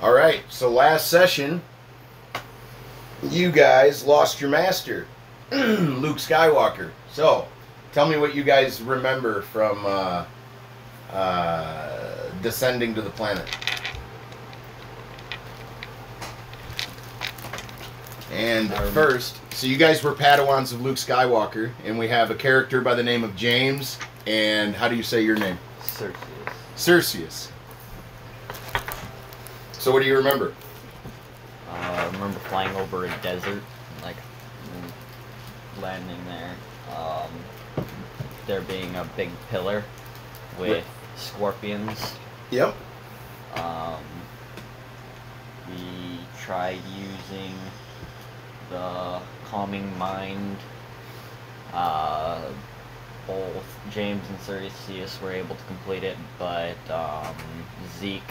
Alright, so last session, you guys lost your master, Luke Skywalker. So, tell me what you guys remember from descending to the planet. And first, so you guys were Padawans of Luke Skywalker, and we have a character by the name of James, and how do you say your name? Cerseus. So what do you remember? I remember flying over a desert, like landing there. There being a big pillar with scorpions. Yep. We tried using the calming mind. Both James and Cerseus were able to complete it, but Zeke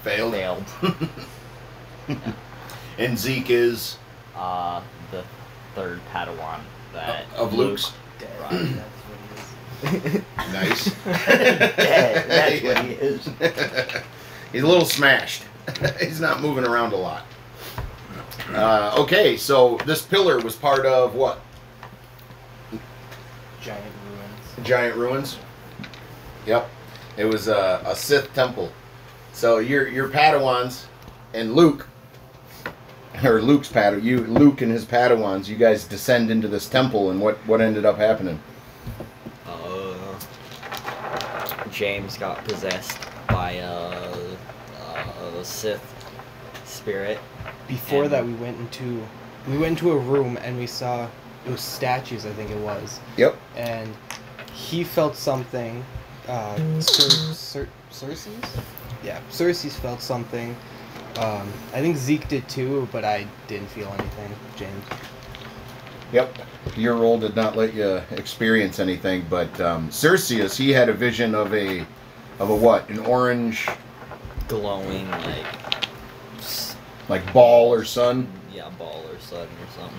failed. Yeah. And Zeke is the third Padawan that of Luke's. Right. That's what he is. Nice. That's what he is. He's a little smashed. He's not moving around a lot. Okay, so this pillar was part of what? Giant ruins. Giant ruins. Yep. It was a Sith temple. So your Padawans and Luke, or Luke and his Padawans, you guys descend into this temple, and what ended up happening? James got possessed by a Sith spirit. Before that, we went into a room and we saw it was statues, I think it was. Yep. And he felt something. Cerseus? Yeah, Cerseus felt something. I think Zeke did too, but I didn't feel anything. James. Yep. Your roll did not let you experience anything, but Cerseus, he had a vision of a what? An orange, glowing like ball or sun. Yeah, ball or sun or something.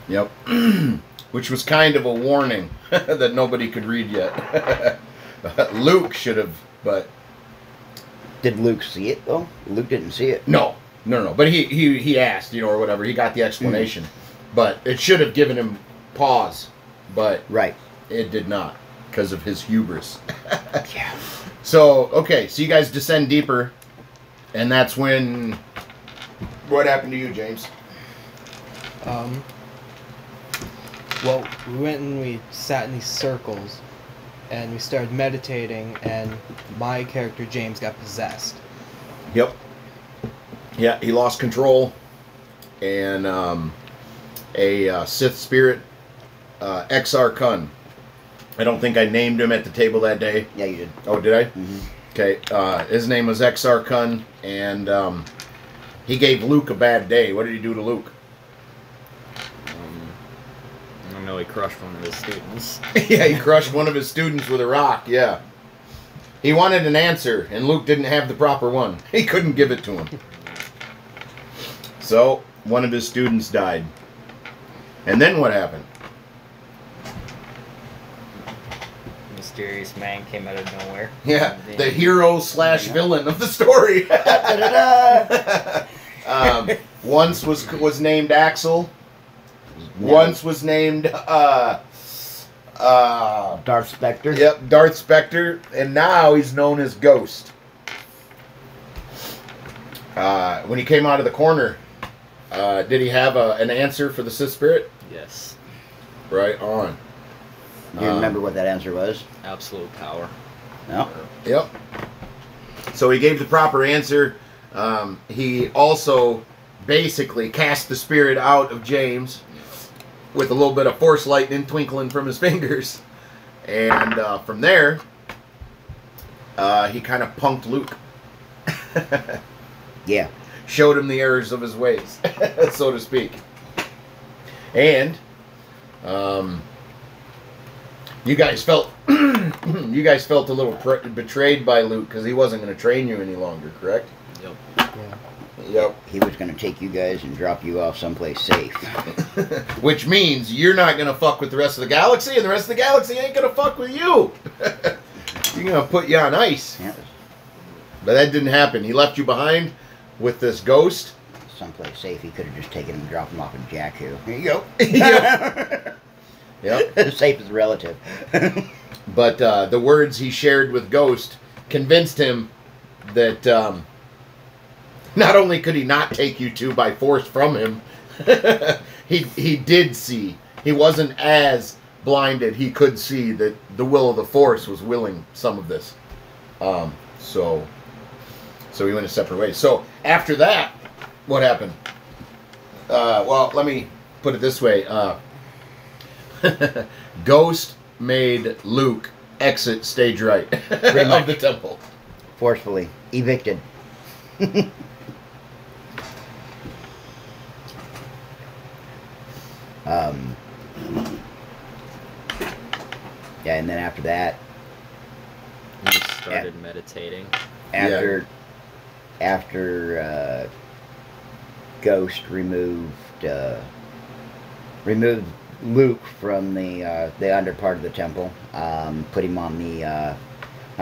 Yep. Which was kind of a warning that nobody could read yet. Luke should have, but did Luke see it though? Luke didn't see it. No. But he asked, or whatever. He got the explanation, but it should have given him pause, but right, it did not because of his hubris. Yeah. So okay, so you guys descend deeper, and that's when. What happened to you, James? Well, we went and we sat in these circles, and we started meditating, and my character, James, got possessed. Yep. Yeah, he lost control, and a Sith spirit, XR Kun. I don't think I named him at the table that day. Yeah, you did. Oh, did I? Mm-hmm. Okay, his name was XR Kun, and he gave Luke a bad day. What did he do to Luke? I know he crushed one of his students. Yeah, he crushed one of his students with a rock, yeah. He wanted an answer, and Luke didn't have the proper one. He couldn't give it to him. So, one of his students died. And then what happened? Mysterious man came out of nowhere. Yeah, the hero / villain of the story. Once was named Axel. Once was named Darth Spectre. Yep, Darth Spectre, and now he's known as Ghost. When he came out of the corner, did he have an answer for the Sith spirit? Yes. Right on. Do you remember what that answer was? Absolute power. No. Yep. So he gave the proper answer. He also basically cast the spirit out of James with a little bit of force lightning twinkling from his fingers. And from there, he kind of punked Luke. Yeah. Showed him the errors of his ways, so to speak. And you guys felt a little betrayed by Luke because he wasn't going to train you any longer, correct? Yep. Yeah. Yep. He was going to take you guys and drop you off someplace safe. Which means you're not going to fuck with the rest of the galaxy, and the rest of the galaxy ain't going to fuck with you. You're going to put you on ice. Yeah. But that didn't happen. He left you behind with this ghost. Someplace safe. He could have just taken him and dropped him off in Jakku. Here you go. Yep. Safe is relative. But the words he shared with Ghost convinced him that not only could he not take you two by force from him, he did see. He wasn't as blinded. He could see that the will of the Force was willing some of this. So we went a separate way. So after that, what happened? Well, let me put it this way. Ghost made Luke exit stage right of the temple. Forcefully. Evicted. Yeah, and then after that, He started meditating. after Ghost removed Luke from the under part of the temple, put him on the I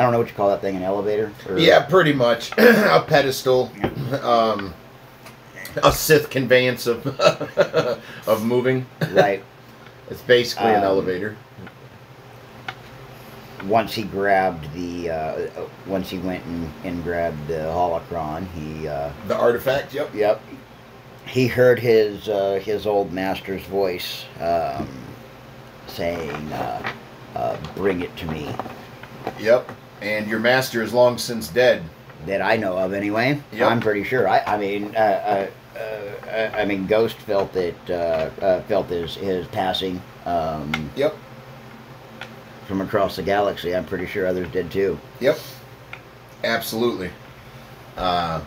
don't know what you call that thing, an elevator? Or, Yeah, pretty much. A pedestal. A Sith conveyance of of moving. right. It's basically an elevator. Once he grabbed once he went and grabbed the holocron, The artifact, yep. yep, he heard his old master's voice saying, "Bring it to me." Yep. And your master is long since dead. That I know of, anyway. Yep. I'm pretty sure. I mean, Ghost felt it. Felt his passing. Yep. From across the galaxy. I'm pretty sure others did too. Yep. Absolutely. And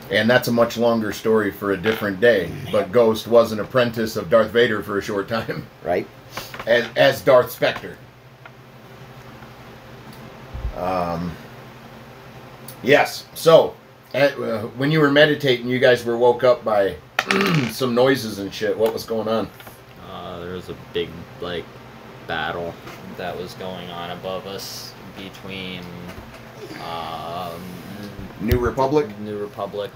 that's a much longer story for a different day. But Ghost was an apprentice of Darth Vader for a short time. Right. As Darth Spectre. Yes. So, when you were meditating, you guys were woke up by some noises and shit. What was going on? There was a big, battle that was going on above us between New Republic? New Republic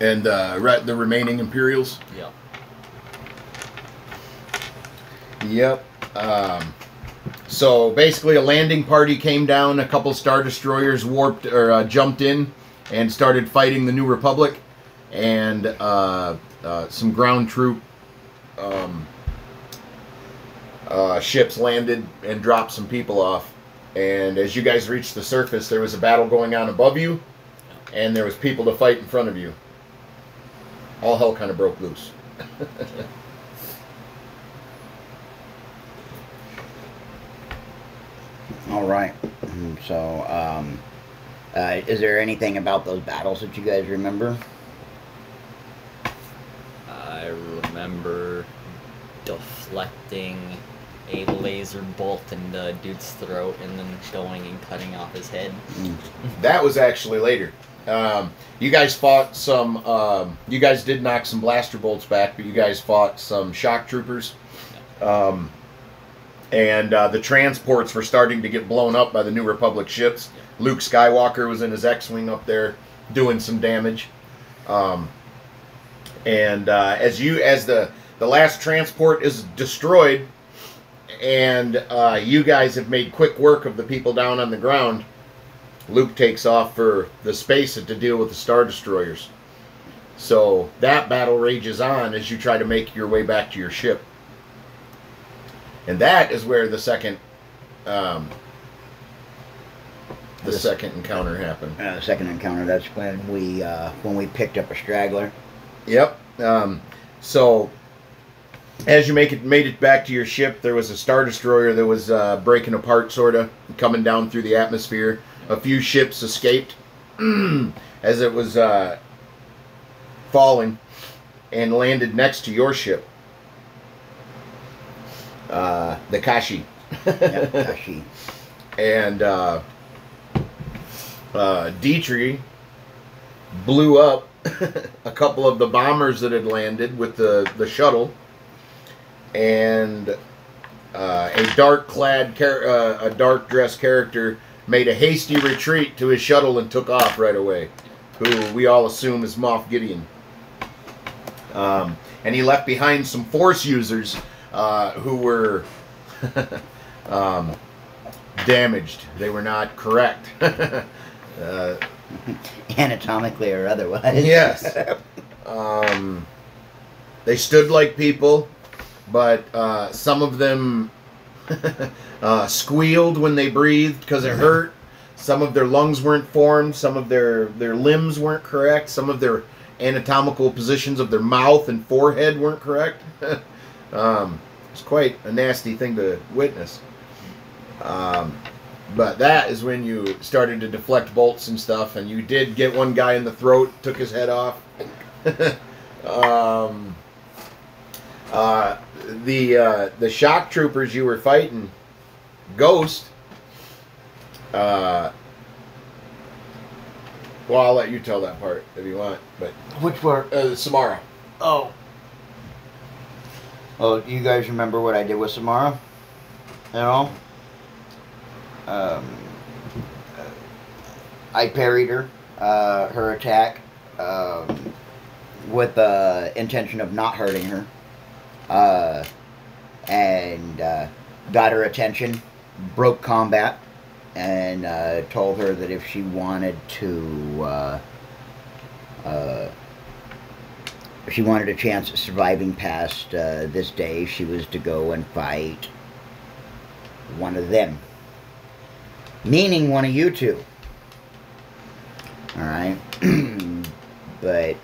and the remaining Imperials? yeah. Yep. So basically, a landing party came down. A couple Star Destroyers warped or jumped in and started fighting the New Republic, and some ground troop ships landed and dropped some people off. And as you guys reached the surface, there was a battle going on above you, and there was people to fight in front of you. All hell kind of broke loose. All right. So, is there anything about those battles that you guys remember? I remember deflecting a laser bolt in the dude's throat and then going and cutting off his head. That was actually later. You guys fought some. You guys did knock some blaster bolts back, but you guys fought some shock troopers. And the transports were starting to get blown up by the New Republic ships. Luke Skywalker was in his X-Wing up there doing some damage. As the last transport is destroyed, and you guys have made quick work of the people down on the ground, Luke takes off for the space to deal with the Star Destroyers. So that battle rages on as you try to make your way back to your ship. And that is where the second encounter happened. The second encounter. That's when we picked up a straggler. Yep. So as you made it back to your ship, there was a Star Destroyer that was breaking apart, sorta, coming down through the atmosphere. A few ships escaped as it was falling and landed next to your ship. The Kashi. Yep, Kashi. And Dietrich blew up a couple of the bombers that had landed with the shuttle, and a dark-clad, a dark-dressed character made a hasty retreat to his shuttle and took off right away, who we all assume is Moff Gideon. And he left behind some Force users who were damaged. They were not correct. Anatomically or otherwise. Yes. They stood like people, but some of them squealed when they breathed because it hurt. Some of their lungs weren't formed. Some of their limbs weren't correct. Some of their anatomical positions of their mouth and forehead weren't correct. It's quite a nasty thing to witness. But that is when you started to deflect bolts and stuff, and you did get one guy in the throat, took his head off. The shock troopers you were fighting, Ghost. Well, I'll let you tell that part if you want. But Which part? Samara. Oh. Oh, you guys remember what I did with Samara? At all? I parried her, her attack, with the intention of not hurting her, and got her attention, broke combat, and told her that if she wanted to, if she wanted a chance at surviving past this day, she was to go and fight one of them. Meaning one of you two. Alright? But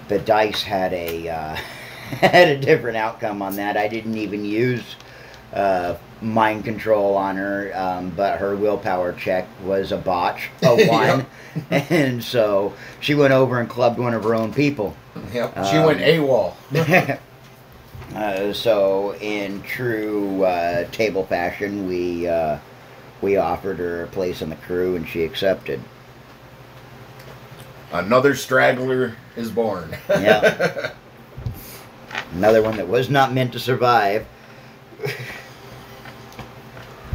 the dice had a had a different outcome on that. I didn't even use mind control on her, but her willpower check was a botch, a 1. And so she went over and clubbed one of her own people. Yep. She went AWOL. So in true table fashion, we offered her a place on the crew, and she accepted. Another straggler is born. Yeah. Another one that was not meant to survive.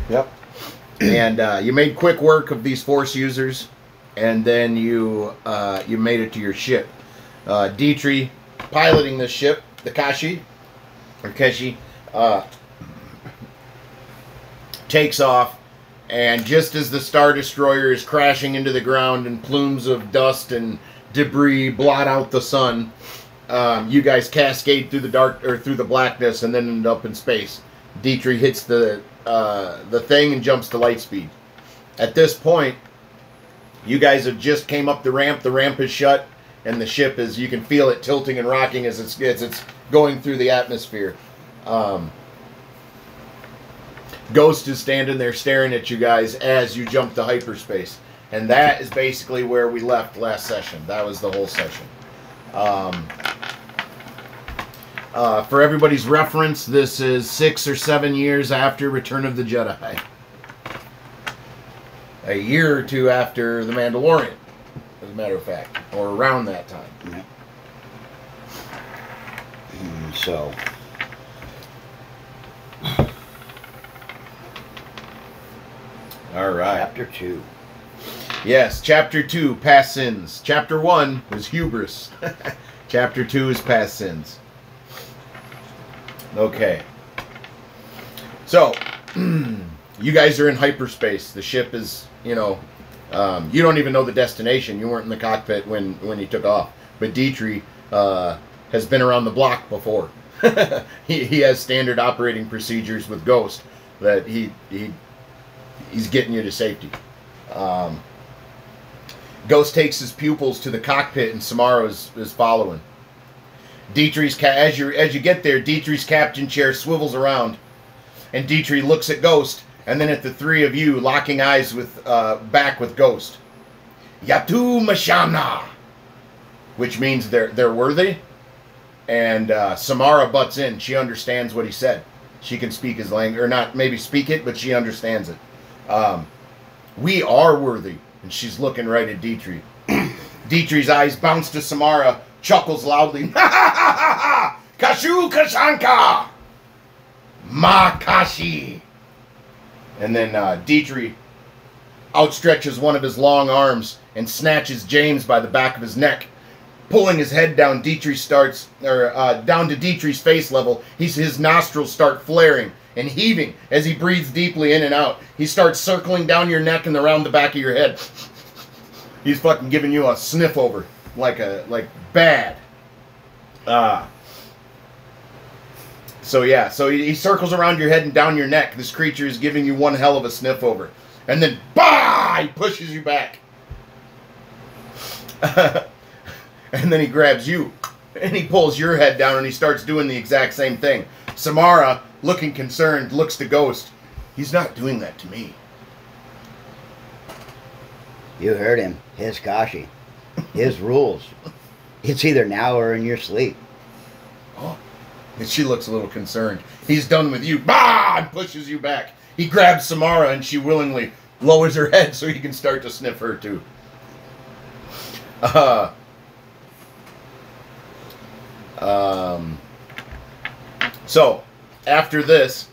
Yep. And you made quick work of these Force users, and then you made it to your ship. Dietrich, piloting this ship, the Keshi, takes off. And just as the Star Destroyer is crashing into the ground and plumes of dust and debris blot out the sun, you guys cascade through the dark or through the blackness and then end up in space. Dietrich hits the thing and jumps to light speed. At this point, you guys have just came up the ramp. The ramp is shut, and the ship is, you can feel it tilting and rocking as it's going through the atmosphere. Ghost is standing there staring at you guys as you jump to hyperspace. And that is basically where we left last session. That was the whole session. For everybody's reference, this is 6 or 7 years after Return of the Jedi. A year or two after The Mandalorian, as a matter of fact. Or around that time. Yeah. So... All right. Chapter 2. Yes, Chapter 2, Past Sins. Chapter 1 was Hubris. Chapter 2 is Past Sins. Okay. So, you guys are in hyperspace. The ship is, you don't even know the destination. You weren't in the cockpit when you took off. But Dietrich has been around the block before. he has standard operating procedures with Ghost that he's getting you to safety. Ghost takes his pupils to the cockpit, and Samara is following. Dietrich's as you get there, Dietrich's captain chair swivels around, and Dietrich looks at Ghost, and then at the three of you, locking eyes with back with Ghost. Yatu Mashana, which means they're worthy. And Samara butts in. She understands what he said. She can speak his language, or not maybe speak it, but she understands it. We are worthy. And she's looking right at Dietrich. Dietrich's eyes bounce to Samara, chuckles loudly. Ha ha ha ha ha! Kashu Kashanka! Makashi. And then Dietrich outstretches one of his long arms and snatches James by the back of his neck. Pulling his head down, down to Dietrich's face level. His nostrils start flaring and heaving as he breathes deeply in and out. He starts circling down your neck and around the back of your head. He's fucking giving you a sniff over, like bad. So he circles around your head and down your neck. This creature is giving you one hell of a sniff over, and then bah! He pushes you back. And then he grabs you, and he pulls your head down, and he starts doing the exact same thing. Samara, looking concerned, looks to Ghost. He's not doing that to me. You heard him. His Kashi. His rules. It's either now or in your sleep. Oh. And she looks a little concerned. He's done with you. Bah! And pushes you back. He grabs Samara, and she willingly lowers her head so he can start to sniff her, too. So, after this,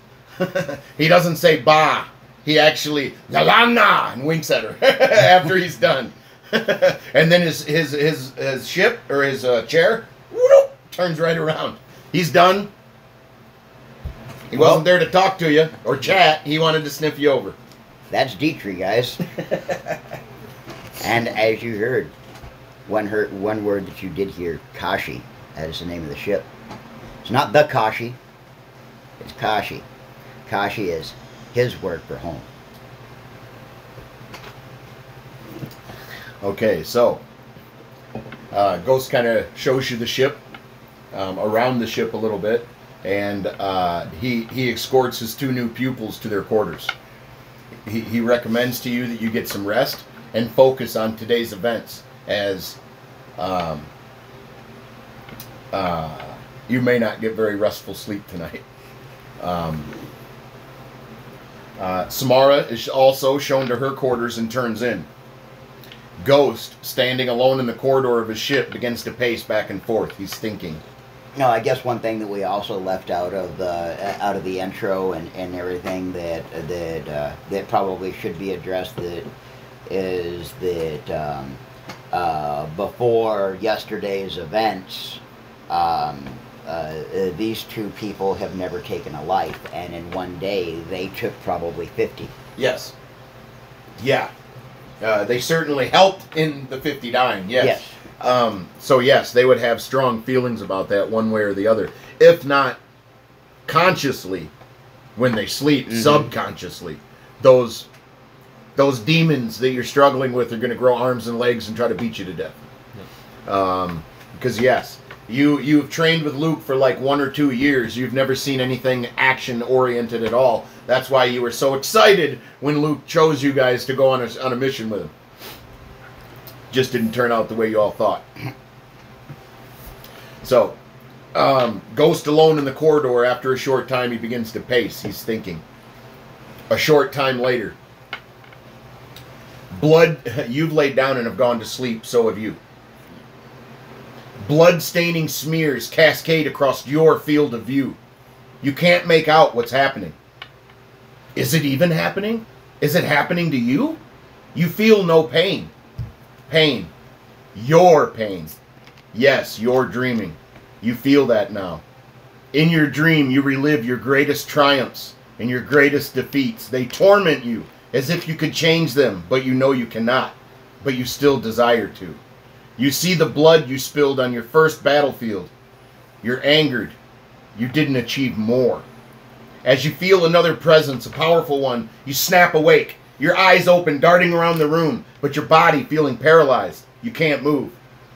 he doesn't say bah. He actually Lalana and winks at her after he's done. And then his ship or his chair whoop, turns right around. He's done. He wasn't there to talk to you or chat. He wanted to sniff you over. That's Dietrich, guys. And as you heard, one word that you did hear, Kashi. That is the name of the ship. It's not the Kashi. It's Kashi. Kashi is his word for home. Okay, so Ghost kind of shows you the ship, around the ship a little bit, and he escorts his two new pupils to their quarters. He recommends to you that you get some rest and focus on today's events, as you may not get very restful sleep tonight. Samara is also shown to her quarters and turns in. Ghost, standing alone in the corridor of his ship, begins to pace back and forth. He's thinking. No, I guess one thing that we also left out of the intro and everything that probably should be addressed is that before yesterday's events, these two people have never taken a life, and in one day they took probably 50. Yes. Yeah. They certainly helped in the 50 dying, yes. So yes, they would have strong feelings about that one way or the other. If not consciously, when they sleep, subconsciously. Those demons that you're struggling with are going to grow arms and legs and try to beat you to death. Because yes, you've trained with Luke for like 1 or 2 years. You've never seen anything action-oriented at all. That's why you were so excited when Luke chose you guys to go on a mission with him. Just didn't turn out the way you all thought. So, Ghost alone in the corridor. After a short time, he begins to pace. He's thinking. A short time later. Blood, you've laid down and have gone to sleep. So have you. Blood-staining smears cascade across your field of view. You can't make out what's happening. Is it even happening? Is it happening to you? You feel no pain. Pain. Your pain. Yes, you're dreaming. You feel that now. In your dream, you relive your greatest triumphs and your greatest defeats. They torment you as if you could change them, but you know you cannot. But you still desire to. You see the blood you spilled on your first battlefield. You're angered. You didn't achieve more. As you feel another presence, a powerful one, you snap awake. Your eyes open, darting around the room, but your body feeling paralyzed. You can't move.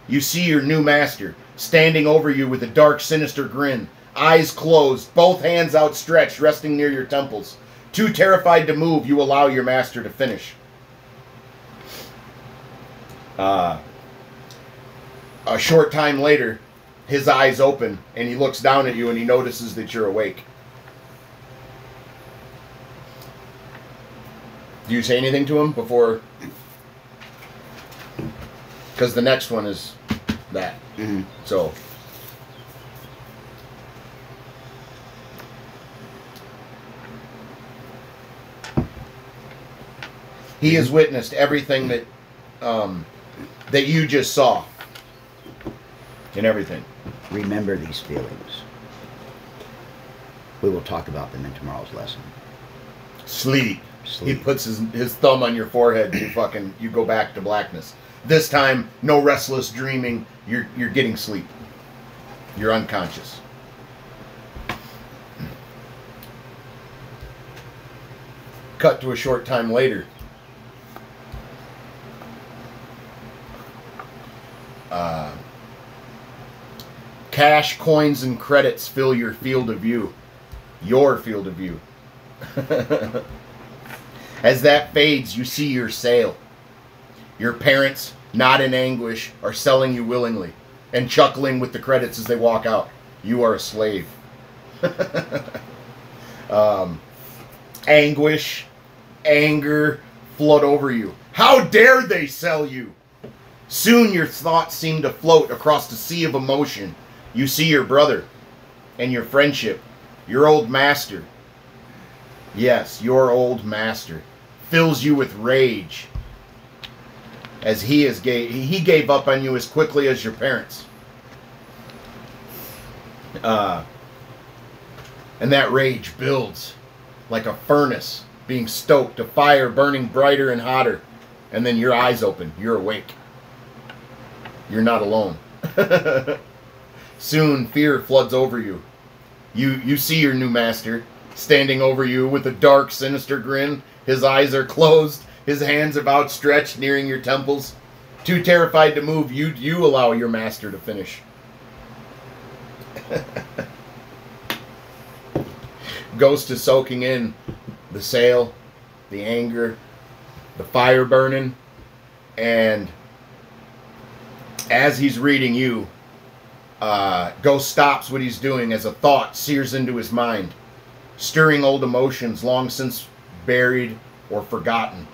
You see your new master, standing over you with a dark, sinister grin. Eyes closed, both hands outstretched, resting near your temples. Too terrified to move, you allow your master to finish. A short time later, his eyes open, and he looks down at you, and he notices that you're awake. Do you say anything to him before? Because the next one is that. So. He has witnessed everything that that you just saw. And everything. Remember these feelings. We will talk about them in tomorrow's lesson. Sleep. Sleep. He puts his thumb on your forehead and you go back to blackness. This time, no restless dreaming. You're getting sleep. You're unconscious. Cut to a short time later. Cash, coins, and credits fill your field of view. Your field of view. As that fades, you see your sale. Your parents, not in anguish, are selling you willingly and chuckling with the credits as they walk out. You are a slave. Anguish, anger flood over you. How dare they sell you? Soon your thoughts seem to float across the sea of emotion. You see your brother and your friendship, your old master. Yes, your old master fills you with rage as he gave up on you as quickly as your parents. And that rage builds like a furnace being stoked, a fire burning brighter and hotter. And then your eyes open. You're awake. You're not alone. Soon fear floods over you. You see your new master standing over you with a dark, sinister grin. His eyes are closed. His hands are outstretched, nearing your temples. Too terrified to move, you allow your master to finish. Ghost is soaking in the sale, the anger, the fire burning, and as he's reading you, Ghost stops what he's doing as a thought sears into his mind, stirring old emotions long since buried or forgotten.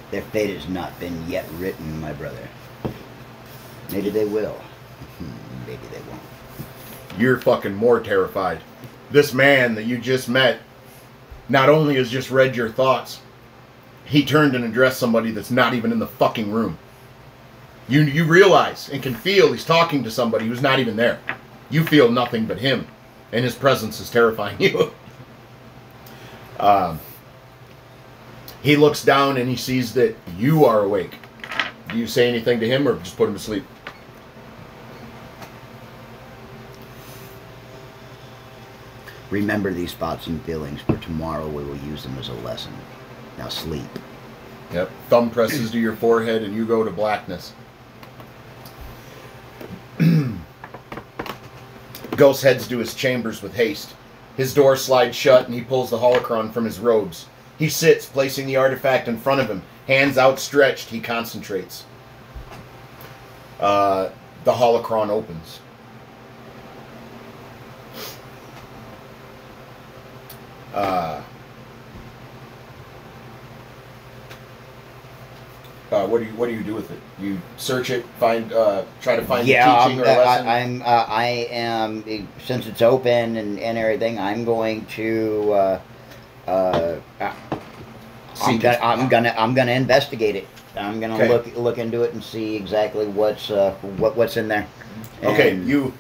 Their fate has not been yet written, my brother. Maybe they will. Maybe they won't. You're fucking more terrified. This man that you just met not only has just read your thoughts, he turned and addressed somebody that's not even in the fucking room. You realize and can feel he's talking to somebody who's not even there. You feel nothing but him, and his presence is terrifying you. He looks down and he sees that you are awake. Do you say anything to him or just put him to sleep? Remember these thoughts and feelings, for tomorrow we will use them as a lesson. Now sleep. Yep. Thumb presses to your forehead and you go to blackness. Ghost heads to his chambers with haste. His door slides shut and he pulls the holocron from his robes. He sits, placing the artifact in front of him. Hands outstretched, he concentrates. The holocron opens. What do you do with it? You search it, try to find the teaching or lesson. I am, since it's open and everything, I'm going to I'm gonna investigate it. I'm gonna look into it and see exactly what's in there. Okay, you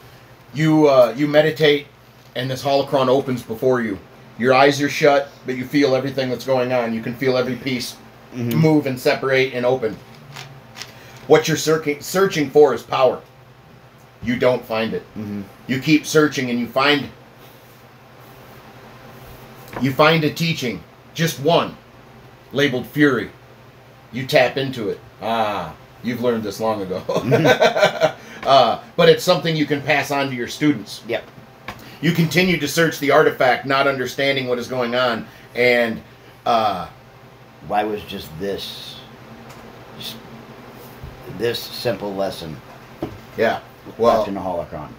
meditate, and this holocron opens before you. Your eyes are shut, but you feel everything that's going on. You can feel every piece move and separate and open. What you're searching for is power. You don't find it. You keep searching, and you find a teaching, just one, labeled Fury. You tap into it. You've learned this long ago. But it's something you can pass on to your students. Yep. You continue to search the artifact, not understanding what is going on, and why was just this simple lesson? Yeah. Well, left in a holocron,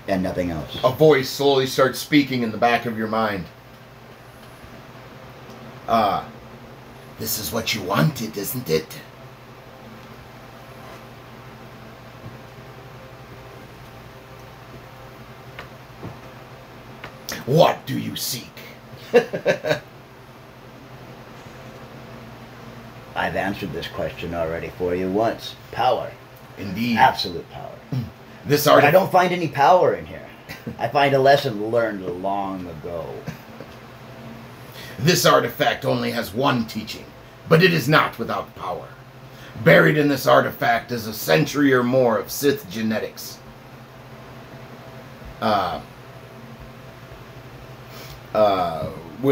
and nothing else. A voice slowly starts speaking in the back of your mind. This is what you wanted, isn't it? What do you seek? I've answered this question already for you once. Power. Indeed. Absolute power. This But I artifact. don't find any power in here. I find a lesson learned long ago. This artifact only has one teaching, but it is not without power. Buried in this artifact is a century or more of Sith genetics. With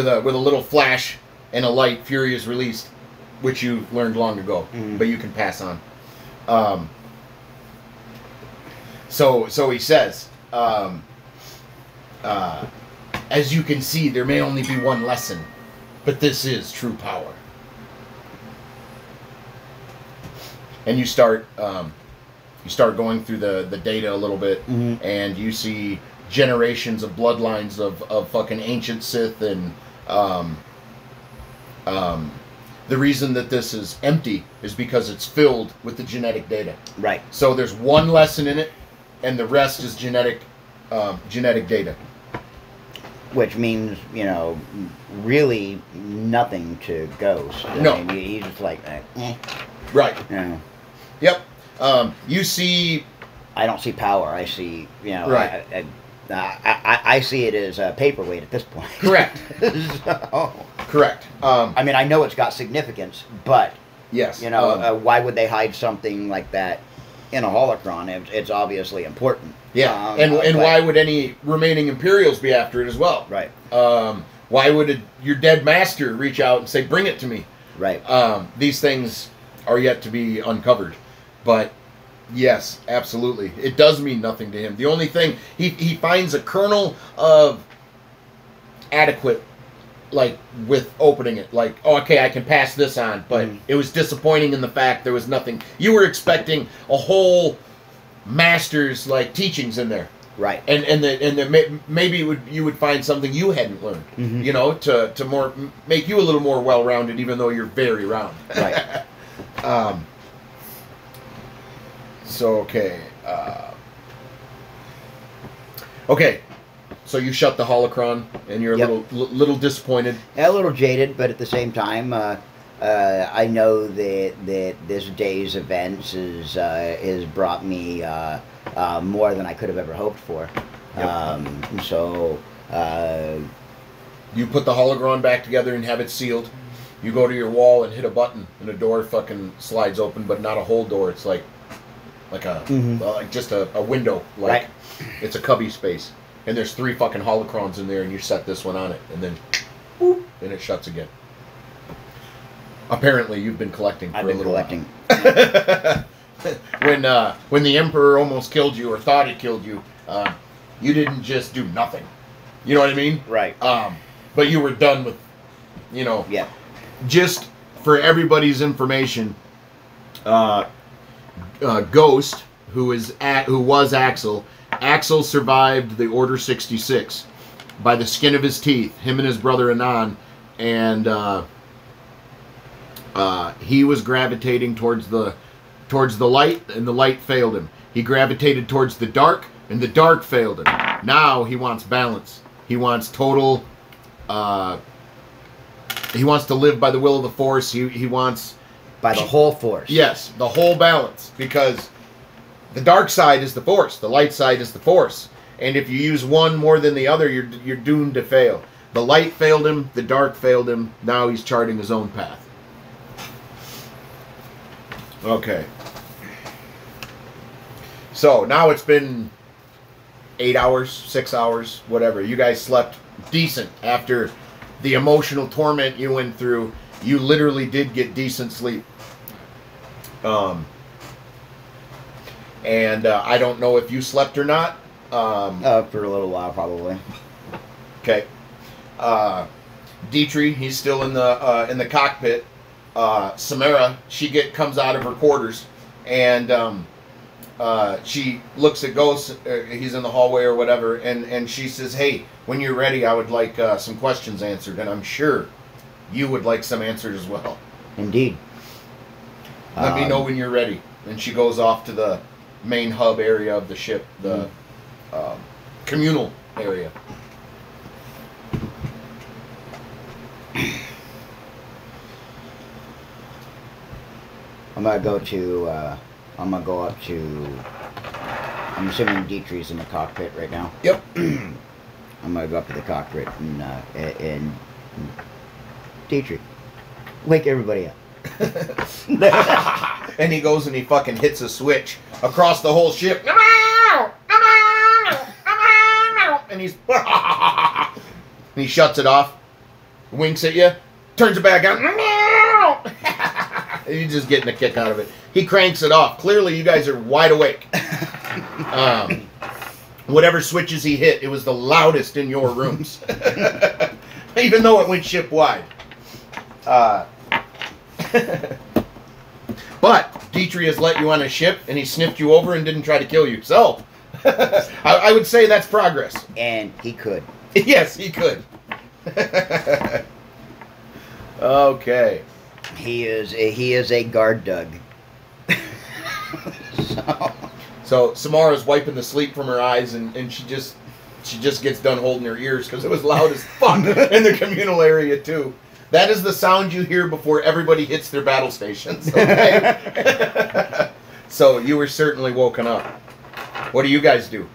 a little flash and a light, fury is released, which you learned long ago, but you can pass on. So he says, as you can see, there may only be one lesson, but this is true power. And you start going through the data a little bit, and you see generations of bloodlines of fucking ancient Sith, and the reason that this is empty is because it's filled with the genetic data. Right. So there's one lesson in it, and the rest is genetic data. Which means, you know, really nothing to Ghost. No. I mean, he's just like, Right. you know, Yep. You see. I don't see power. I see, you know, Right. I see it as a paperweight at this point. Correct. So, Correct. I mean, I know it's got significance, but, Yes. you know, why would they hide something like that in a holocron? It's obviously important. Yeah. but- And why would any remaining Imperials be after it as well? Right. Why would your dead master reach out and say, "Bring it to me"? Right. These things are yet to be uncovered, but yes, absolutely, it does mean nothing to him. The only thing he finds a kernel of adequate, like, with opening it, like, oh, okay, I can pass this on, but it was disappointing in the fact there was nothing. You were expecting a whole master's like teachings in there. Right. And maybe you would find something you hadn't learned, you know, to more make you a little more well-rounded, even though you're very round. Right. So okay, so you shut the holocron, and you're a Yep. little disappointed. A little jaded, but at the same time, I know that this day's events has brought me more than I could have ever hoped for. Yep. So You put the holocron back together and have it sealed. You go to your wall and hit a button, and the door fucking slides open, but not a whole door. It's like a like just a window, like Right. it's a cubby space, and there's 3 fucking holocrons in there, and you set this one on it, and then boop, and it shuts again. Apparently, you've been collecting for I've a been little collecting. while. When the Emperor almost killed you or thought he killed you, you didn't just do nothing. You know what I mean? Right. But you were done with, you know. Yeah. Just for everybody's information, Ghost, who was Axel. Axel survived the Order 66 by the skin of his teeth. Him and his brother Anan, and he was gravitating towards the light, and the light failed him. He gravitated towards the dark, and the dark failed him. Now he wants balance. He wants total. He wants to live by the will of the Force. He wants. By the whole Force. Yes, the whole balance, because the dark side is the Force, the light side is the Force, and if you use one more than the other, you're doomed to fail. The light failed him, the dark failed him. Now he's charting his own path. Okay. So now it's been 8 hours, 6 hours, whatever. You guys slept decent after the emotional torment you went through. You literally did get decent sleep. And I don't know if you slept or not. For a little while, probably. Okay. Dietrich, he's still in the cockpit. Samara, she comes out of her quarters, and she looks at Ghost. He's in the hallway or whatever, and she says, "Hey, when you're ready, I would like some questions answered, and I'm sure you would like some answered as well." Indeed. Let me know when you're ready. And she goes off to the main hub area of the ship, the communal area. I'm gonna go up to. I'm assuming Dietrich's in the cockpit right now. Yep. I'm gonna go up to the cockpit and Dietrich, wake everybody up. And he goes and he fucking hits a switch across the whole ship. And he's and he shuts it off, winks at you, turns it back on. And you're just getting a kick out of it. He cranks it off. Clearly, you guys are wide awake. Whatever switches he hit, it was the loudest in your rooms. Even though it went ship-wide. But Dietrich has let you on a ship, and he sniffed you over and didn't try to kill you. So, I would say that's progress. And he could. Yes, he could. Okay. He is a guard dug. So Samara's wiping the sleep from her eyes, and she just gets done holding her ears because it was loud as fuck in the communal area too. That is the sound you hear before everybody hits their battle stations. Okay? So you were certainly woken up. What do you guys do?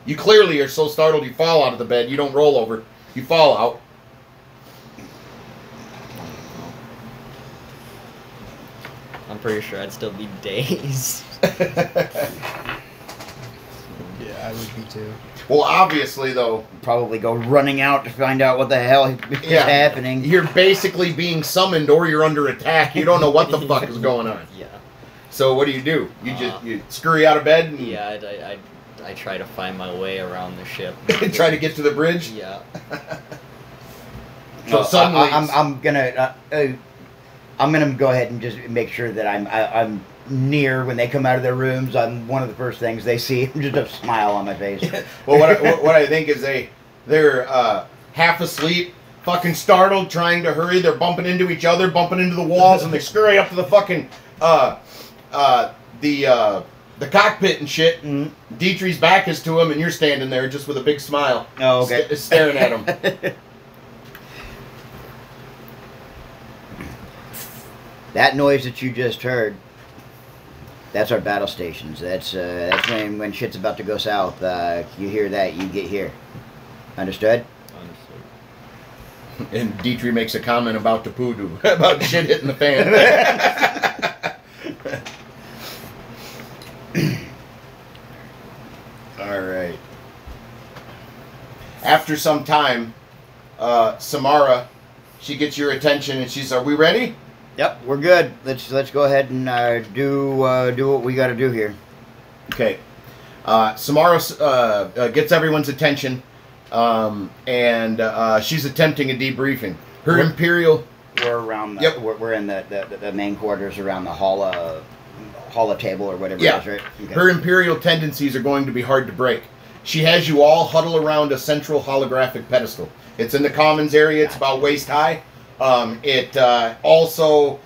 You clearly are so startled you fall out of the bed. You don't roll over. You fall out. I'm pretty sure I'd still be dazed. Yeah, I would be too. Well, obviously, though, Probably go running out to find out what the hell is happening. you're basically being summoned or you're under attack. You don't know what the fuck is going on. Yeah. So what do? You scurry out of bed and Yeah, I try to find my way around the ship. try to get to the bridge? Yeah. So suddenly... I'm gonna go ahead and just make sure that I'm near when they come out of their rooms. I'm one of the first things they see. Just a smile on my face. Well, what I think is they're half asleep, fucking startled, trying to hurry. They're bumping into each other, bumping into the walls, and they scurry up to the fucking the cockpit and shit. And Dietrich's back is to him, and you're standing there just with a big smile. Oh, okay. Staring at him. That noise that you just heard, that's our battle stations. That's when shit's about to go south. You hear that, you get here. Understood? Honestly. And Dietrich makes a comment about the poodoo, about shit hitting the fan. All right. After some time, Samara, she gets your attention and she's, "Are we ready?" Yep, we're good. Let's go ahead and do what we got to do here. Okay. Samara gets everyone's attention, and she's attempting a debriefing. Her Imperial... We're around. Yep. We're in the main quarters around the holo table or whatever Yeah. it is, right? Okay. Her Imperial tendencies are going to be hard to break. She has you all huddle around a central holographic pedestal. It's in the commons area. It's about waist high. It also,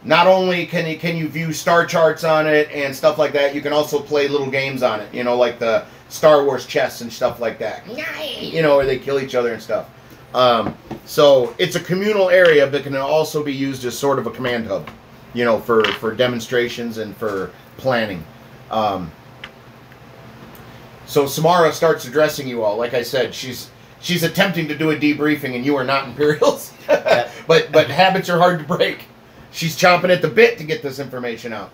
not only can you view star charts on it and stuff like that, you can also play little games on it, like the Star Wars chess and stuff like that, where they kill each other and stuff. So it's a communal area, but can also be used as sort of a command hub, for demonstrations and for planning. So Samara starts addressing you all. Like I said, she's attempting to do a debriefing, and you are not Imperials. But habits are hard to break. She's chomping at the bit to get this information out.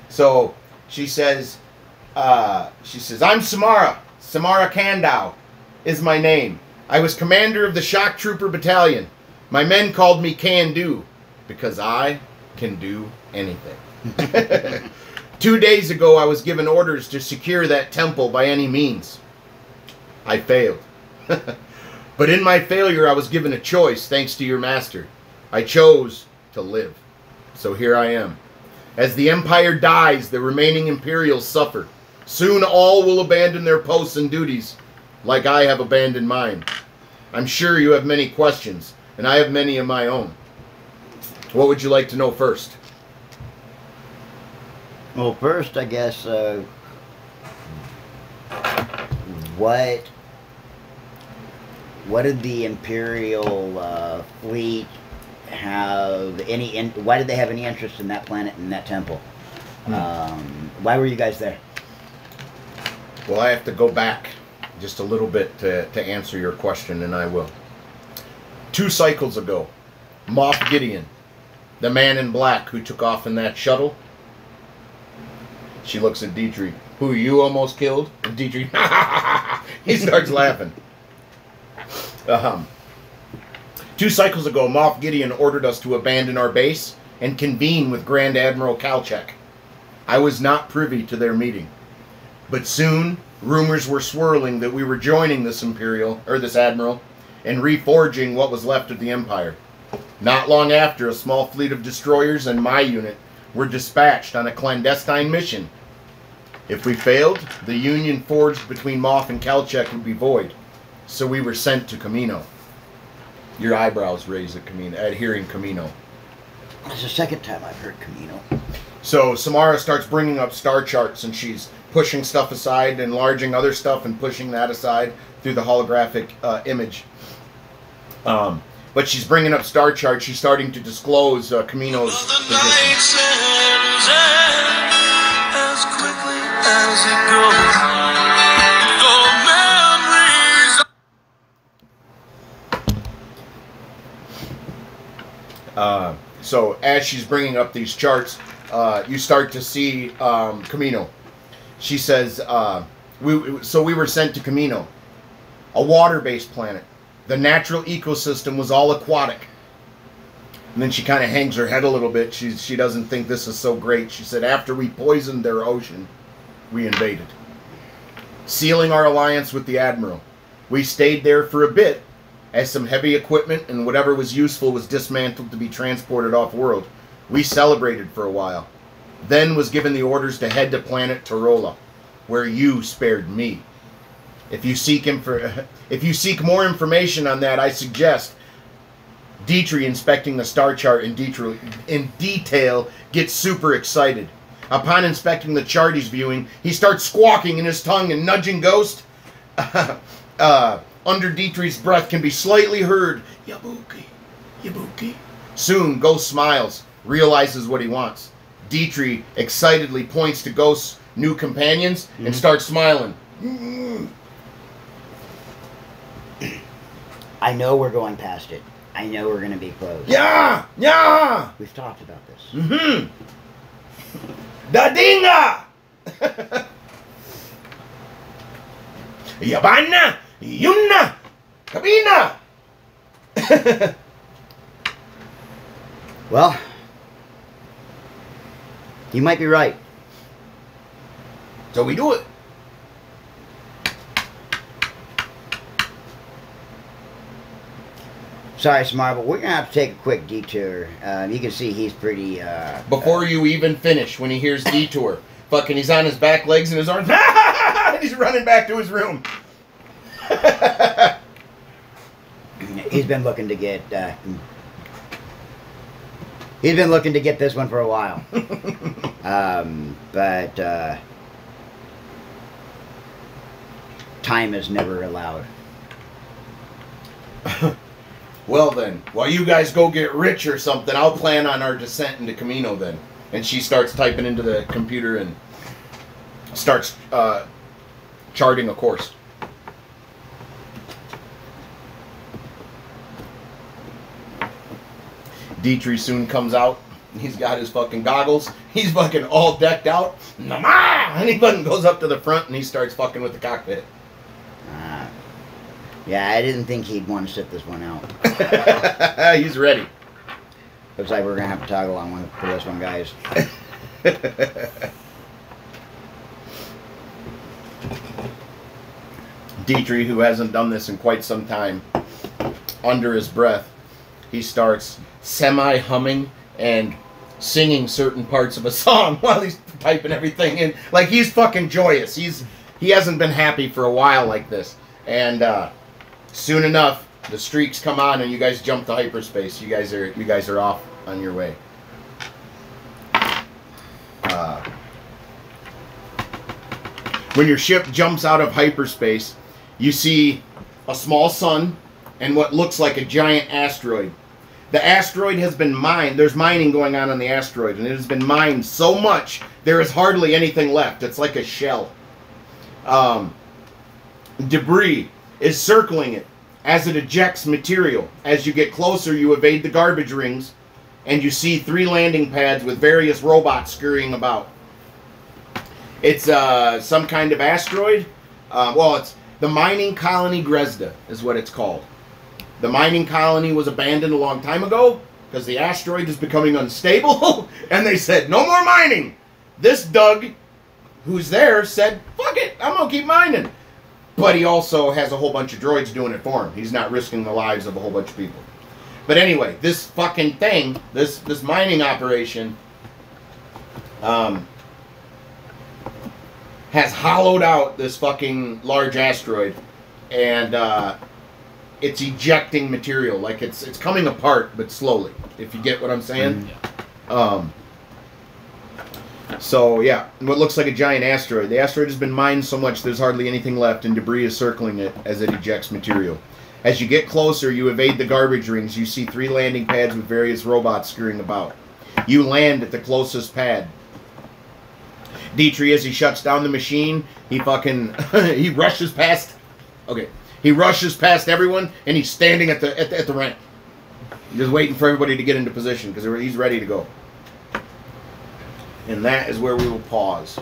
So she says, "I'm Samara. Samara Kandau is my name. I was commander of the Shock Trooper Battalion. My men called me Can Do because I can do anything." 2 days ago, I was given orders to secure that temple by any means. I failed. But in my failure, I was given a choice, thanks to your master. I chose to live. So here I am. As the Empire dies, the remaining Imperials suffer. Soon all will abandon their posts and duties, like I have abandoned mine. I'm sure you have many questions, and I have many of my own. What would you like to know first? Well, first, I guess, what did the Imperial fleet have why did they have any interest in that planet and that temple? Why were you guys there? Well, I have to go back just a little bit to answer your question, and I will. 2 cycles ago, Moff Gideon, the man in black who took off in that shuttle. She looks at Dietrich, who you almost killed. And Dietrich, he starts laughing. 2 cycles ago, Moff Gideon ordered us to abandon our base and convene with Grand Admiral Kalchek. I was not privy to their meeting, but soon rumors were swirling that we were joining this admiral, and reforging what was left of the Empire. Not long after, a small fleet of destroyers and my unit were dispatched on a clandestine mission. If we failed, the union forged between Moff and Kalchek would be void, so we were sent to Camino. Your eyebrows raised at hearing Camino. It's the second time I've heard Camino. So Samara starts bringing up star charts, and she's pushing stuff aside, enlarging other stuff, and pushing that aside through the holographic image. But she's bringing up star charts. She's starting to disclose Camino's position. As quickly as it goes, so as she's bringing up these charts, you start to see Camino. She says, we were sent to Camino, a water-based planet. The natural ecosystem was all aquatic. And then she kind of hangs her head a little bit. She doesn't think this is so great. She said, after we poisoned their ocean, we invaded. Sealing our alliance with the Admiral. We stayed there for a bit, as some heavy equipment and whatever was useful was dismantled to be transported off-world. We celebrated for a while. Then was given the orders to head to planet Tarola, where you spared me. If you seek more information on that, I suggest Dietrich inspecting the star chart in detail gets super excited. Upon inspecting the chart he's viewing, he starts squawking in his tongue and nudging Ghost. Under Dietrich's breath can be slightly heard, Yabuki, Yabuki. Soon, Ghost smiles, realizes what he wants. Dietrich excitedly points to Ghost's new companions and starts smiling. I know we're going past it. I know we're going to be close. Yeah! Yeah! We've talked about this. Mm-hmm. Dadinga! Yabana! Yunna! Kabina! Well, you might be right. So we do it. Sorry, Samara, but we're going to have to take a quick detour. You can see he's pretty... Before you even finish, when he hears detour, fucking he's on his back legs and his arms, and he's running back to his room. He's been looking to get... he's been looking to get this one for a while. But time is never allowed. Well then, while you guys go get rich or something, I'll plan on our descent into Camino then. And she starts typing into the computer and starts charting a course. Dietrich soon comes out. He's got his fucking goggles. He's fucking all decked out. And he fucking goes up to the front and he starts fucking with the cockpit. Yeah, I didn't think he'd want to sit this one out. He's ready. Looks like we're going to have to toggle on one for this one, guys. Dietrich, who hasn't done this in quite some time, under his breath, he starts semi-humming and singing certain parts of a song while he's typing everything in. Like, he's fucking joyous. He hasn't been happy for a while like this. And soon enough, the streaks come on and you guys jump to hyperspace. You guys are off. on your way. When your ship jumps out of hyperspace, you see a small sun and what looks like a giant asteroid. The asteroid has been mined. There's mining going on the asteroid, and it has been mined so much there is hardly anything left. It's like a shell. Debris is circling it as it ejects material. As you get closer, you evade the garbage rings, and you see 3 landing pads with various robots scurrying about. It's some kind of asteroid. Well, it's the mining colony Grezda is what it's called. The mining colony was abandoned a long time ago because the asteroid is becoming unstable, and they said, no more mining. This Doug, who's there, said, fuck it, I'm going to keep mining. But he also has a whole bunch of droids doing it for him. He's not risking the lives of a whole bunch of people. But anyway, this fucking thing, this mining operation, has hollowed out this fucking large asteroid, and it's ejecting material. Like it's coming apart, but slowly. If you get what I'm saying. Yeah. So yeah, what looks like a giant asteroid. The asteroid has been mined so much there's hardly anything left, and debris is circling it as it ejects material. As you get closer, you evade the garbage rings. You see 3 landing pads with various robots scurrying about. You land at the closest pad. Dietrich, as he shuts down the machine, he fucking he rushes past. Okay, he rushes past everyone, and he's standing at the ramp, just waiting for everybody to get into position because he's ready to go. And that is where we will pause.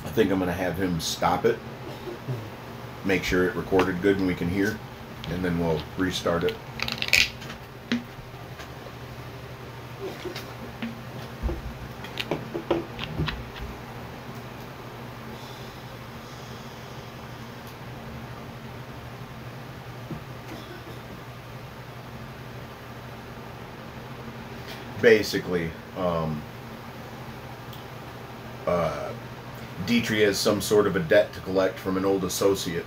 I think I'm going to have him stop it, make sure it recorded good and we can hear, and then we'll restart it. Basically, Dietrich has some sort of a debt to collect from an old associate.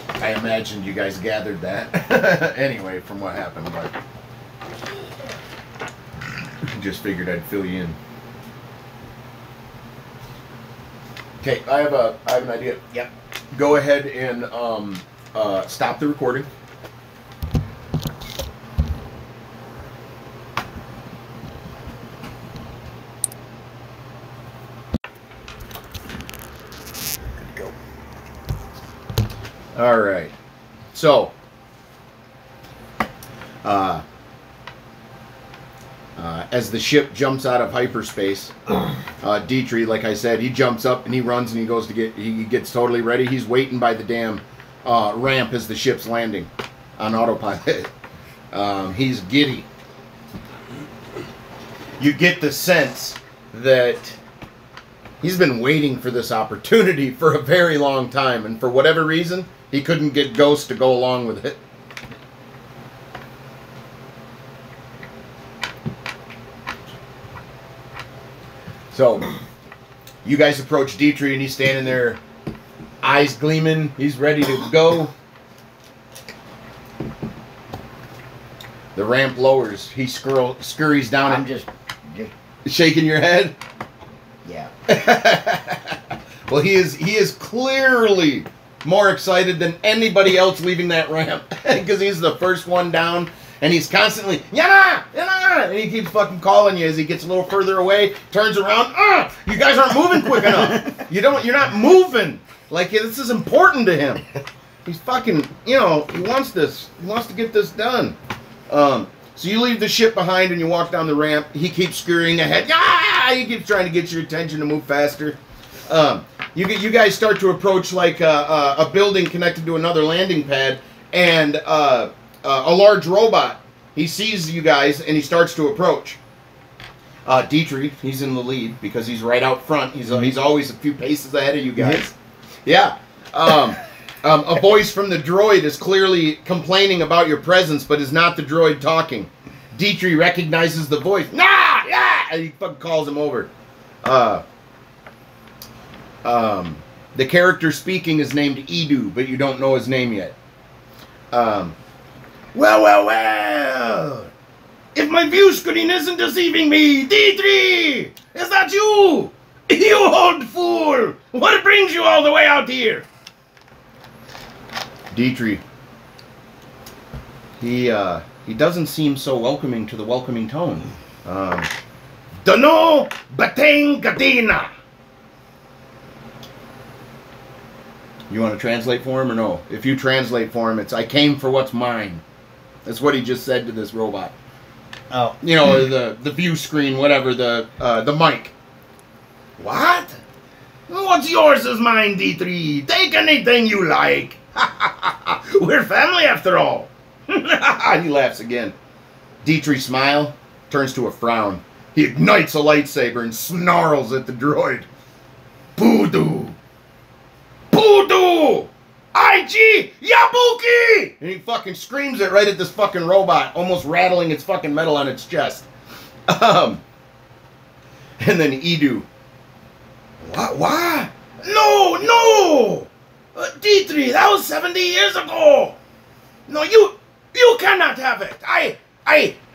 I imagined you guys gathered that anyway from what happened, but just figured I'd fill you in. Okay, I have an idea. Yep. Go ahead and stop the recording. Good to go. All right. So, as the ship jumps out of hyperspace, Dietrich, like I said, he jumps up and he runs and he goes to he gets totally ready. He's waiting by the damn ramp as the ship's landing on autopilot. He's giddy. You get the sense that he's been waiting for this opportunity for a very long time, and for whatever reason, he couldn't get Ghost to go along with it. So, you guys approach Dietrich, and he's standing there, eyes gleaming. He's ready to go. The ramp lowers. He scurries down. I'm just shaking your head. yeah. Well, he is clearly more excited than anybody else leaving that ramp because he's the first one down. And he's constantly, Yana! Yana! And he keeps fucking calling you as he gets a little further away, turns around, you guys aren't moving quick enough. You're not moving. Like, this is important to him. He's fucking, he wants this. He wants to get this done. So you leave the ship behind and you walk down the ramp. He keeps scurrying ahead. He keeps trying to get your attention to move faster. You guys start to approach like a building connected to another landing pad, and a large robot. He sees you guys and he starts to approach. Dietrich, he's in the lead because he's right out front. He's always a few paces ahead of you guys. Yeah. A voice from the droid is clearly complaining about your presence, but is not the droid talking. Dietrich recognizes the voice. Nah, yeah, and he fucking calls him over. The character speaking is named Edu, but you don't know his name yet. Well. If my view screen isn't deceiving me, Dietrich, is that you? You old fool! What brings you all the way out here? Dietrich. He doesn't seem so welcoming to the welcoming tone. Dano Batang Gadina. You want to translate for him or no? If you translate for him, it's I came for what's mine. That's what he just said to this robot. Oh. You know, the view screen, whatever, the mic. What? What's yours is mine, D3. Take anything you like. We're family after all. He laughs again. Dietrich smile turns to a frown. He ignites a lightsaber and snarls at the droid. Poodoo! Poodoo! IG! Yabuki! And he fucking screams it right at this fucking robot, almost rattling its fucking metal on its chest. And then Edu. What? No! Dietrich, that was 70 years ago! No, you cannot have it! I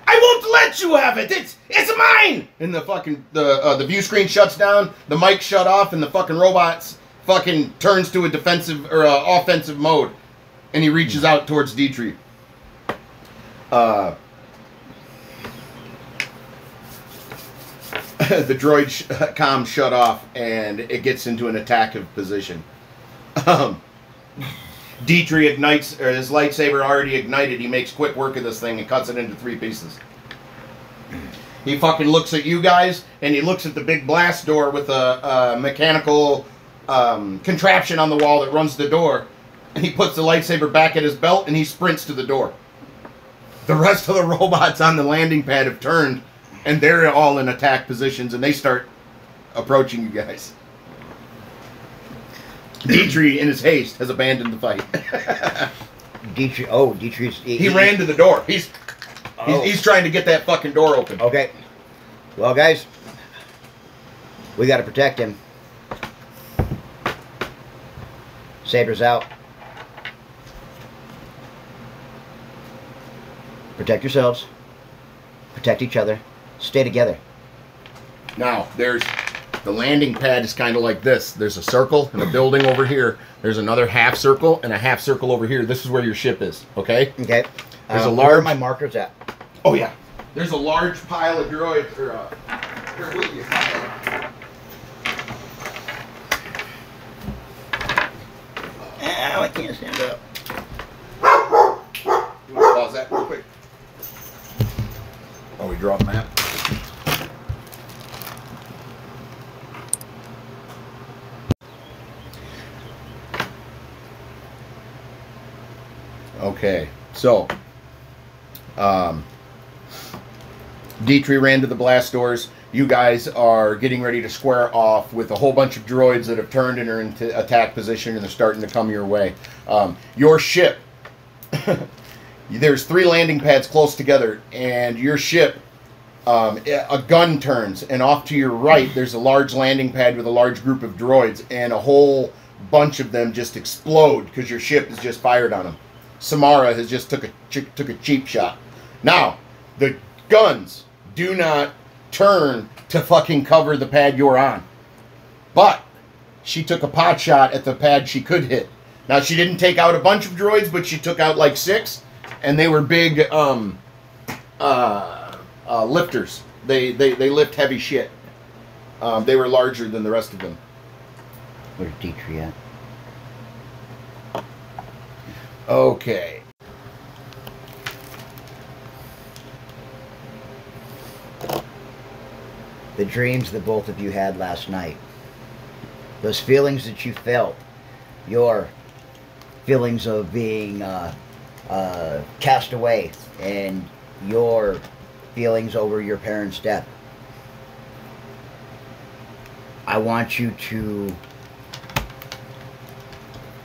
won't let you have it! It's mine! And the fucking, the view screen shuts down, the mic shut off, and the fucking robot's fucking turns to a defensive or offensive mode, and he reaches out towards Dietrich. The droid comm shut off, and it gets into an attackive position. Dietrich ignites, or his lightsaber already ignited. He makes quick work of this thing and cuts it into 3 pieces. He fucking looks at you guys, and he looks at the big blast door with a mechanical contraption on the wall that runs the door, and he puts the lightsaber back at his belt and he sprints to the door. The rest of the robots on the landing pad have turned, and they're all in attack positions, and they start approaching you guys. Dietrich, in his haste, has abandoned the fight. Dietrich's... He ran to the door. He's trying to get that fucking door open. Okay. Well, guys, we got to protect him. Sabers out. Protect yourselves. Protect each other. Stay together. Now, there's the landing pad is kind of like this. There's a circle and a building over here. There's another half circle and a half circle over here. This is where your ship is, okay? Okay. There's a Where large... are my markers at? Oh, yeah. There's a large pile of droids. Or, here, will you? Oh, I can't stand up. You want to pause that real quick? Oh, we draw a map. Okay, so Dietrich ran to the blast doors. You guys are getting ready to square off with a whole bunch of droids that have turned and are into attack position, and they're starting to come your way. Your ship, there's 3 landing pads close together, and your ship, a gun turns, and off to your right, there's a large landing pad with a large group of droids, and a whole bunch of them just explode because your ship has just fired on them. Samara has just took a cheap shot. Now, the guns do not turn to fucking cover the pad you're on. But she took a pot shot at the pad she could hit. Now, she didn't take out a bunch of droids, but she took out like 6, and they were big lifters. They lift heavy shit. They were larger than the rest of them. Where's Dietrich at? Okay. The dreams that both of you had last night. Those feelings that you felt. Your feelings of being cast away. And your feelings over your parents' death. I want you to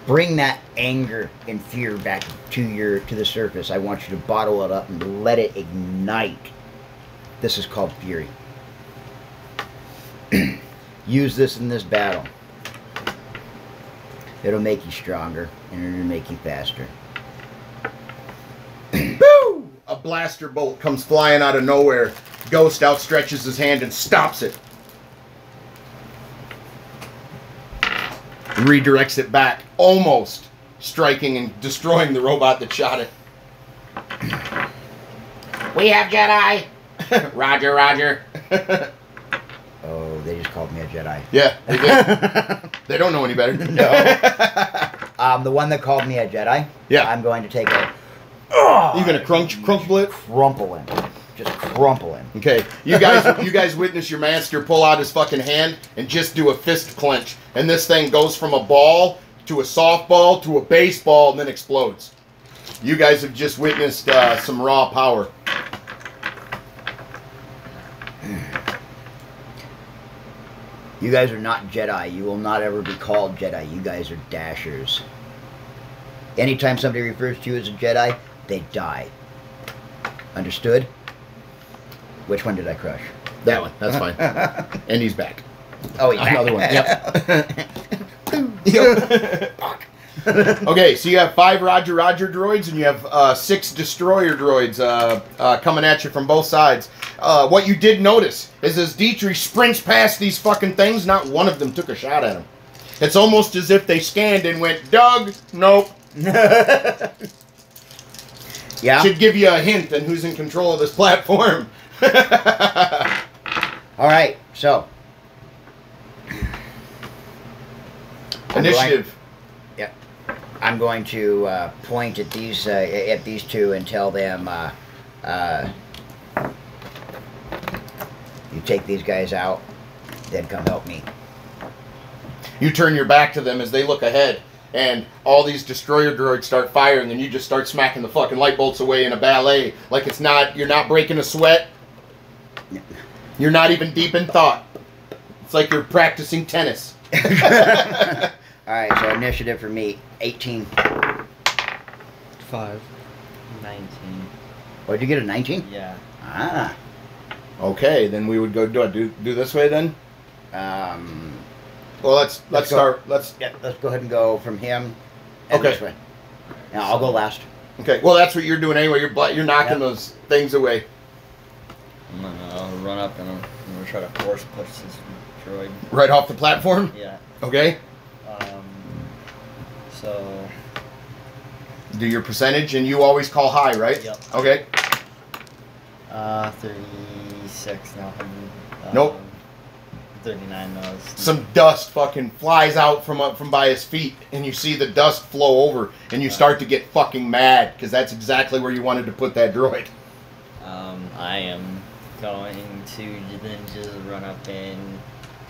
bring that anger and fear back to the surface. I want you to bottle it up and let it ignite. This is called fury. Use this in this battle. It'll make you stronger and it'll make you faster. Boo! A blaster bolt comes flying out of nowhere. Ghost outstretches his hand and stops it. Redirects it back, almost striking and destroying the robot that shot it. We have Jedi! Roger, Roger. Oh, they just called me a Jedi. Yeah, they did. They don't know any better. No. The one that called me a Jedi, Yeah. I'm going to take a... You gonna crumple it? Crumple him. Just crumple him. Okay, you guys witness your master pull out his fucking hand and just do a fist clench, and this thing goes from a ball to a softball to a baseball and then explodes. You guys have just witnessed some raw power. You guys are not Jedi. You will not ever be called Jedi. You guys are Dashers. Anytime somebody refers to you as a Jedi, they die. Understood? Which one did I crush? That one, that's fine. And he's back. Oh, he's back. Another one. Yep. Okay, so you have 5 Roger droids and you have 6 destroyer droids coming at you from both sides. What you did notice is as Dietrich sprints past these fucking things, not one of them took a shot at him. It's almost as if they scanned and went, Doug, nope. Yeah? Should give you a hint on who's in control of this platform. Alright, so. Initiative. I'm going to point at these two and tell them, you take these guys out, then come help me. You turn your back to them as they look ahead, and all these destroyer droids start firing, and you just start smacking the fucking light bolts away in a ballet. Like it's not, you're not breaking a sweat. You're not even deep in thought. It's like you're practicing tennis. Alright, so initiative for me, 18. 5. 19. Oh, did you get a 19? Yeah. Ah. Okay, then we would go do this way then. Well, let's go. start. Let's go ahead and go from him and Okay. this way. Now, I'll go last. okay. Well, that's what you're doing anyway. You're knocking those things away. I'm gonna run up and I'm gonna try to force push this droid. Right off the platform. Yeah. Okay. So. Do your percentage, and you always call high, right? Yep. Okay. 36 now. Nope. 39 knows. Some dust fucking flies out from by his feet, and you see the dust flow over, and you start to get fucking mad because that's exactly where you wanted to put that droid. I am going to then just run up and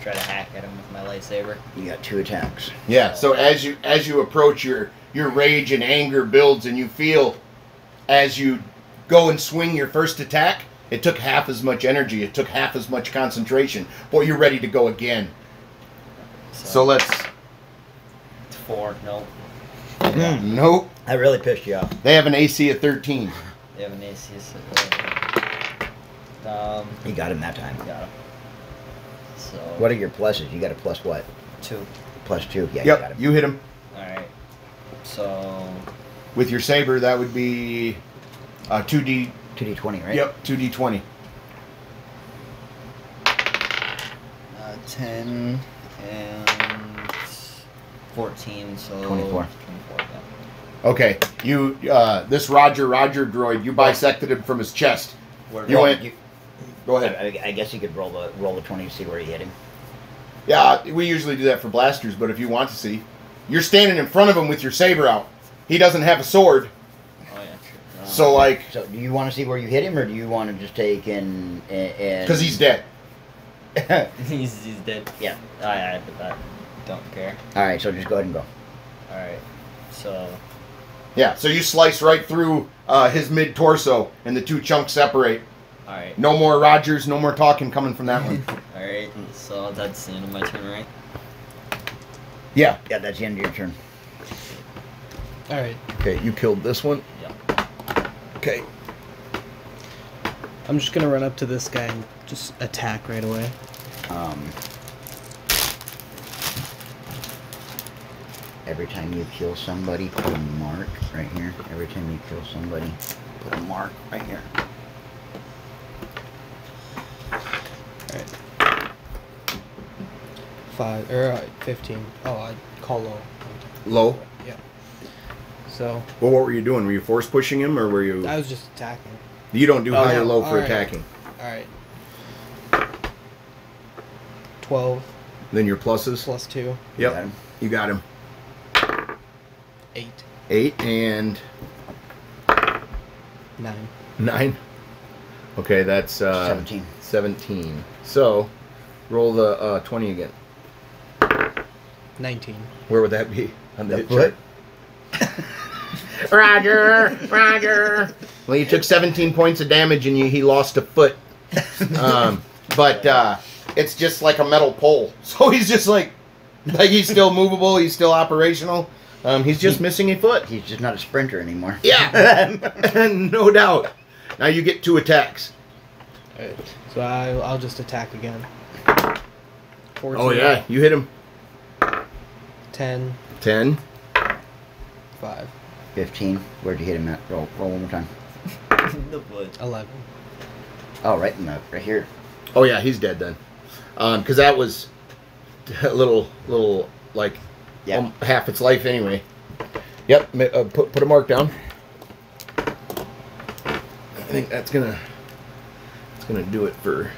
try to hack at him with my lightsaber. You got 2 attacks. Yeah. So as you approach, your rage and anger builds, and you feel as you go and swing your first attack, it took half as much energy. It took half as much concentration. Boy, you're ready to go again. So let's. 4. Nope. Nope. That really pissed you off. They have an AC of 13. They have an AC. You got him that time. Got him. So. What are your pluses? You got a plus what? 2. Plus 2. Yeah, you got Yep. him. You hit him Alright. So. with your saber. That would be 2d. 2d20, right? Yep. 2d20. 10 and 14, so 24. 24, yeah. Okay. You this Roger droid. You bisected him from his chest. You went. Go ahead. I guess you could roll the 20 to see where you hit him. Yeah, we usually do that for blasters, but if you want to see, you're standing in front of him with your saber out. He doesn't have a sword, Oh, yeah, true. so like, So, do you want to see where you hit him, or do you want to just take and because he's dead. he's dead. Yeah. I don't care. All right, so just go ahead and go. Alright, so. Yeah, so you slice right through his mid torso, and the 2 chunks separate. Alright. No more Rogers, no more talking coming from that one. Alright, so that's the end of my turn, right? Yeah. Yeah, that's the end of your turn. All right. Okay, you killed this one. Yep. Okay. I'm just gonna run up to this guy and just attack right away. Every time you kill somebody, put a mark right here. Every time you kill somebody, put a mark right here. Alright. 15. Oh, I call low. Low. Yeah. So Well, what were you doing? Were you force pushing him, or were you? I was just attacking. You don't do high yeah. or low for Alright. attacking. Alright. 12 Then your pluses. plus 2. You Yep. got him? You got him. 8. 8 and 9. 9. Okay, that's 17. 17. So, roll the 20 again. 19. Where would that be on the The hit foot? chart? Roger, Roger. Well, you took 17 points of damage and he lost a foot. But it's just like a metal pole. So he's just like he's still movable, he's still operational. He's just missing a foot. He's just not a sprinter anymore. Yeah, no doubt. Now you get 2 attacks. Alright. So I'll just attack again. 14. Oh yeah, you hit him. 10. 10. 5. 15. Where'd you hit him at? Roll one more time. The foot. 11. Oh, right here. Oh yeah, he's dead then. Because that was a little like Yeah. half its life anyway. Yep. Put a mark down. I think that's gonna do it for.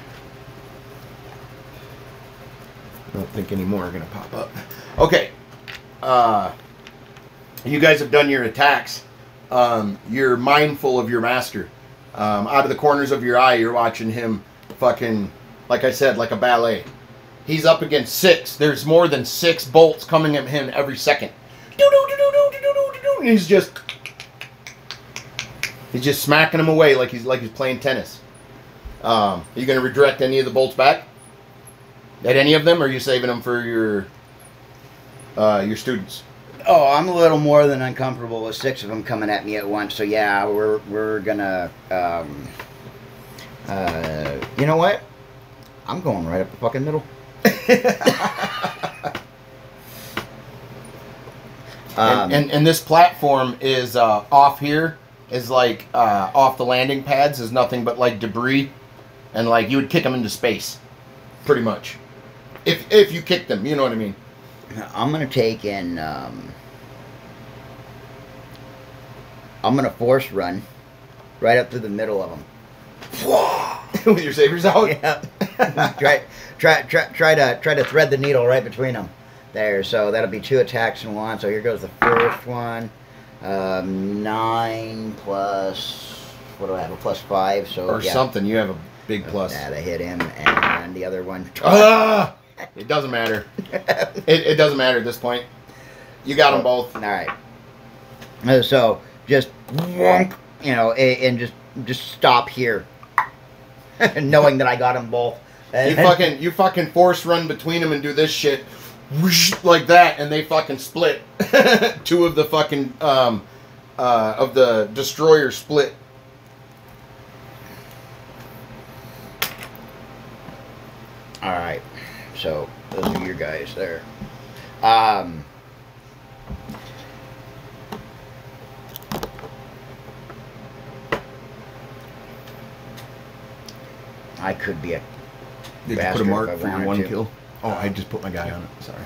I don't think any more are gonna pop up. Okay. You guys have done your attacks. You're mindful of your master. Out of the corners of your eye, you're watching him fucking, like I said, like a ballet. He's up against 6. There's more than 6 bolts coming at him every second. And he's just smacking them away like he's playing tennis. Are you going to redirect any of the bolts back? At any of them, or are you saving them for your students? Oh, I'm a little more than uncomfortable with 6 of them coming at me at once. So yeah, we're gonna. You know what? I'm going right up the fucking middle. And this platform is off here, is like off the landing pads, is nothing but like debris, and like you would kick them into space, pretty much. If you kick them, you know what I mean. I'm gonna take and I'm gonna force run right up to the middle of them. With your sabers out. Yeah. try to thread the needle right between them. There. So that'll be 2 attacks in one. So here goes the first one. 9 plus, what do I have? A plus 5. So Or yeah. something. You have a big plus. Yeah, they hit him, and the other one. Ah! It doesn't matter. It doesn't matter at this point. You got them both. All right. So just wonk, and just stop here, knowing that I got them both. You fucking force run between them and do this shit, whoosh, like that, and they fucking split. 2 of the fucking of the destroyers split. All right. So those are your guys there. I could be a Did you put a bastard mark if I for your wanted 1 to. kill? Oh, I just put my guy on it. Sorry.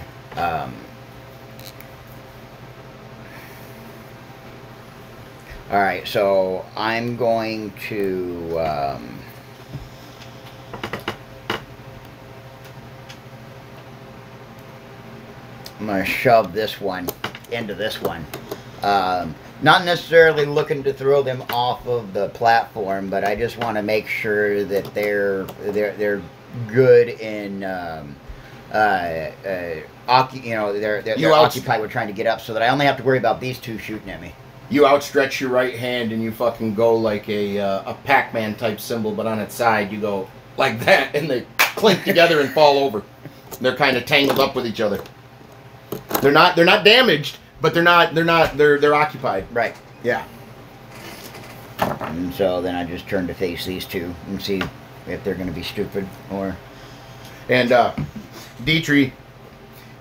All right, so I'm going to I'm going to shove this one into this one. Not necessarily looking to throw them off of the platform, but I just want to make sure that they're good in they're occupied with trying to get up, so that I only have to worry about these 2 shooting at me. You outstretch your right hand and you fucking go like a Pac-Man type symbol, but on its side you go like that, and they clink together and fall over. They're kind of tangled up with each other. They're not damaged, but they're not. They're occupied. Right. Yeah. And so then I just turn to face these two and see if they're going to be stupid or. And Dietrich,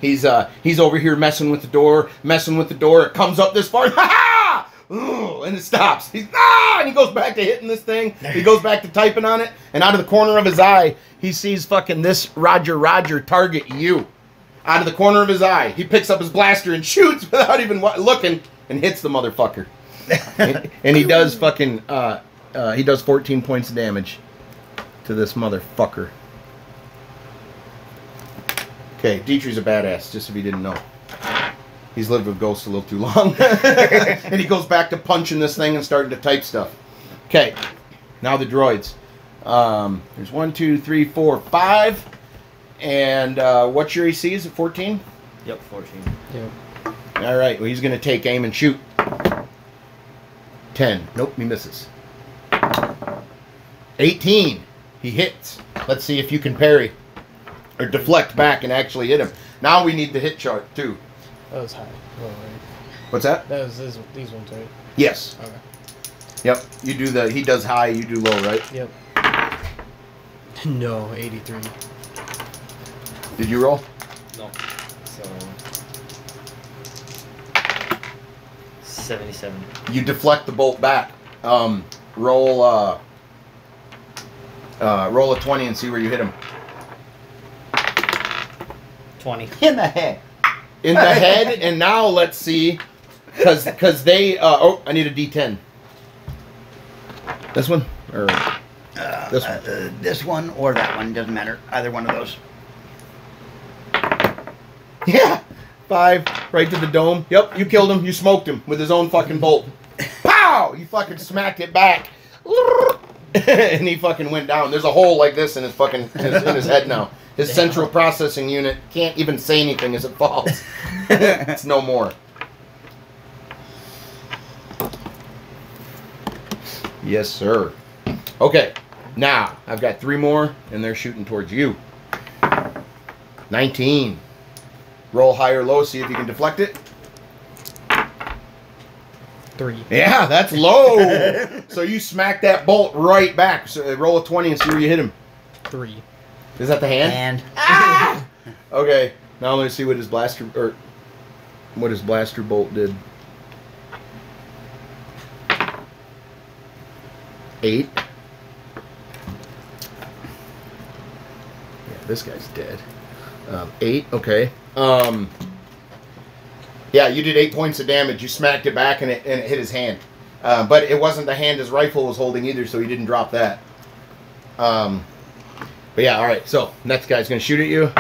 he's over here messing with the door. It comes up this far. Ha ha! Ooh, and it stops. And he goes back to hitting this thing. He goes back to typing on it. And out of the corner of his eye, he sees fucking this Roger target you. Out of the corner of his eye, he picks up his blaster and shoots without even looking and hits the motherfucker. and he does fucking he does 14 points of damage to this motherfucker. Okay, Dietrich's a badass, just if you didn't know. He's lived with ghosts a little too long. And he goes back to punching this thing and starting to type stuff. Okay, now the droids. There's 1, 2, 3, 4, 5. And what's your AC? Is it 14? Yep, 14. Yep. All right, well, he's going to take aim and shoot. 10. Nope, he misses. 18. He hits. Let's see if you can parry or deflect back and actually hit him. Now we need the hit chart, too. That was high. Low, right? What's that? That was these ones, right? Yes. Okay. Yep. You do the. He does high. You do low, right? Yep. No, 83. Did you roll? No. So 77. You deflect the bolt back. Roll a 20 and see where you hit him. 20. in the head. In the head, and now let's see, because they. Oh, I need a D10. This one or this one? This one or that one doesn't matter. Either one of those. Yeah, 5 right to the dome. Yep, you killed him. You smoked him with his own fucking bolt. Pow! You fucking smacked it back, and he fucking went down. There's a hole like this in his fucking in his head now. His central processing unit can't even say anything as it falls. It's no more. Yes, sir. Okay, now I've got 3 more, and they're shooting towards you. 19. Roll high or low, see if you can deflect it. 3. Yeah, that's low. So you smack that bolt right back. So roll a 20 and see where you hit him. 3. Is that the hand? And Okay, now let's see what his blaster bolt did. 8. Yeah, this guy's dead. 8. Okay. Yeah, you did 8 points of damage. You smacked it back and it hit his hand. But it wasn't the hand his rifle was holding either, so he didn't drop that. But yeah, all right. So next guy's gonna shoot at you,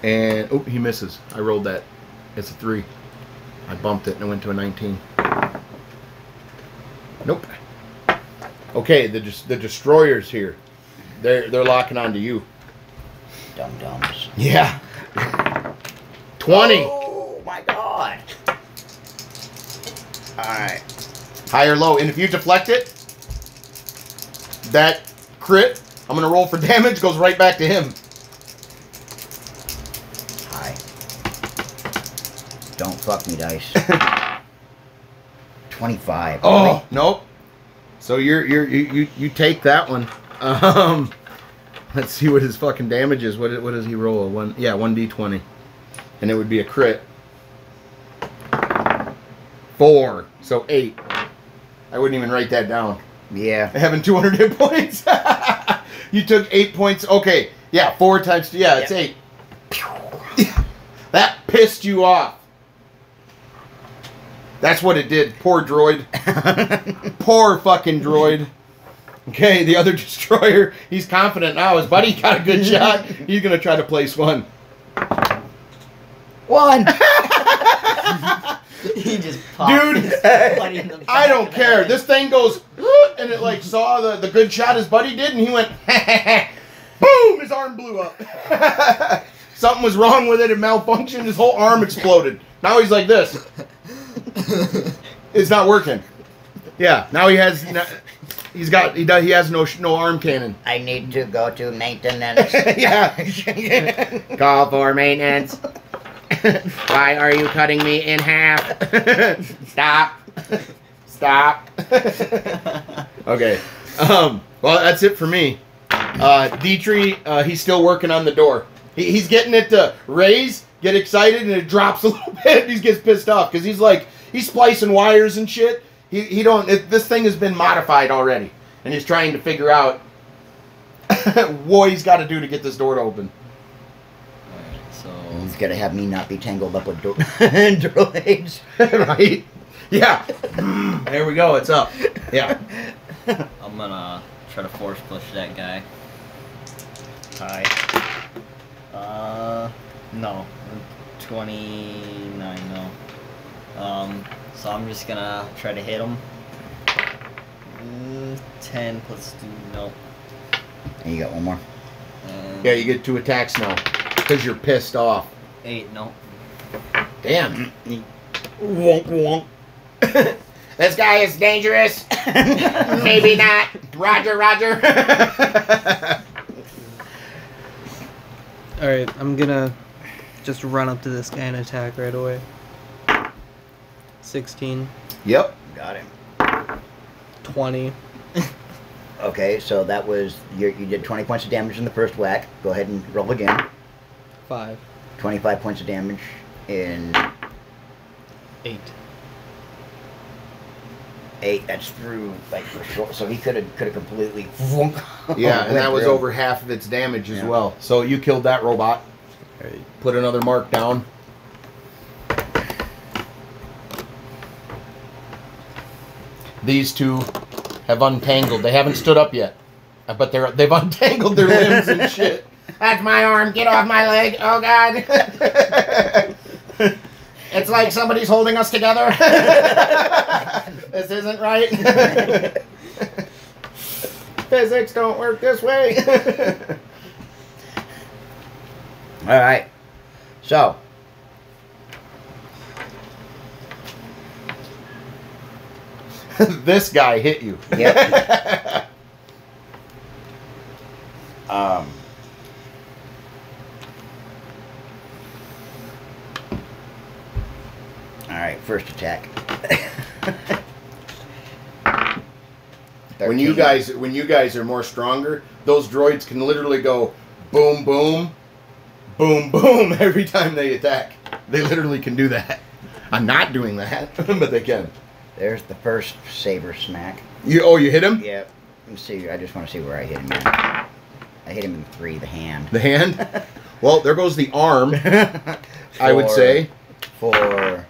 and oh, he misses. I rolled that. It's a 3. I bumped it and it went to a 19. Nope. Okay, the destroyers here. They're locking onto you. dum dums. Yeah. 20. Oh my god. Alright. High or low. And if you deflect it, that crit, I'm going to roll for damage, goes right back to him. Hi. Don't fuck me, dice. 25. Oh, nope. So you take that one. Let's see what his fucking damage is. What does he roll? 1d20. And it would be a crit. 4. So 8. I wouldn't even write that down. Yeah. Having 200 hit points. You took 8 points. Okay. Yeah, 4 times 2. Yeah, it's 8. That pissed you off. That's what it did. Poor droid. Poor fucking droid. Okay, the other destroyer, he's confident now. His buddy got a good shot. He's going to try to place 1. 1. He just popped Dude, his buddy in the back I don't of the care. head. This thing goes, and it like saw the good shot his buddy did, and he went, boom, his arm blew up. Something was wrong with it, it malfunctioned, his whole arm exploded. Now he's like this. It's not working. Yeah, now he has no arm cannon. I need to go to maintenance. Yeah. Call for maintenance. Why are you cutting me in half? Stop. Stop. Okay. Well, that's it for me. Dietrich, he's still working on the door. He's getting it to raise, get excited, and it drops a little bit. He gets pissed off because he's splicing wires and shit. This thing has been modified already, and he's trying to figure out what he's got to do to get this door to open. Alright, so He's got to have me not be tangled up with droids. Right? Yeah. There we go. It's up. Yeah. I'm gonna try to force push that guy. Hi. No. 29, no. So I'm just gonna try to hit him. 10 plus 2, no. And you got one more. And Yeah, you get 2 attacks now because you're pissed off. 8, no. Damn. Wonk wonk. This guy is dangerous. Maybe not. Roger, roger. Alright, I'm gonna just run up to this guy and attack right away. 16, Yep. Got him. 20. Okay, so that was you did 20 points of damage in the first whack. Go ahead and roll again. 5. 25 points of damage in 8. 8. That's through like for sure. So he could have completely. Yeah, and that was through. over half of its damage as Yeah. well. So you killed that robot. Alright. Put another mark down. These two have untangled. They haven't stood up yet, but they've untangled their limbs and shit. That's my arm. Get off my leg. Oh God. It's like somebody's holding us together. This isn't right. Physics don't work this way. All right. So. This guy hit you. Yep. All right. First attack. When you guys are more stronger, those droids can literally go boom, boom, boom, boom every time they attack. They literally can do that. I'm not doing that, but they can. There's the first saber smack. You hit him? Yep. Let's see. I just want to see where I hit him. At. I hit him in 3, the hand. The hand? Well, there goes the arm, I would say. For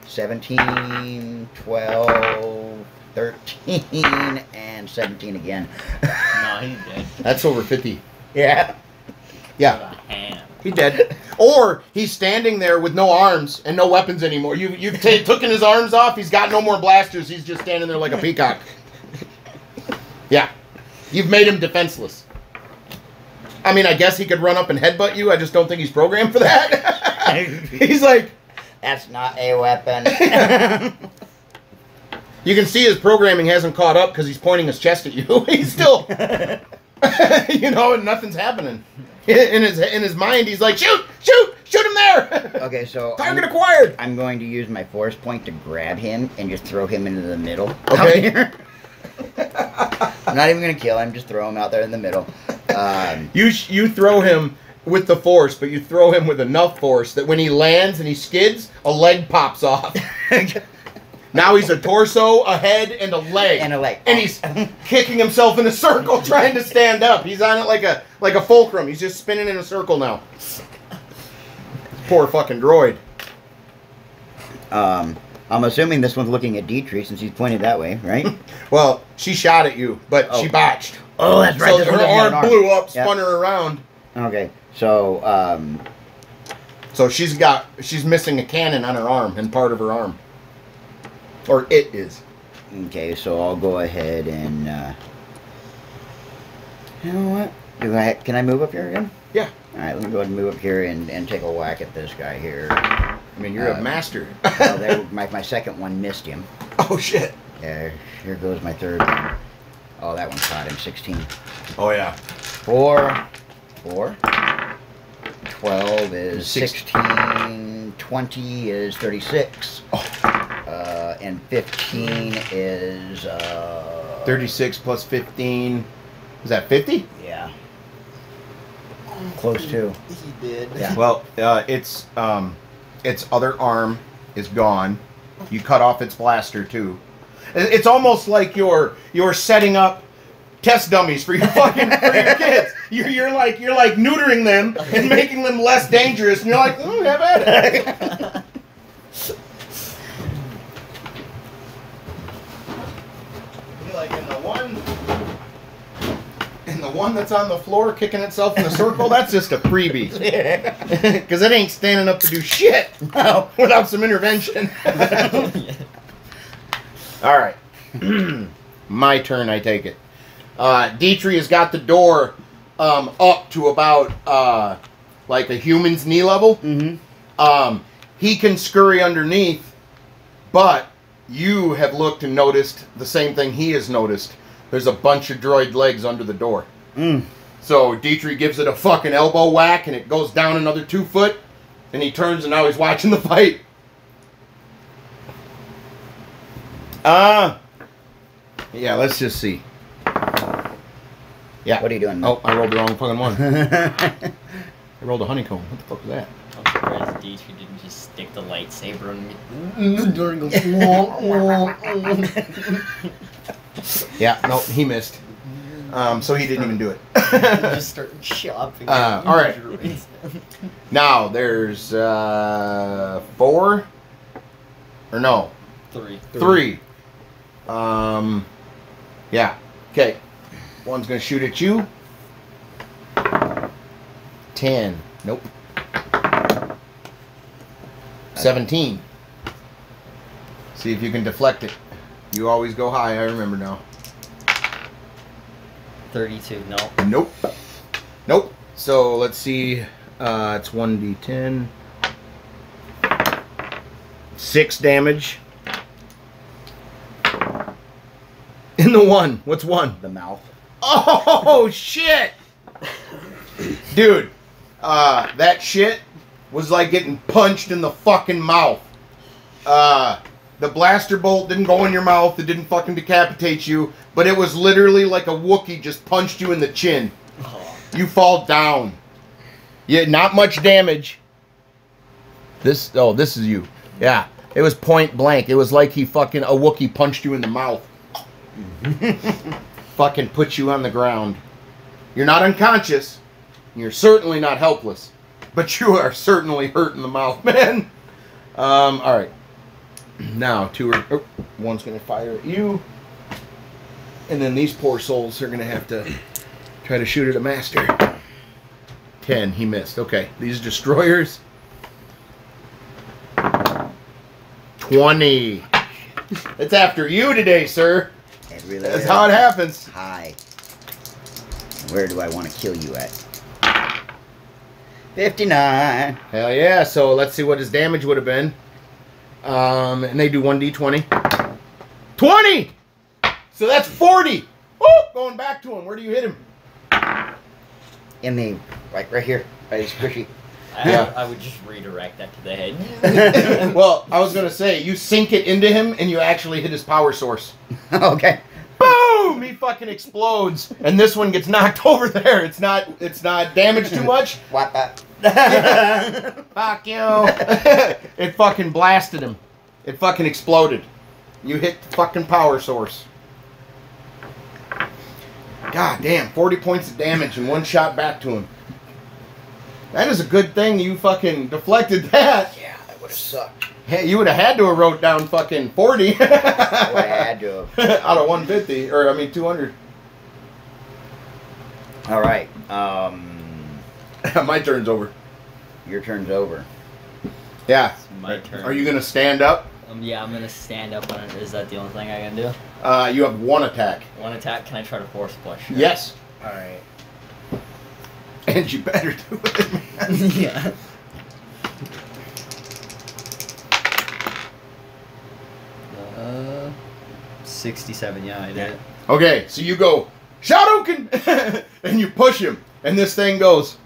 17, 12, 13, and 17 again. No, he's dead. That's over 50. Yeah. Yeah, A hand. he's dead. Or he's standing there with no arms and no weapons anymore. You've taken his arms off. He's got no more blasters. He's just standing there like a peacock. Yeah. You've made him defenseless. I mean, I guess he could run up and headbutt you. I just don't think he's programmed for that. He's like... That's not a weapon. You can see his programming hasn't caught up because he's pointing his chest at you. He's still... and nothing's happening. In his mind, he's like, shoot him there. Okay, so Target acquired. I'm going to use my force point to grab him and just throw him into the middle. Okay. Out here. I'm not even going to kill him, just throw him out there in the middle. You throw him with the force, but you throw him with enough force that when he lands and he skids, a leg pops off. Now he's a torso, a head, and a leg. And a leg. And he's kicking himself in a circle trying to stand up. He's on it like a fulcrum. He's just spinning in a circle now. Poor fucking droid. I'm assuming this one's looking at Dietrich since he's pointed that way, right? Well, she shot at you, but she botched. Oh, that's right. So this her one doesn't have arm an blew up, Yep. spun her around. Okay, so, So she's missing a cannon on her arm and part of her arm. Or it is. okay, so I'll go ahead and, you know what? Can I move up here again? Yeah. Alright, let me go ahead and move up here and take a whack at this guy here. I mean, you're a master. Well, there, my second one missed him. Oh, shit. Yeah, here goes my third one. Oh, that one caught him, 16. Oh, yeah. 4, 12 is Six- 16. 20 is 36. And 15 is 36 plus 15. Is that 50? Yeah. Close to. He did. Yeah. Well, its other arm is gone. You cut off its blaster too. It's almost like you're setting up test dummies for your fucking for your kids. You're like neutering them and making them less dangerous, and you're like, have at it. Like in the one that's on the floor kicking itself in the circle, that's just a freebie. Because it ain't standing up to do shit without some intervention. All right. My turn, I take it. Dietrich has got the door up to about like a human's knee level. Mm-hmm. He can scurry underneath, but you have looked and noticed the same thing he has noticed. There's a bunch of droid legs under the door. So Dietrich gives it a fucking elbow whack, and it goes down another 2 foot, and he turns, and now he's watching the fight. Yeah, let's just see. Yeah. What are you doing? Oh, I rolled the wrong fucking one. I rolled a honeycomb. What the fuck was that? I'm surprised Dietrich didn't just stick the lightsaber in me during a Yeah, no, he missed. So he didn't even do it. just started chopping. All right. Now there's 4, or no, 3. Yeah. Okay. One's gonna shoot at you. 10. Nope. 17. See if you can deflect it. You always go high, I remember now. 32. No. Nope. Nope. So let's see. It's 1d10. 6 damage. In the 1. What's 1? The mouth. Oh, shit! Dude, that shit was like getting punched in the fucking mouth. The blaster bolt didn't go in your mouth. It didn't fucking decapitate you. But it was literally like a Wookiee just punched you in the chin. You fall down. Yeah, not much damage. This is you. Yeah, it was point blank. It was like a Wookiee punched you in the mouth. Fucking put you on the ground. You're not unconscious. You're certainly not helpless. But you are certainly hurt in the mouth, man. Alright. Now, one's going to fire at you. And then these poor souls are going to have to try to shoot at a master. 10, he missed. Okay, these destroyers. 20. It's after you today, sir. It really That's is. how it happens. Hi. Where do I want to kill you at? 59. Hell yeah. So let's see what his damage would have been. And they do 1d20. 20! So that's 40. Woo! Going back to him. Where do you hit him? In the right here. Right, it's squishy. I would just redirect that to the head. Well, I was gonna say you sink it into him and you actually hit his power source. Okay. Boom! He fucking explodes, and this one gets knocked over there. It's not damaged too much. What that? Fuck you! It fucking blasted him. It fucking exploded. You hit the fucking power source. God damn, 40 points of damage and one shot back to him. That is a good thing you fucking deflected that. Yeah, that would have sucked. Hey, you would have had to have wrote down fucking 40. I would have had to have. Out of 150, or I mean 200. All right. My turn's over. Your turn's over. Yeah. It's my turn. Are you gonna stand up? Yeah, I'm gonna stand up on it. Is that the only thing I can do? You have one attack. One attack. Can I try to force push? Yes. Alright. And you better do it, man. Yeah. Uh, 67. Yeah, I did it. Okay, so you go, Shadowken! And you push him, and this thing goes,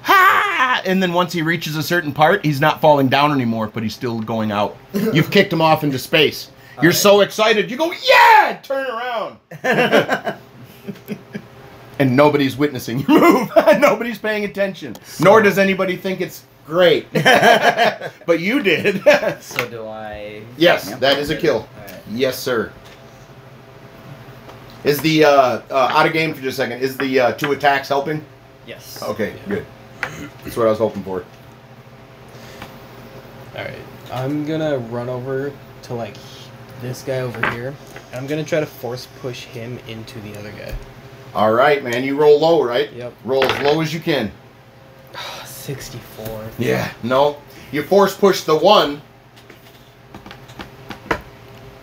ha! and then once he reaches a certain part, he's not falling down anymore, but he's still going out. You've kicked him off into space. You're so excited, you go, yeah! Turn around. And nobody's witnessing your move. Nobody's paying attention. Nor does anybody think it's great. But you did. So do I... Yes, that is a kill. Alright. Yes, sir. Is the, out of game for just a second, is the 2 attacks helping? Yes. Okay, good. That's what I was hoping for. Alright. I'm gonna run over to, like, this guy over here. I'm gonna try to force push him into the other guy. All right, man. You roll low, right? Yep. Roll as low as you can. 64. Yeah. No. You force push the 1,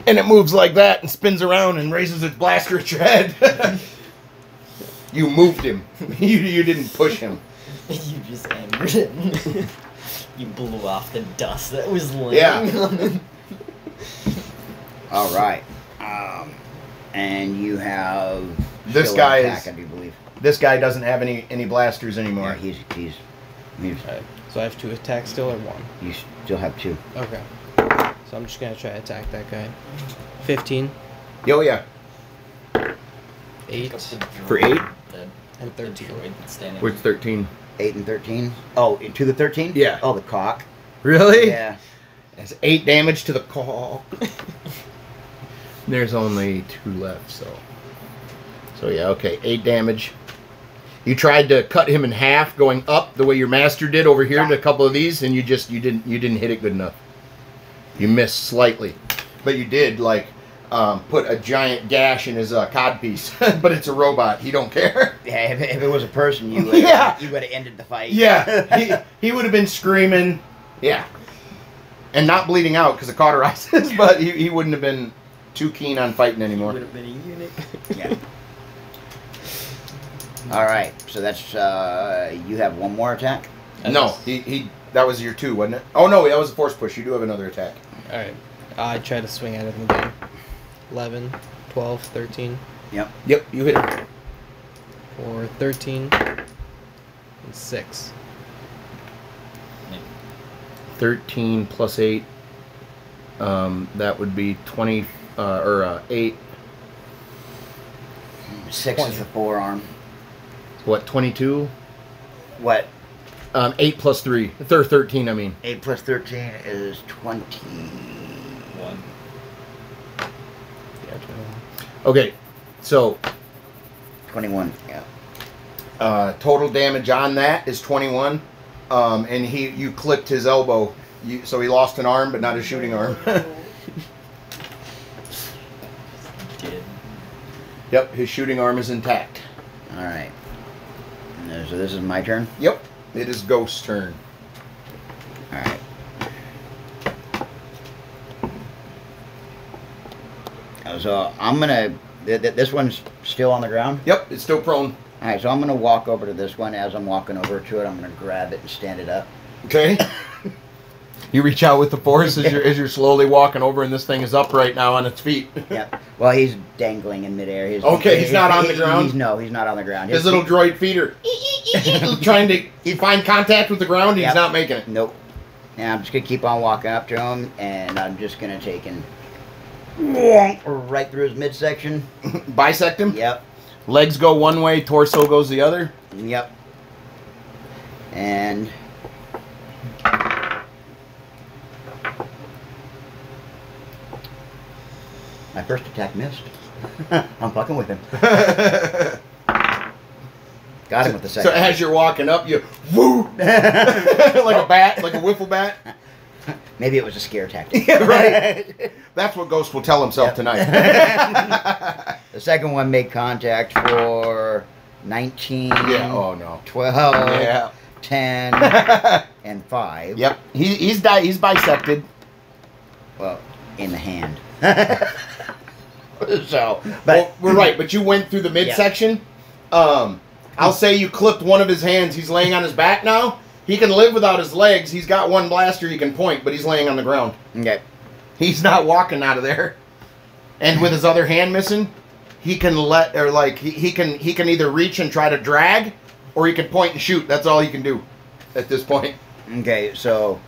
and it moves like that and spins around and raises its blaster at your head. You moved him. You didn't push him. You just angered it. You blew off the dust that was laying Yeah. on it. All right. And you have This still guy attack, is- I do believe. This guy doesn't have any blasters anymore. Yeah, he's Alright. So I have 2 attacks still or 1? you still have 2. Okay. So I'm just gonna try to attack that guy. 15, Oh yeah. 8, For 8? and 13. Where's 13? 8 and 13. Oh, to the 13? Yeah. Oh, the cock. Really? Yeah. That's 8 damage to the cock. There's only 2 left, so yeah, okay, 8 damage. You tried to cut him in half, going up the way your master did over here to a couple of these, and you didn't hit it good enough. You missed slightly, but you did like put a giant gash in his codpiece. But it's a robot; he don't care. Yeah, if it was a person, you would Yeah. you would have ended the fight. Yeah, he would have been screaming. Yeah, and not bleeding out because it cauterizes, but he wouldn't have been too keen on fighting anymore. Would have been a eunuch. Yeah. All right, so that's you have 1 more attack. No, he that was your 2, wasn't it? Oh no, that was a force push. You do have another attack. Alright. I try to swing at him again. 11, 12, 13, Yep. Yep, you hit it. or 13, and 6. 13 plus 8. That would be 20 or 8. 6 is the forearm. What, 22? What? 8 plus 3. 13, I mean. 8 plus 13 is 20. 1. Yeah, 21. Okay, so 21. Yeah. total damage on that is 21. And you clipped his elbow. So he lost an arm, but not his shooting arm. Did. Yep, his shooting arm is intact. All right. So this is my turn. Yep, it is Ghost's turn. All right. So I'm gonna. This one's still on the ground. Yep, it's still prone. All right. So I'm gonna walk over to this one. As I'm walking over to it, I'm gonna grab it and stand it up. Okay. You reach out with the force as you're slowly walking over, and this thing is upright now on its feet. Yep. Well, he's dangling in midair. He's not on the ground? He's not on the ground. His little droid feet are trying to find contact with the ground. He's Yep. not making it. Nope. And I'm just gonna keep on walking up to him, and I'm just gonna take and right through his midsection. Bisect him. Yep. Legs go one way, torso goes the other. Yep. And my first attack missed. I'm fucking with him. Got him with the So second. as you're walking up, you woo like a bat, like a wiffle bat. Maybe it was a scare tactic. Yeah, right. That's what Ghost will tell himself Yep. tonight. The second one made contact for 19, Yeah. Oh no. 12, Yeah. 10, and 5. Yep. He's bisected. Well, in the hand. So, but Well, we're right, but you went through the midsection. I'll say you clipped one of his hands. He's laying on his back now. He can live without his legs. He's got one blaster he can point, but he's laying on the ground. okay. He's not walking out of there. And with his other hand missing, he can he can either reach and try to drag, or he can point and shoot. That's all he can do. at this point. Okay, so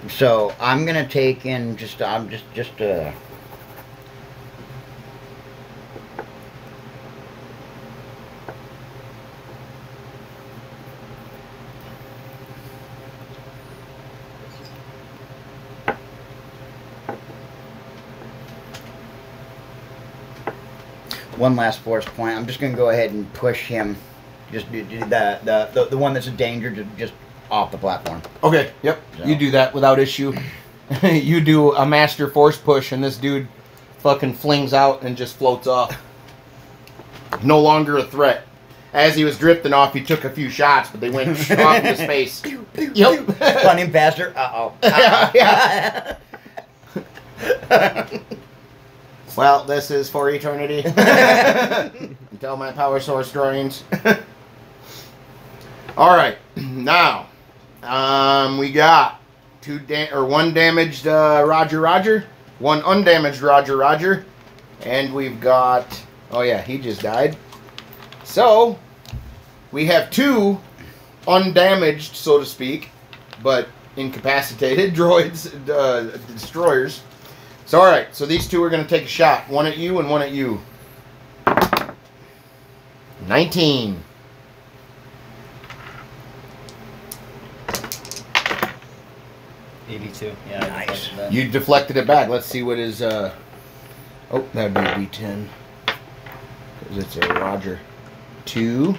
so I'm gonna take in just one last force point. I'm just gonna go ahead and push him, just do the one that's a danger, just off the platform. Okay, yep. So. You do that without issue. You do a master force push, and this dude fucking flings out and just floats off. No longer a threat. As he was drifting off, he took a few shots, but they went off into space. Yep. Run him faster. Uh-oh. Yeah. Well, this is for eternity. Until my power source drains. Alright, now, we got one damaged Roger Roger, one undamaged Roger Roger, and we've got, oh yeah, he just died. So, we have 2 undamaged, so to speak, but incapacitated droids, destroyers. So, alright, so these 2 are going to take a shot. One at you and one at you. 19. $82. Yeah, Nice. You deflected it back. Let's see what his, oh, that would be a D10. Because it's a Roger. 2.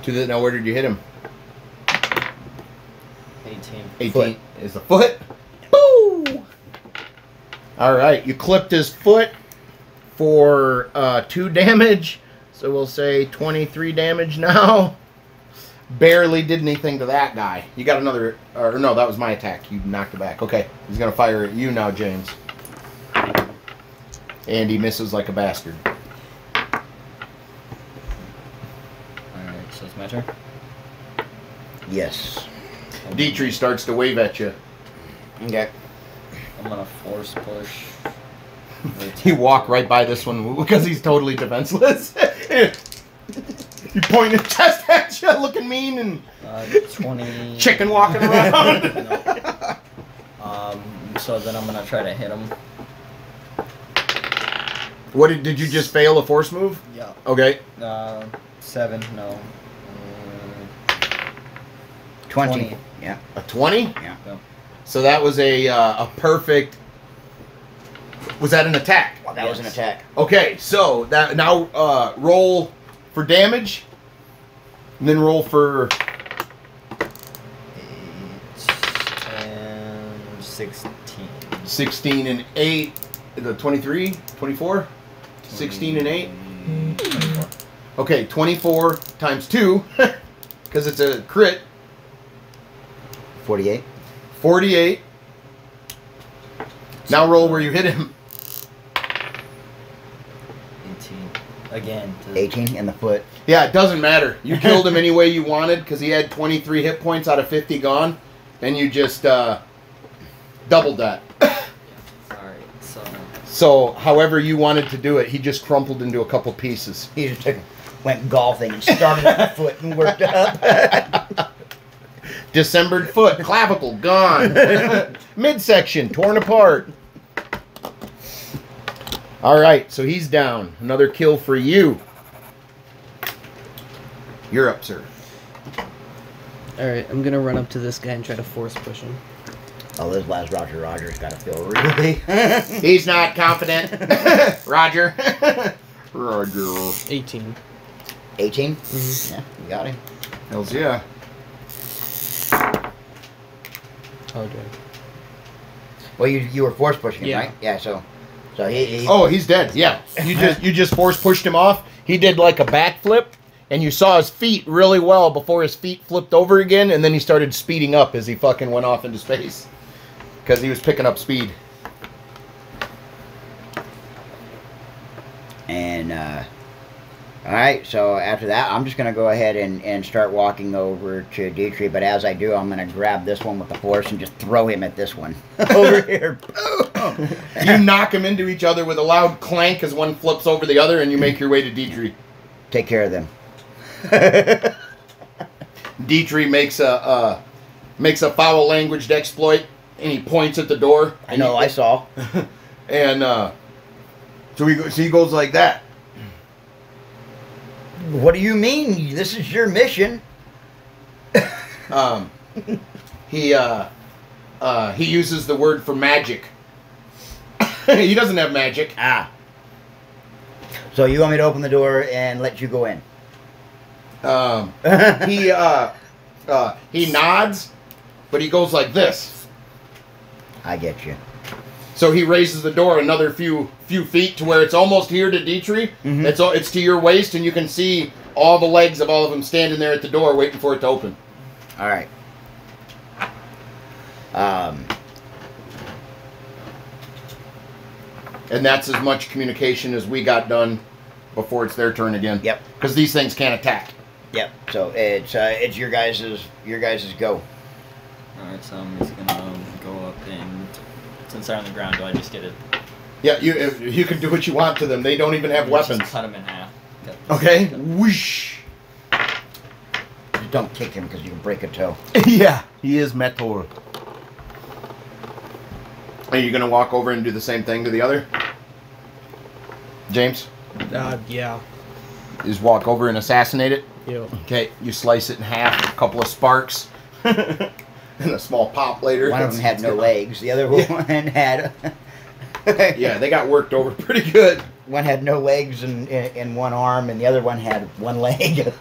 Now, where did you hit him? 18 Foot. is the foot. Boo! Alright, you clipped his foot for 2 damage. So we'll say 23 damage now. Barely did anything to that guy. You got another, or no, that was my attack. You knocked it back. Okay, he's going to fire at you now, James. And he misses like a bastard. Alright, so it's my turn. Yes. Dietrich starts to wave at you. Okay. I'm gonna force push. You walk right by this one because he's totally defenseless. You point his chest at you, looking mean and 20. chicken walking around. So then I'm gonna try to hit him. What did you just fail a force move? Yeah. Okay. 7. No. 20. Yeah. A 20? Yeah. Yep. So that was a perfect. Was that an attack? Well, that was an attack. Okay, so that now roll for damage, and then roll for 8, 10, 16. 16 and 8. The 23, 24, 16 and 8. 24. Okay, 24 times 2, because it's a crit. 48. 48. Now roll where you hit him. 18. Again. 18 in the foot. Yeah, it doesn't matter. You killed him any way you wanted because he had 23 hit points out of 50 gone. And you just doubled that. Alright, so. So, however you wanted to do it, he just crumpled into a couple pieces. He just went golfing and started at the foot and worked up. Dismembered foot, clavicle, gone. Midsection, torn apart. Alright, so he's down. Another kill for you. You're up, sir. Alright, I'm gonna run up to this guy and try to force push him. Oh, this last Roger Roger's got to feel really. He's not confident. Roger. Roger. 18. 18? Mm-hmm. Yeah, you got him. Hells yeah. Oh, good. Well, you were force pushing him, Yeah. right? Yeah, so he Oh, he's dead. Yeah. You just force pushed him off. He did like a backflip, and you saw his feet really well before his feet flipped over again, and then he started speeding up as he fucking went off into space. Because he was picking up speed. And, alright, so after that, I'm just going to go ahead and start walking over to Dietrich, but as I do, I'm going to grab this one with the force and just throw him at this one over here. You knock them into each other with a loud clank as one flips over the other, and you make your way to Dietrich. Take care of them. Dietrich makes a foul languaged exploit, and he points at the door. I know, I saw. And so he goes like that. What do you mean? This is your mission. He uses the word for magic. He doesn't have magic. Ah. So you want me to open the door and let you go in? He nods, but he goes like this. I get you. So he raises the door another few feet to where it's almost here to Dietrich. Mhm. It's to your waist, and you can see all the legs of all of them standing there at the door waiting for it to open. All right. And that's as much communication as we got done before it's their turn again. Yep. Because these things can't attack. Yep. So it's your guys's go. Alright, so I'm just gonna go up and since they're on the ground, do I just get it? Yeah, you can do what you want to them. They don't even have weapons. Just cut them in half. Okay. Whoosh. Just don't kick him because you can break a toe. Yeah, he is metal. Are you gonna walk over and do the same thing to the other? James? Yeah. You just walk over and assassinate it? Yep. Okay, you slice it in half, a couple of sparks, and a small pop later. One of them had no legs. The other one had... Yeah, they got worked over pretty good. One had no legs and one arm, and the other one had one leg.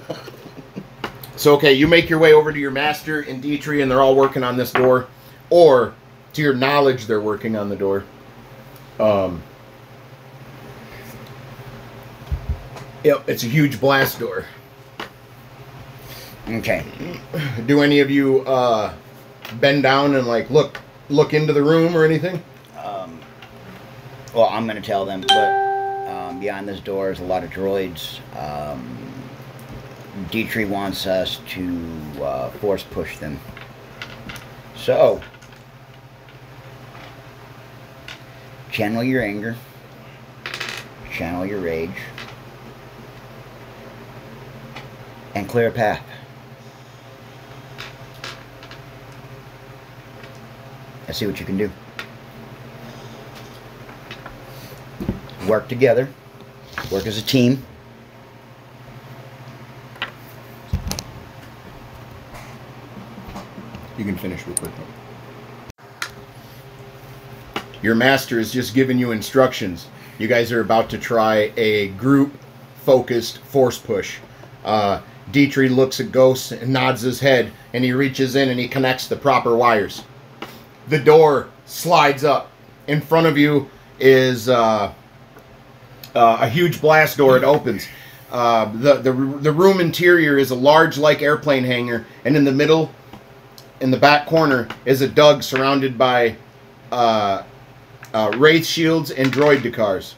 So, okay, you make your way over to your master in Dietrich, and they're all working on this door. Or, to your knowledge, they're working on the door. Yep, it's a huge blast door. Okay. Do any of you bend down and like look into the room or anything? Well, I'm going to tell them, but behind this door is a lot of droids. Dietrich wants us to force push them. So, channel your anger, channel your rage, and clear a path. Let's see what you can do. Work together. Work as a team. You can finish real quick. Your master has just given you instructions. You guys are about to try a group-focused force push. Dietrich looks at Ghost and nods his head, and he reaches in and he connects the proper wires. The door slides up. In front of you is a huge blast door. It opens. The room interior is a large, like airplane hangar, and in the middle, in the back corner, is a Doug surrounded by Wraith shields and droid Dakars.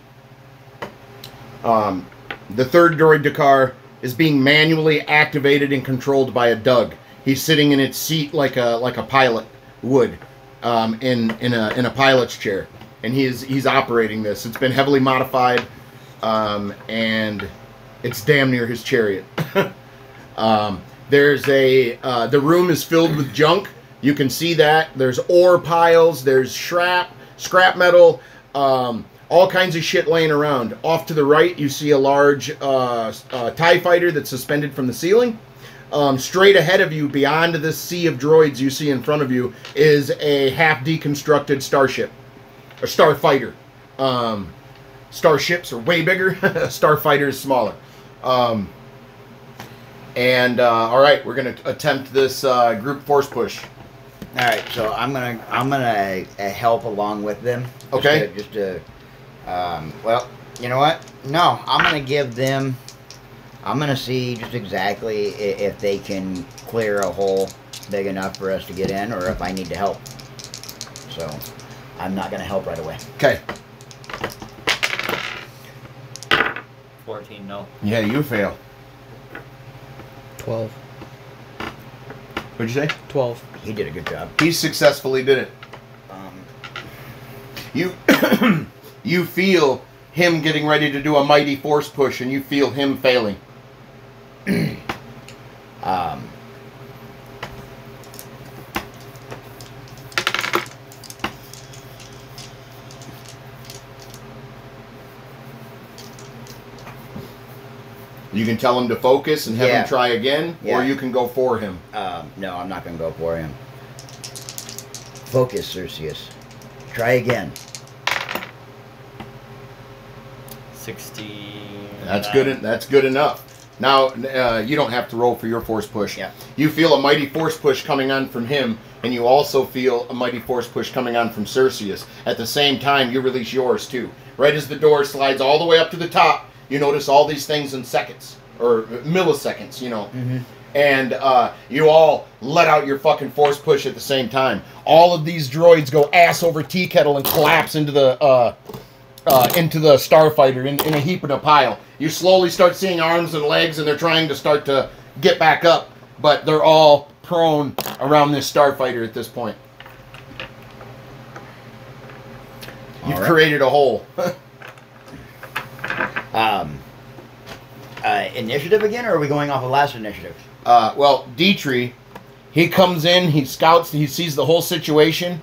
The third droid Dakar is being manually activated and controlled by a Doug. He's sitting in its seat like a pilot would in a pilot's chair, and he's operating this. It's been heavily modified, and it's damn near his chariot. There's the room is filled with junk. You can see that. There's ore piles. There's scrap metal. All kinds of shit laying around. Off to the right, you see a large TIE fighter that's suspended from the ceiling. Straight ahead of you, beyond this sea of droids you see in front of you, is a half-deconstructed starship. A starfighter. Starships are way bigger. Starfighter is smaller. All right, we're gonna attempt this group force push. All right, so I'm gonna help along with them. Okay. Well, you know what? No, I'm gonna give them. I'm gonna see just exactly if they can clear a hole big enough for us to get in, or if I need to help. So, I'm not gonna help right away. Okay. 14, no. Yeah, you fail. 12. What'd you say? 12. He did a good job. He successfully did it. You you feel him getting ready to do a mighty force push, and you feel him failing. You can tell him to focus and have him try again, or you can go for him. No, I'm not going to go for him. Focus, Cerseus. Try again. 60. That's good. That's good enough. Now you don't have to roll for your force push. Yeah. You feel a mighty force push coming on from him, and you also feel a mighty force push coming on from Cerseus. At the same time, you release yours too. Right as the door slides all the way up to the top, you notice all these things in seconds or milliseconds. You know. Mm-hmm. And you all let out your fucking force push at the same time. All of these droids go ass over tea kettle and collapse into the starfighter in a heap in a pile. You slowly start seeing arms and legs, and they're trying to start to get back up, but they're all prone around this starfighter at this point. You've created a hole. Initiative again, or are we going off of last initiative? Well, Dietrich, he comes in, he scouts, he sees the whole situation,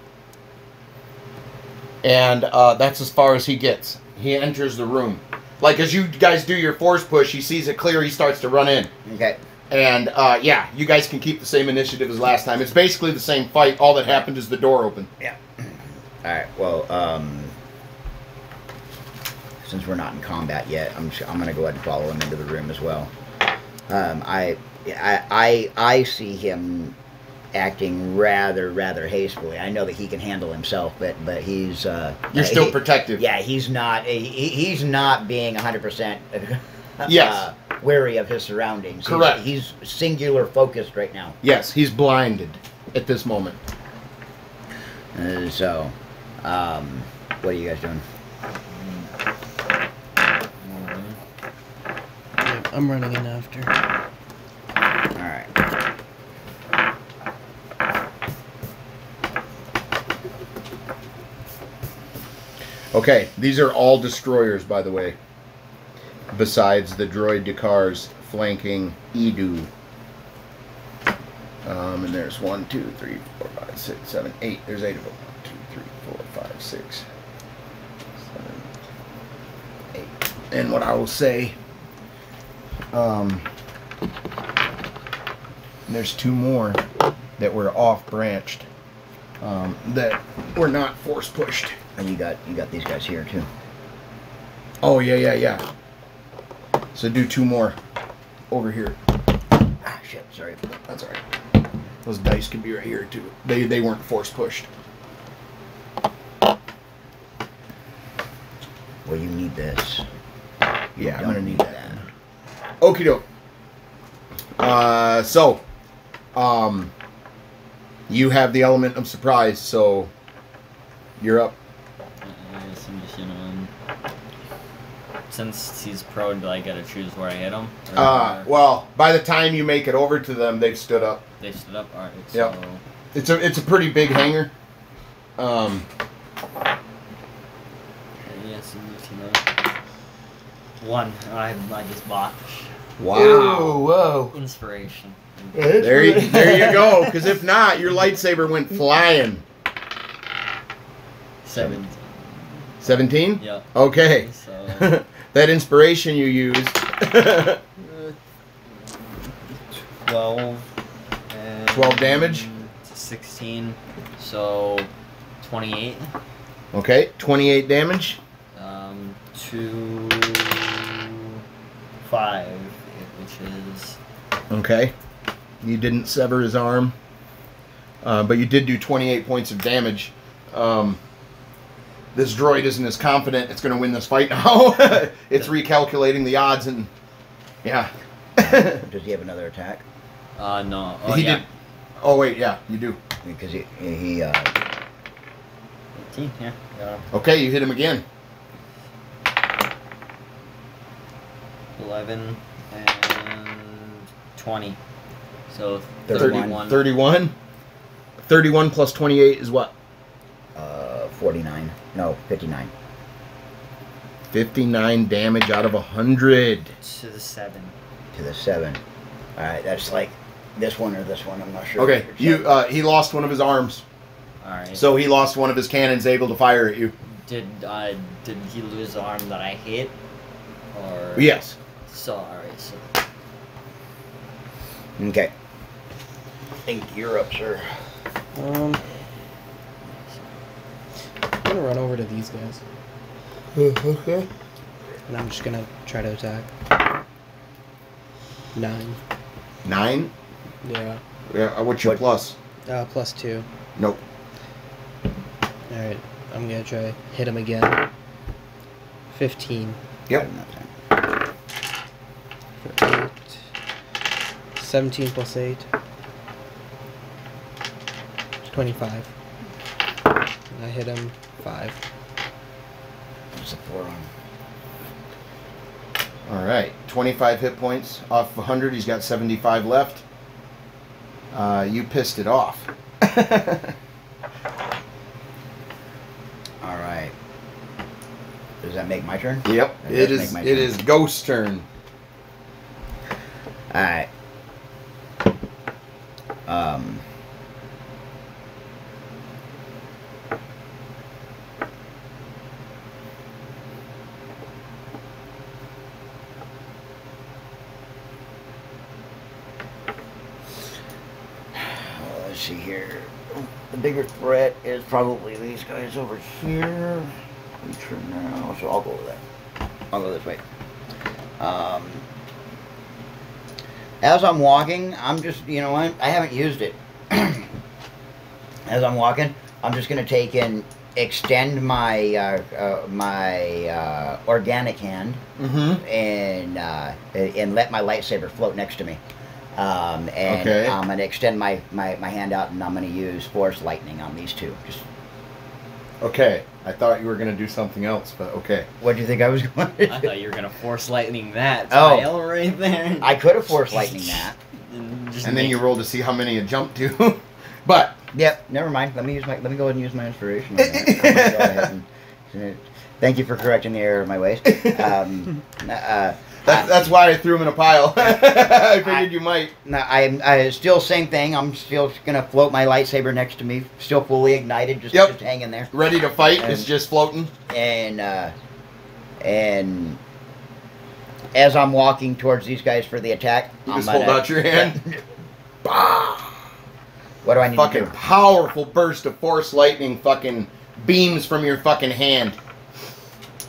and that's as far as he gets. He enters the room. Like, as you guys do your force push, he sees it clear, he starts to run in. Okay. And, yeah, you guys can keep the same initiative as last time. It's basically the same fight. All that happened is the door opened. Yeah. Alright, well, since we're not in combat yet, I'm going to go ahead and follow him into the room as well. I see him acting rather hastily. I know that he can handle himself, but he's You're still protective. Yeah, he's not he's not being 100% Yes. wary of his surroundings. Correct. He's singular focused right now. Yes, he's blinded at this moment. So, what are you guys doing? Yep, I'm running in after. Alright. Okay, these are all destroyers, by the way. Besides the droid Dakar's flanking Edu. And there's 1, 2, 3, 4, 5, 6, 7, 8. There's 8 of them. 1, 2, 3, 4, 5, 6, 7, 8. And what I will say, there's 2 more that were off-branched, that were not force pushed. And you got these guys here too. Oh yeah. So do 2 more over here. Ah, shit. Sorry. That's alright. Those dice can be right here too. They weren't force pushed. Well, you need this. Yeah, I'm Don't gonna need that. Okie doke. You have the element of surprise, so you're up. Yes, I'm just since he's prone, do I gotta choose where I hit him? Well, by the time you make it over to them, they've stood up. They stood up. All right. Yep. So It's a pretty big hangar. yes, one. I just bought. Wow. Whoa. Inspiration. There you go. Because if not, your lightsaber went flying. 17. 17? Yep. Okay. So That inspiration you used. 12. And 12 damage? 16. So 28. Okay, 28 damage. 2, 5, which is Okay. You didn't sever his arm. But you did do 28 points of damage. This droid isn't as confident it's going to win this fight now. It's recalculating the odds and... Yeah. Does he have another attack? no. Oh, He yeah. did. Oh, wait, yeah, you do. Because he 18, yeah. Got him. Okay, you hit him again. 11 and 20. So 31. 31. 31. 31 plus 28 is what? 49. No, 59. 59 damage out of 100. To the 7. To the 7. Alright, that's like this one or this one. I'm not sure. Okay, he lost one of his arms. Alright. So he lost one of his cannons able to fire at you. Did he lose the arm that I hit? Or Yes. So alright, so Okay. You're up, sir. I'm gonna run over to these guys. Okay. And I'm just gonna try to attack. 9. 9? Yeah. Yeah, what's your plus? Plus 2. Nope. Alright, I'm gonna try to hit him again. 15. Yep. For 8. 17 plus 8. 25. And I hit him 5. That's a 4 on. All right. 25 hit points off 100. He's got 75 left. You pissed it off. All right. Does that make my turn? Yep. That It does is. make my It turn. is Ghost's turn. All right. Let's see here. The bigger threat is probably these guys over here. We turn now, so I'll go with that. I'll go this way. As I'm walking, I'm just, you know what? I haven't used it. As I'm walking, I'm just going to take and extend my organic hand and let my lightsaber float next to me. And Okay. I'm going to extend my hand out, and I'm going to use Force Lightning on these two. Just Okay. I thought you were going to do something else, but okay. what do you think I was going to do? I thought you were gonna force lightning that Oh. tile right there. I could have Force Lightning that. And then you roll to see how many you jump to. But Yep, never mind. Let me go ahead and use my inspiration. On that. I'm gonna go ahead and- thank you for correcting the error of my ways. that's why I threw him in a pile. I figured you might. I still same thing. I'm still gonna float my lightsaber next to me, still fully ignited, just hanging there. Ready to fight. And- It's just floating. And as I'm walking towards these guys for the attack, You I'm just hold gonna- out your hand. Bah! What do I need Fucking to do? powerful burst of force lightning fucking beams from your fucking hand.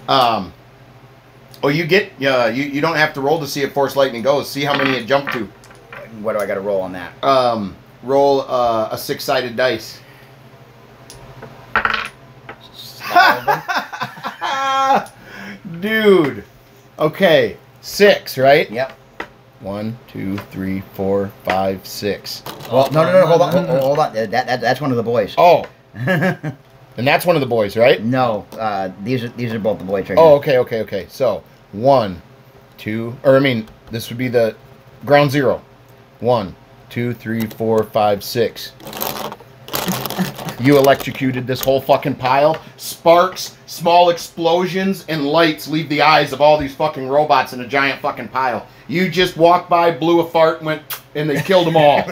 Oh, you get you don't have to roll to see if force lightning goes. See how many it jumped to. What do I got to roll on that? Roll a 6-sided dice. Dude. Okay. 6, right? Yep. 1, 2, 3, 4, 5, 6. Well, no, hold on. That's one of the boys. Oh. And that's one of the boys, right? No, these are both the boys right Oh, now. okay. So, 1, 2, or I mean, this would be the ground zero. 1, 2, 3, 4, 5, 6. You electrocuted this whole fucking pile. Sparks, small explosions, and lights leave the eyes of all these fucking robots in a giant fucking pile. You just walked by, blew a fart, and they killed them all.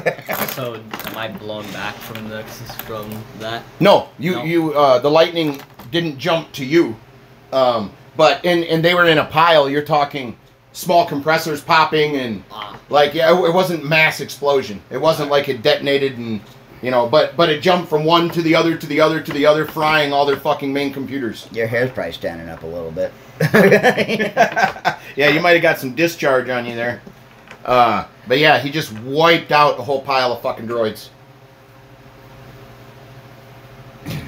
So am I blown back from that? No, No. the lightning didn't jump to you. But and they were in a pile. You're talking small compressors popping and like it wasn't mass explosion. It wasn't like it detonated and but it jumped from one to the other to the other to the other, frying all their fucking main computers. Your hair's probably standing up a little bit. Yeah, you might have got some discharge on you there. But yeah, he just wiped out a whole pile of fucking droids.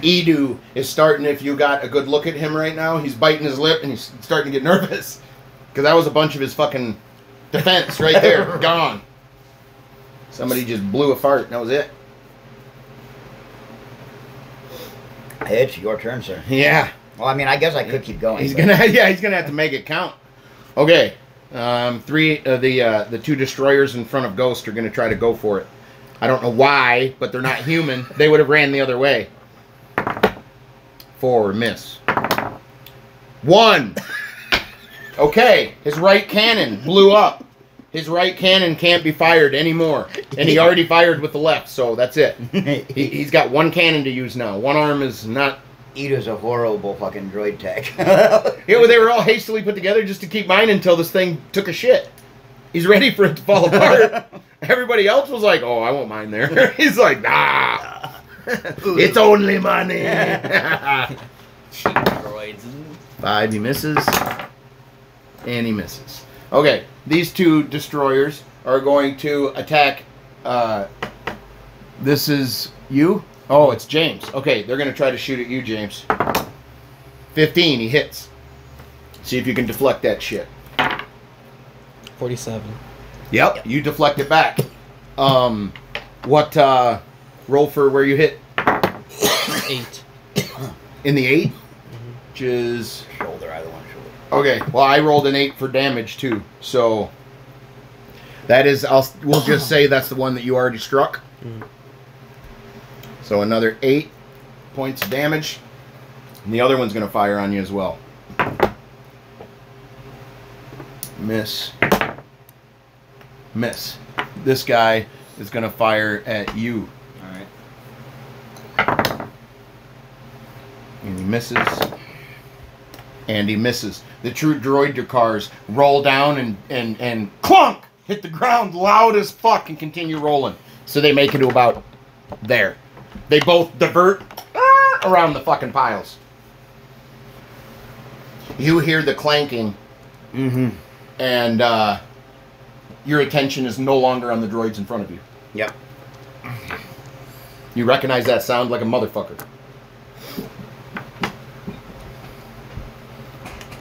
Edu is starting, if you got a good look at him right now, he's biting his lip and he's starting to get nervous. Because that was a bunch of his fucking defense right there. Gone. Somebody just blew a fart and that was it. It's your turn, sir. Yeah. Well, I mean, I guess I could keep going. He's but- gonna have to make it count. Okay. The two destroyers in front of Ghost are gonna try to go for it. I don't know why, but they're not human. They would have ran the other way. 4, miss. 1. Okay, his right cannon blew up. His right cannon can't be fired anymore. And he already fired with the left, so that's it. He's got 1 cannon to use now. One arm is not... Ito's a horrible fucking droid tech. Yeah, well, they were all hastily put together just to keep mine until this thing took a shit. He's ready for it to fall apart. Everybody else was like, oh, I won't mind there. He's like, nah. It's only money. Cheap droids. 5, he misses. And he misses. Okay, these 2 destroyers are going to attack. This is you? Oh, it's James. Okay, they're going to try to shoot at you, James. 15, he hits. See if you can deflect that shit. 47. Yep, you deflect it back. What, roll for where you hit? 8. In the 8? Which is... Shoulder, either one shoulder. Okay, well, I rolled an 8 for damage, too. So, that is... we'll just say that's the one that you already struck. So, another 8 points of damage. And the other one's going to fire on you as well. Miss. Miss. This guy is going to fire at you. Alright. And he misses. And he misses. The true droid cars roll down and clunk! Hit the ground loud as fuck and continue rolling. So they make it to about there. They both divert around the fucking piles. You hear the clanking. And your attention is no longer on the droids in front of you. Yep. You recognize that sound like a motherfucker.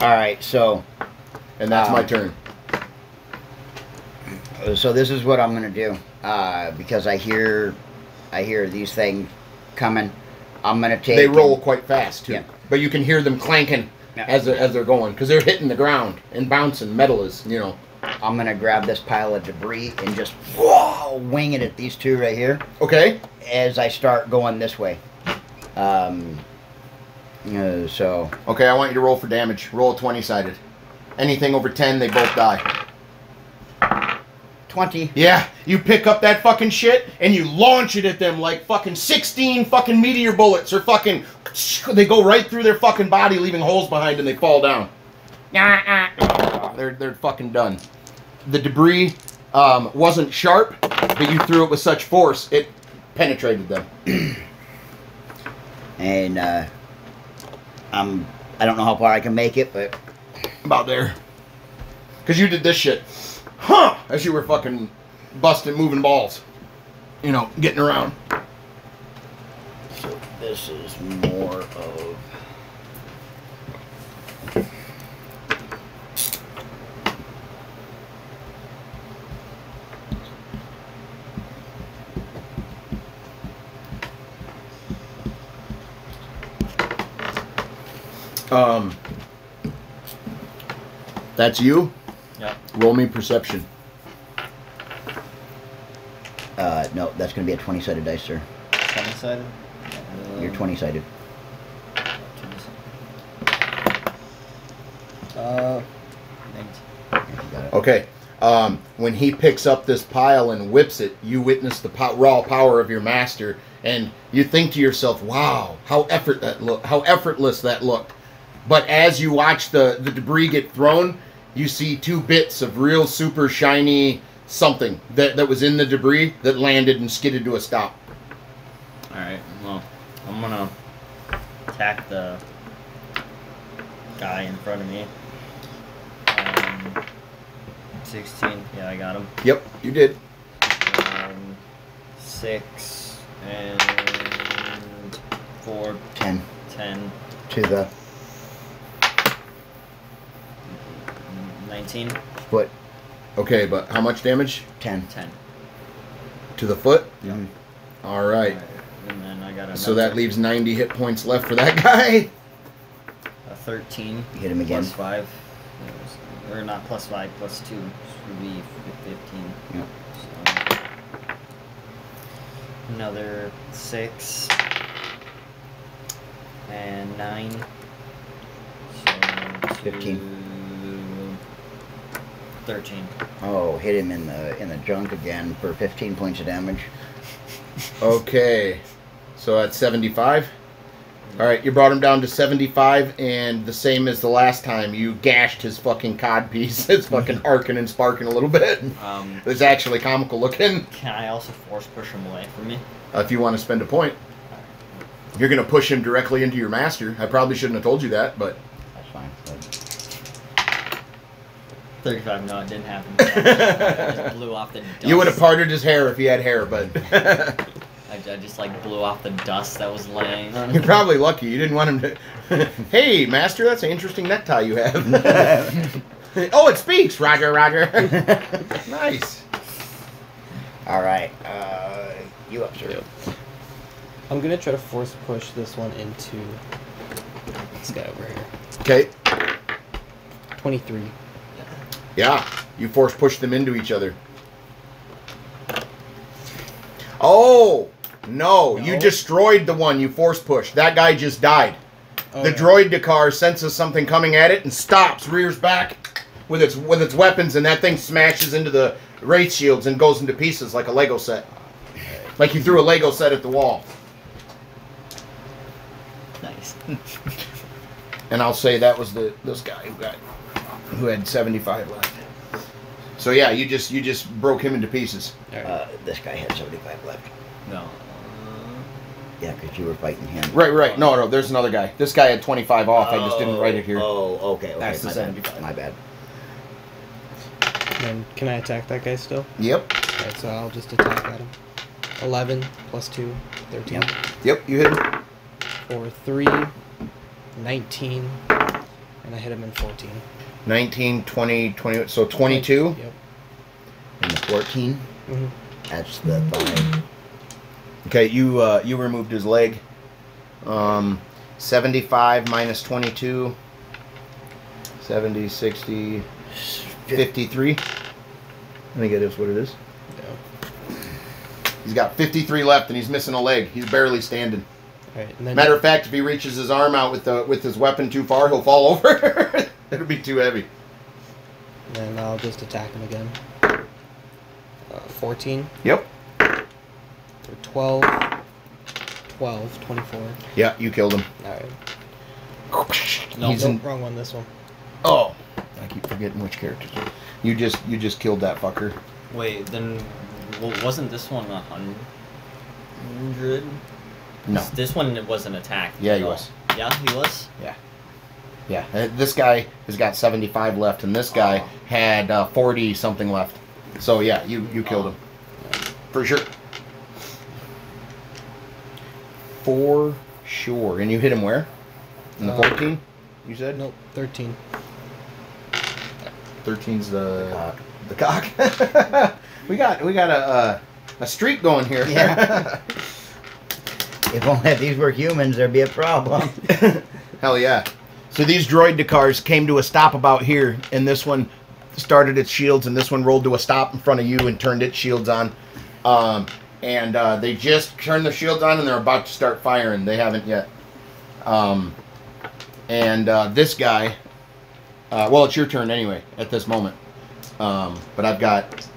Alright, so... And that's my turn. So this is what I'm going to do. Because I hear these things coming. I'm going to take... They roll quite fast, too. Yeah. But you can hear them clanking as they're going. Because they're hitting the ground and bouncing. Metal is, you know... I'm going to grab this pile of debris and just wing it at these 2 right here. Okay. As I start going this way. So... Okay, I want you to roll for damage. Roll a 20-sided. Anything over 10, they both die. 20. Yeah, you pick up that fucking shit and you launch it at them like fucking 16 fucking meteor bullets or fucking... They go right through their fucking body, leaving holes behind, and they fall down. They're fucking done. The debris wasn't sharp, but you threw it with such force, it penetrated them. And I don't know how far I can make it, but... About there. Because you did this shit. Huh! As you were fucking busting, moving balls. You know, getting around. So this is more of... That's you? Yep. Roll me perception. No, that's going to be a 20-sided dice, sir. 20-sided? You're 20-sided. 19. Got it. Okay. When he picks up this pile and whips it, you witness the raw power of your master, and you think to yourself, "Wow, how effortless that looked." But as you watch the debris get thrown, you see 2 bits of real super shiny something that was in the debris that landed and skidded to a stop. Alright, well, I'm gonna attack the guy in front of me. 16, yeah, I got him. Yep, you did. 6 and 4, 10. 10, To the 19, foot. Okay, but how much damage? 10. 10. To the foot? Mhm. All right. And then I got a So that leaves 90 hit points left for that guy. a 13. Hit him again. Plus 5. Or not plus 5, plus 2. Which would be 15. Yep. So, another 6. And 9. So 15. 13. Oh, hit him in the junk again for 15 points of damage. Okay. So that's 75. All right, you brought him down to 75, and the same as the last time, you gashed his fucking cod piece. It's fucking arcing and sparking a little bit. It's actually comical looking. Can I also force push him away from me? If you want to spend a point. You're going to push him directly into your master. I probably shouldn't have told you that, but... That's fine. 35, no, it didn't happen. I just blew off the dust. You would have parted his hair if he had hair, but... I just, like, blew off the dust that was laying on You're him. probably lucky. You didn't want him to... Hey, master, that's an interesting necktie you have. Oh, it speaks! Roger, Roger. Nice. All right. You up, sir. Yep. I'm gonna try to force push this one into this guy over here. Okay. 23. Yeah, you force push them into each other. Oh! No, you No? destroyed the one you force pushed. That guy just died. Oh, The yeah. droid Dakar senses something coming at it and stops, rears back with its weapons, and that thing smashes into the wraith shields and goes into pieces like a Lego set. Like you threw a Lego set at the wall. Nice. And I'll say that was this guy who had 75 left. So yeah, you just broke him into pieces. This guy had 75 left. No. Yeah, because you were fighting him. Right. No, there's another guy. This guy had 25 off. I just didn't write it here. Oh, okay. That's the my 75. bad. My bad. And can I attack that guy still? Yep. Alright, so I'll just attack at him. 11 plus 2, 13. Yep, you hit him. For 3, 19. And I hit him in 14. 19, 20, 20, so 22. Yep. And the 14, Mm-hmm. that's the 5. Okay, you removed his leg. 75 minus 22. 70, 60, 53. Let me get this what it is. Yeah. He's got 53 left and he's missing a leg. He's barely standing. Alright, and then Matter of fact, if he reaches his arm out with his weapon too far, he'll fall over. It'll be too heavy. then I'll just attack him again. 14 Yep. for 12, 24. Yeah, you killed him. Alright. No, He's Nope, in, wrong one, this one. oh, I keep forgetting which characters. You just killed that fucker. Wait, then wasn't this one 100? No. This one wasn't attacked. Yeah, at he all. was. Yeah, he was? Yeah, this guy has got 75 left, and this guy had 40 something left. So yeah, you killed him for sure. For sure. And you hit him where? In the 14? You said? Nope, 13. 13's the cock. cock. we got a streak going here. Yeah. If only if these were humans, there'd be a problem. Hell yeah. So these droid Dakars came to a stop about here, and this one started its shields, and this one rolled to a stop in front of you and turned its shields on. They just turned their shields on, and they're about to start firing. They haven't yet. This guy, well, it's your turn anyway at this moment. But I've got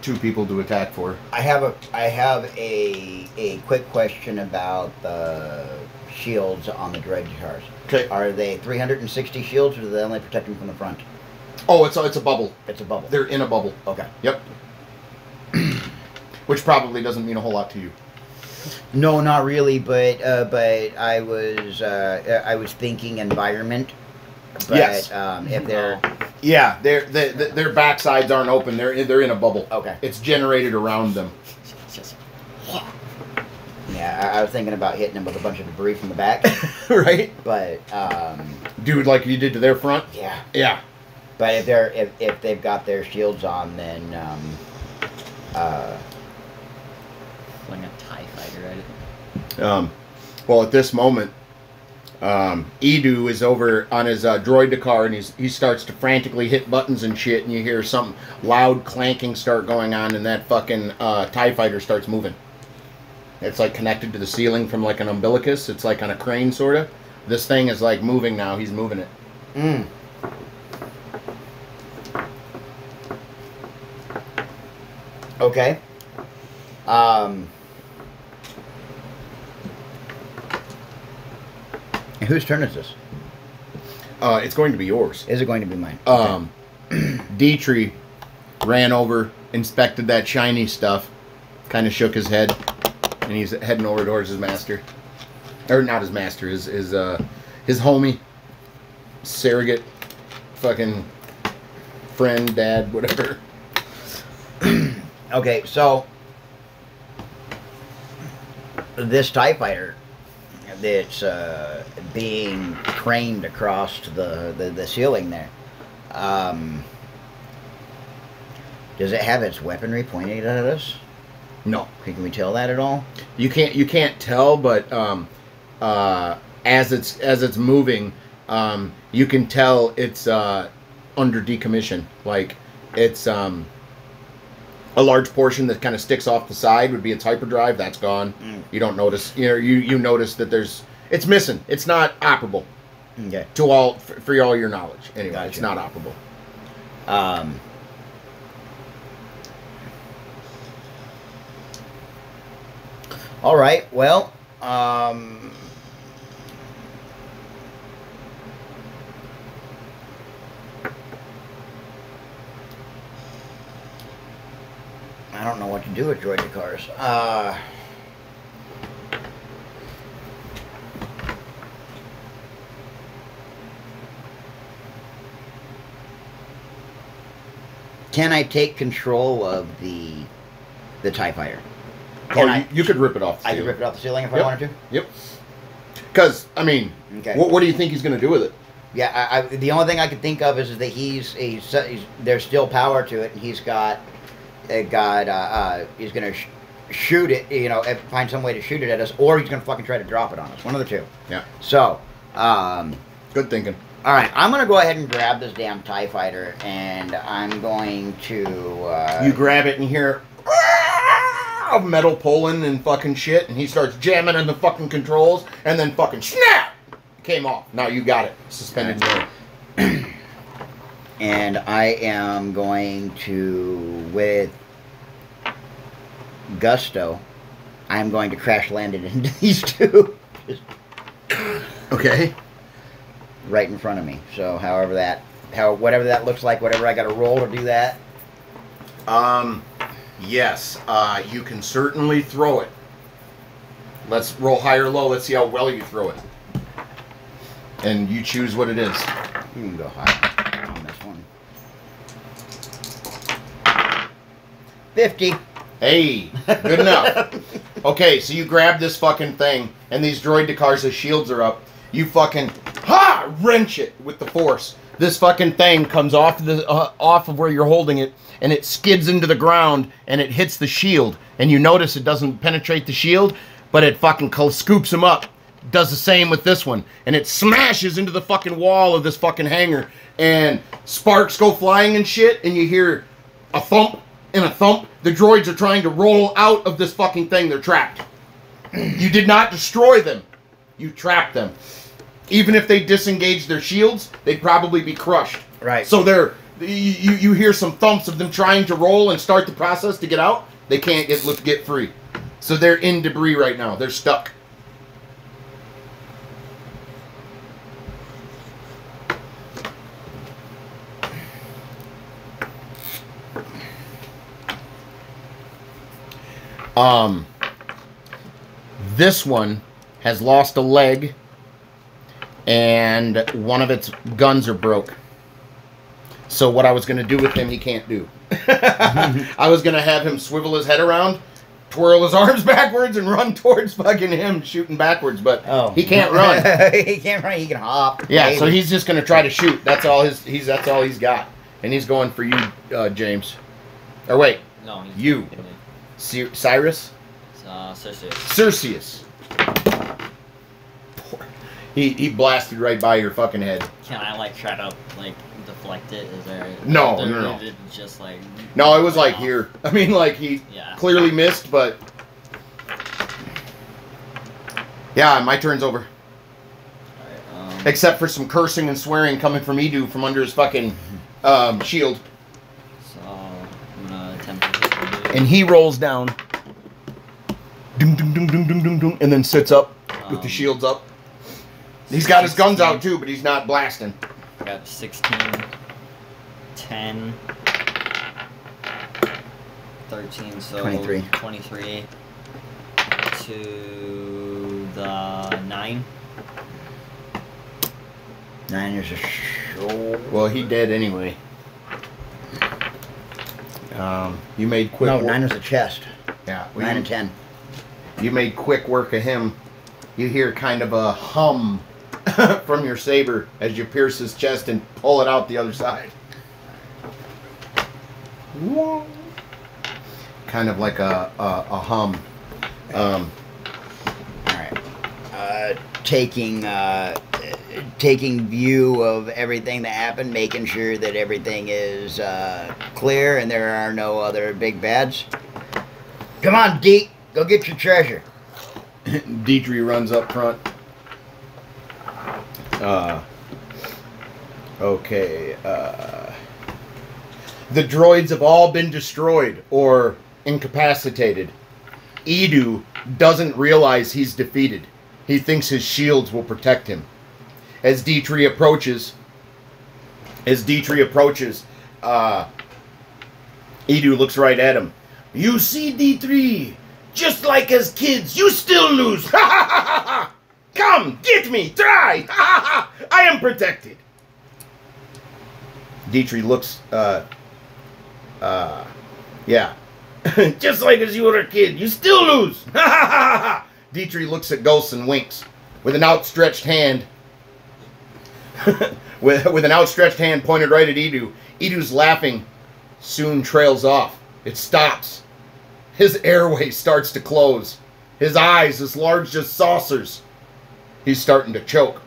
2 people to attack for. I have a quick question about the shields on the droid cars. Okay. Are they 360 shields, or do they only protect them from the front? Oh, it's a bubble. It's a bubble. They're in a bubble. Okay. Yep. Which probably doesn't mean a whole lot to you. No, not really, but I was thinking environment. But, Yes. If they're Yeah, their backsides aren't open. They're in a bubble. okay. It's generated around them. Just, Yeah, I was thinking about hitting them with a bunch of debris from the back, Right? but Dude, like you did to their front? yeah. Yeah. But if they've got their shields on, then fling a TIE fighter at it. Well, at this moment, Edu is over on his droid Dakar, and he starts to frantically hit buttons and shit, and you hear some loud clanking start going on, and that fucking TIE fighter starts moving. It's like connected to the ceiling from like an umbilicus. It's like on a crane, sort of. This thing is like moving now. He's moving it. Mm. Okay. Whose turn is this? It's going to be yours. Is it going to be mine? Dietrich ran over, inspected that shiny stuff, kind of shook his head, and he's heading over towards his master. Or not his master, his homie, surrogate, fucking friend, dad, whatever. Okay, so this TIE fighter that's being craned across the ceiling there, does it have its weaponry pointed at us? No. Can we tell that at all? You can't tell, but as it's moving, you can tell it's under decommission. Like it's a large portion that kind of sticks off the side would be its hyperdrive. That's gone. You don't notice. You notice that it's missing. It's not operable. Okay. For all your knowledge. Anyway, Gotcha. It's not operable. All right. Well, I don't know what to do with droid cars. Can I take control of the TIE fighter? You could rip it off the I ceiling. could rip it off the ceiling if I Yep. wanted to? Yep. Because, I mean, Okay. what do you think he's going to do with it? Yeah, the only thing I could think of is that there's still power to it, and he's going to shoot it, find some way to shoot it at us, or he's going to fucking try to drop it on us. One of the two. Yeah. So, Good thinking. all right, I'm going to go ahead and grab this damn TIE fighter, and I'm going to... You grab it and hear metal pulling and fucking shit, and he starts jamming in the fucking controls, and then fucking snap! Came off. Now you got it. Suspended in the air. And I am going to, with gusto, I'm going to crash land it into these two. Just Okay. right in front of me. So whatever that looks like, whatever I got to roll to do that. Yes. You can certainly throw it. Let's roll high or low. Let's see how well you throw it. And you choose what it is. You can go high on this one. 50. Hey, good enough. Okay, so you grab this fucking thing, and these droid cars, the shields are up. You fucking wrench it with the force. This fucking thing comes off of where you're holding it, and it skids into the ground, and it hits the shield. And you notice it doesn't penetrate the shield, but it fucking scoops him up. Does the same with this one, and it smashes into the fucking wall of this fucking hangar, and sparks go flying and shit, and you hear a thump and a thump. The droids are trying to roll out of this fucking thing. They're trapped. You did not destroy them. You trapped them. Even if they disengaged their shields, they'd probably be crushed. Right. So you hear some thumps of them trying to roll and start the process to get out. They can't get free. So they're in debris right now. They're stuck. This one has lost a leg, and one of its guns are broke. So what I was going to do with him, he can't do. I was going to have him swivel his head around, twirl his arms backwards, and run towards fucking him, shooting backwards, but he can't run. He can't run, he can hop. Yeah, maybe. so he's just going to try to shoot. That's all he's got. And he's going for you, James. Or wait, No, he's you. Cyrus? Cersei. Cerseus. He blasted right by your fucking head. Can I try to deflect it? Is there? No. Is it just No, it was here. I mean, he Yeah. clearly missed, but Yeah, my turn's over. Alright, Except for some cursing and swearing coming from Edu from under his fucking shield. so I'm gonna attempt to hit the dude. And he rolls down. Ding, ding, ding, ding, ding, ding, ding, and then sits up with the shields up. He's got his guns out too, but he's not blasting. Got 16, 10, 13, so 23. 23 to the 9. 9 is a show. Well, he dead anyway. You made quick. No, 9 is the chest. Yeah, 9 and 10. You made quick work of him. You hear kind of a hum from your saber as you pierce his chest and pull it out the other side. Kind of like a hum. Alright. Taking view of everything that happened, making sure that everything is clear and there are no other big bads. Come on, Deke. Go get your treasure. Dietrich runs up front. Okay. The droids have all been destroyed or incapacitated. Edu doesn't realize he's defeated. He thinks his shields will protect him. As Dietrich approaches, Edu looks right at him. You see, Dietrich, just like as kids, you still lose. Ha ha ha ha! Come, get me, try. Ha ha ha! I am protected. Dietrich looks, yeah. Just like as you were a kid, you still lose. Ha ha ha ha! Dietrich looks at Ghost and winks with an outstretched hand. with an outstretched hand pointed right at Edu. Edu's laughing soon trails off. It stops. His airway starts to close. His eyes as large as saucers. He's starting to choke.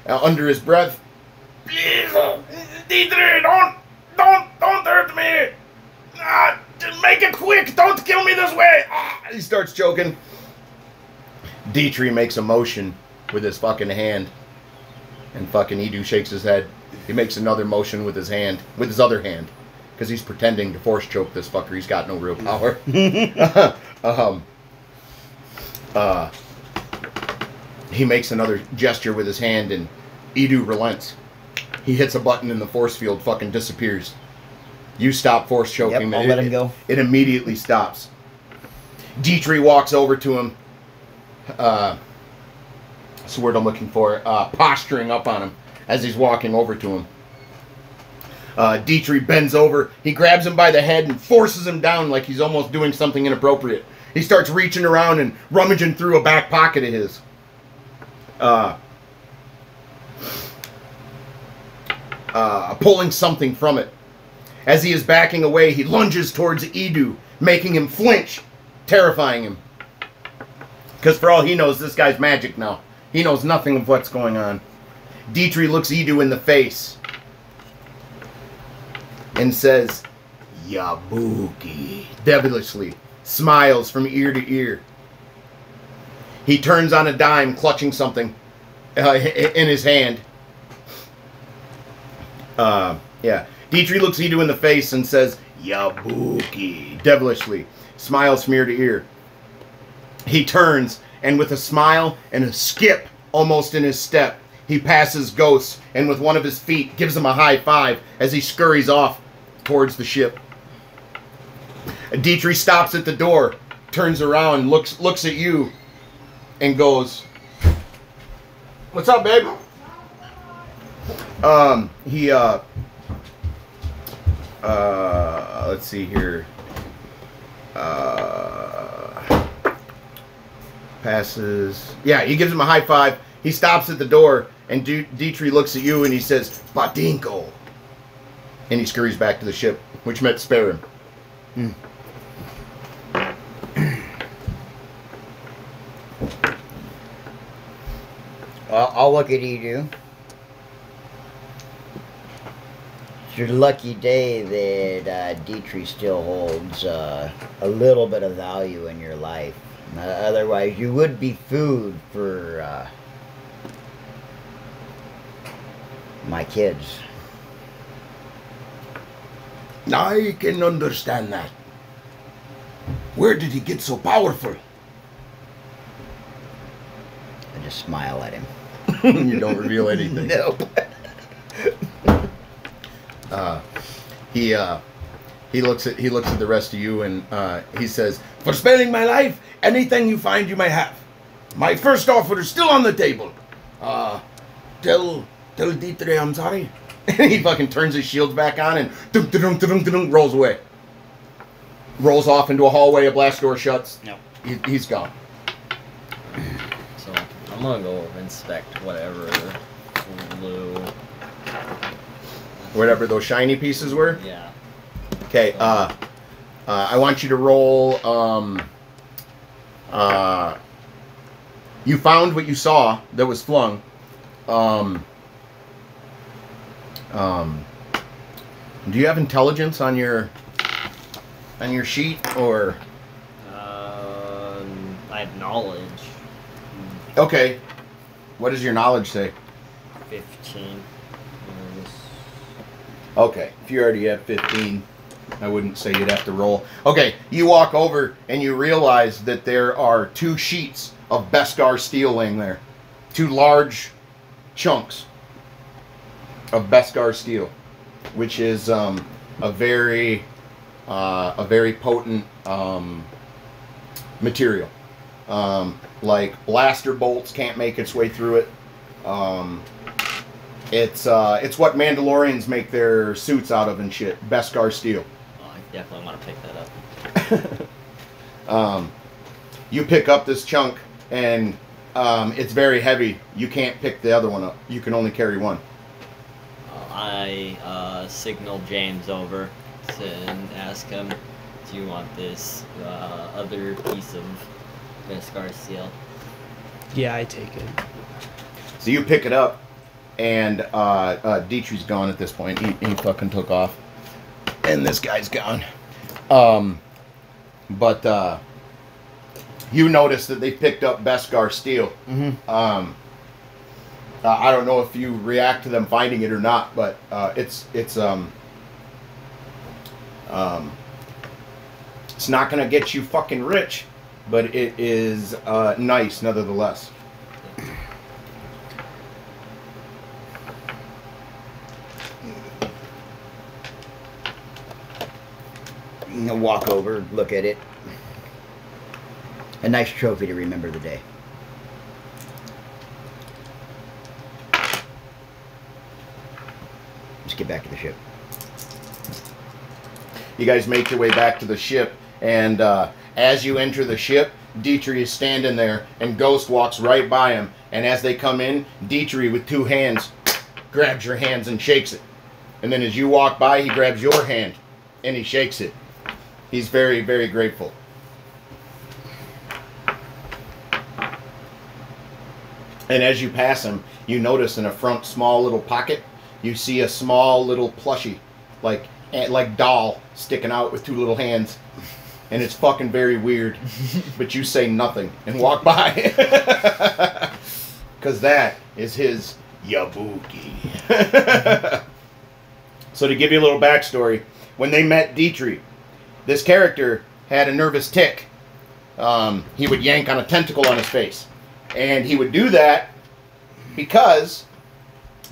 Under his breath, please, Dietrich, don't hurt me. Just make it quick. Don't kill me this way. He starts choking. Dietrich makes a motion with his fucking hand, and fucking Edu shakes his head. He makes another motion with his hand, with his other hand, because he's pretending to force choke this fucker. He's got no real power. He makes another gesture with his hand, and Edu relents. He hits a button, and the force field fucking disappears. You stop force choking. Yep, I'll let him go. It immediately stops. Dietrich walks over to him. That's the word I'm looking for. Posturing up on him as he's walking over to him. Dietrich bends over. He grabs him by the head and forces him down like he's almost doing something inappropriate. He starts reaching around and rummaging through a back pocket of his. Pulling something from it. As he is backing away, he lunges towards Edu, making him flinch, terrifying him. Because for all he knows, this guy's magic now. He knows nothing of what's going on. Dietrich looks Edu in the face and says, Yabuki, devilishly, smiles from ear to ear. He turns on a dime, clutching something in his hand. Yeah. Dietrich looks Edu in the face and says, Yabuki, devilishly, smiles from ear to ear. He turns, and with a smile and a skip almost in his step, he passes Ghost, and with one of his feet gives him a high five as he scurries off towards the ship. Dietrich stops at the door, turns around, looks at you, and goes, "What's up, babe?" Let's see here. Passes. Yeah, he gives him a high five. He stops at the door, and Dietrich looks at you and he says, "Badinko." And he scurries back to the ship, which meant spare him. Well, I'll look at Edu. your lucky day that Dietrich still holds a little bit of value in your life. Otherwise, you would be food for my kids. I can understand that. Where did he get so powerful? I just smile at him. You don't reveal anything. Nope. He looks at the rest of you and he says, "For sparing my life, anything you find you may have. My first offer is still on the table. Tell Dietrich I'm sorry." And he fucking turns his shields back on and rolls away. Rolls off into a hallway. A blast door shuts. No. He's gone. So I'm gonna go inspect whatever flew. Whatever those shiny pieces were. Yeah. Okay. I want you to roll. You found what you saw that was flung. Do you have intelligence on your sheet, or? I have knowledge. Okay. What does your knowledge say? 15. Okay. If you already have 15, I wouldn't say you'd have to roll. Okay. You walk over and you realize that there are 2 sheets of Beskar steel laying there. 2 large chunks of Beskar steel, which is a very potent material. Like blaster bolts can't make its way through it. It's what Mandalorians make their suits out of and shit. Beskar steel. Oh, I definitely want to pick that up. You pick up this chunk and it's very heavy. You can't pick the other one up. You can only carry one. I signal James over and ask him, "Do you want this other piece of Beskar steel?" Yeah, I take it. So you pick it up, and Dietrich's gone at this point. He fucking took off, and this guy's gone. But you notice that they picked up Beskar steel. Mm-hmm. I don't know if you react to them finding it or not, but it's not gonna get you fucking rich, but it is nice nevertheless. I'll walk over, look at it. A nice trophy to remember the day. Let's get back to the ship. You guys make your way back to the ship, and as you enter the ship, Dietrich is standing there, and Ghost walks right by him. And as they come in, Dietrich with 2 hands grabs your hands and shakes it. And then as you walk by, he grabs your hand and he shakes it. He's very, very grateful. And as you pass him, you notice in a front small little pocket, you see a small little plushie, like doll, sticking out with 2 little hands. And it's fucking very weird. But you say nothing and walk by. Because that is his Yabuki. So to give you a little backstory, when they met Dietrich, this character had a nervous tick. He would yank on a tentacle on his face. And he would do that because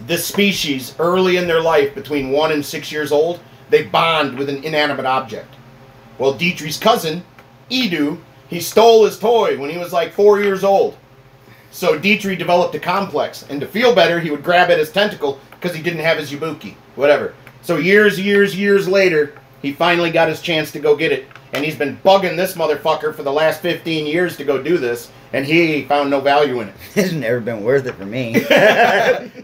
this species, early in their life, between 1 and 6 years old, they bond with an inanimate object. Well, Dietrich's cousin, Edu, he stole his toy when he was like 4 years old. So Dietrich developed a complex, and to feel better, he would grab at his tentacle because he didn't have his Yabuki, whatever. So years later, he finally got his chance to go get it, and he's been bugging this motherfucker for the last 15 years to go do this, and he found no value in it. It's never been worth it for me.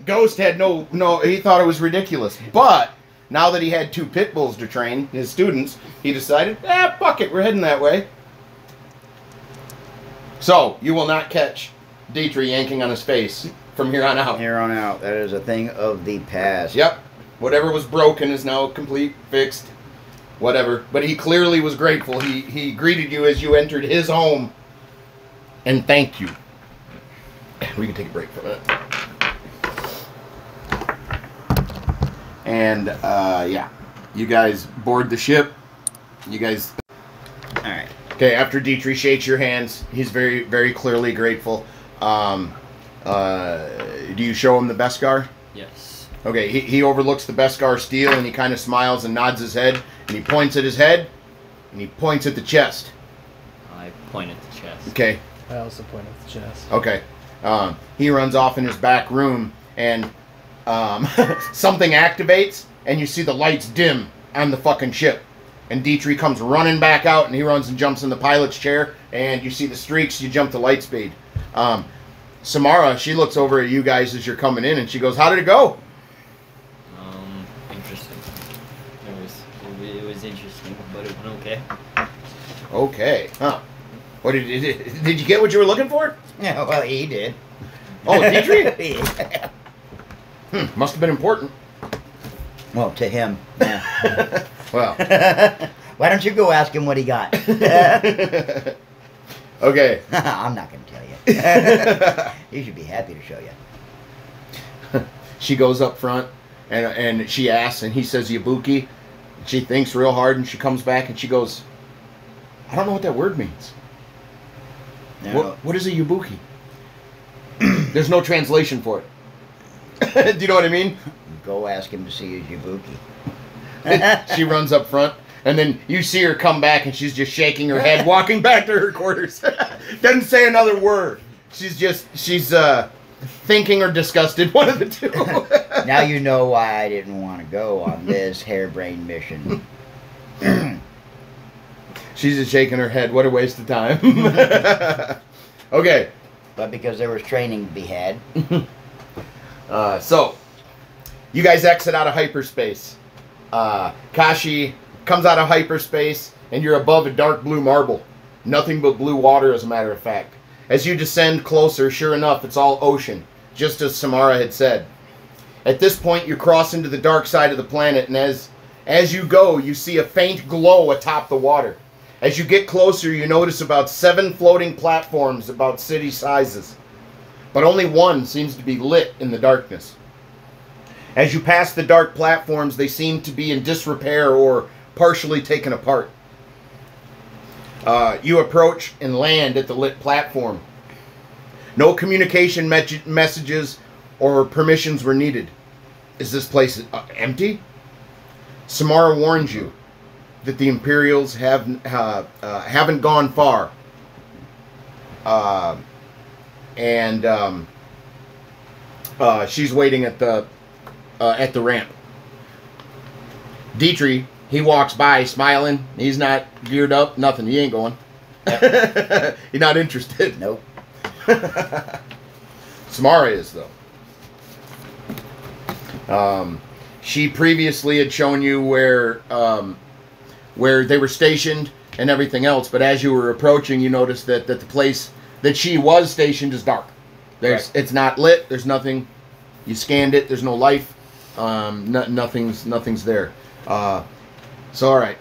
Ghost had no, he thought it was ridiculous, but now that he had 2 pit bulls to train, his students, he decided, fuck it, we're heading that way. So, you will not catch Dietrich yanking on his face from here on out. Here on out, that is a thing of the past. Yep. Whatever was broken is now complete, fixed, whatever. But he clearly was grateful. He greeted you as you entered his home and thanked you. We can take a break for a minute. And, yeah. You guys board the ship. You guys... Alright. Okay, after Dietrich shakes your hands, he's very, very clearly grateful. Do you show him the Beskar? Yes. Okay, he overlooks the Beskar steel and he kind of smiles and nods his head. And he points at his head and he points at the chest. I point at the chest. Okay. I also point at the chest. Okay. He runs off in his back room and something activates and you see the lights dim on the fucking ship. And Dietrich comes running back out and he runs and jumps in the pilot's chair and you see the streaks, you jump to light speed. Samara, she looks over at you guys as you're coming in and she goes, how did it go? Interesting. It was interesting, but it went okay. Okay. Huh. What did you get what you were looking for? Yeah, well, he did. Oh, Dietrich? Yeah. Must have been important. Well, to him, yeah. Well. Why don't you go ask him what he got? Okay. I'm not going to tell you. You should be happy to show you. She goes up front and she asks and he says Yabuki. She thinks real hard and she comes back and she goes, I don't know what that word means. No. What is a Yabuki? There's no translation for it. Do you know what I mean? Go ask him to see his Yabuki. She runs up front, and then you see her come back, and she's just shaking her head, walking back to her quarters. Doesn't say another word. She's thinking or disgusted, one of the two. Now you know why I didn't want to go on this harebrained mission. She's just shaking her head. What a waste of time. Okay. But because there was training to be had. So, you guys exit out of hyperspace. Kashi comes out of hyperspace, and you're above a dark blue marble. Nothing but blue water, as a matter of fact. As you descend closer, sure enough, it's all ocean, just as Samara had said. At this point, you cross into the dark side of the planet, and as you go, you see a faint glow atop the water. As you get closer, you notice about 7 floating platforms about city sizes. But only one seems to be lit in the darkness. As you pass the dark platforms, they seem to be in disrepair or partially taken apart. You approach and land at the lit platform. No communication messages or permissions were needed. Is this place empty? Samara warns you that the Imperials haven't gone far. She's waiting at the ramp. Dietrich, he walks by smiling. He's not geared up, nothing. He ain't going. He's not interested. Nope. Samara is, though. She previously had shown you where they were stationed and everything else, but as you were approaching, you noticed that the place that she was stationed is dark. It's not lit. There's nothing. You scanned it. There's no life. Nothing's there. So all right.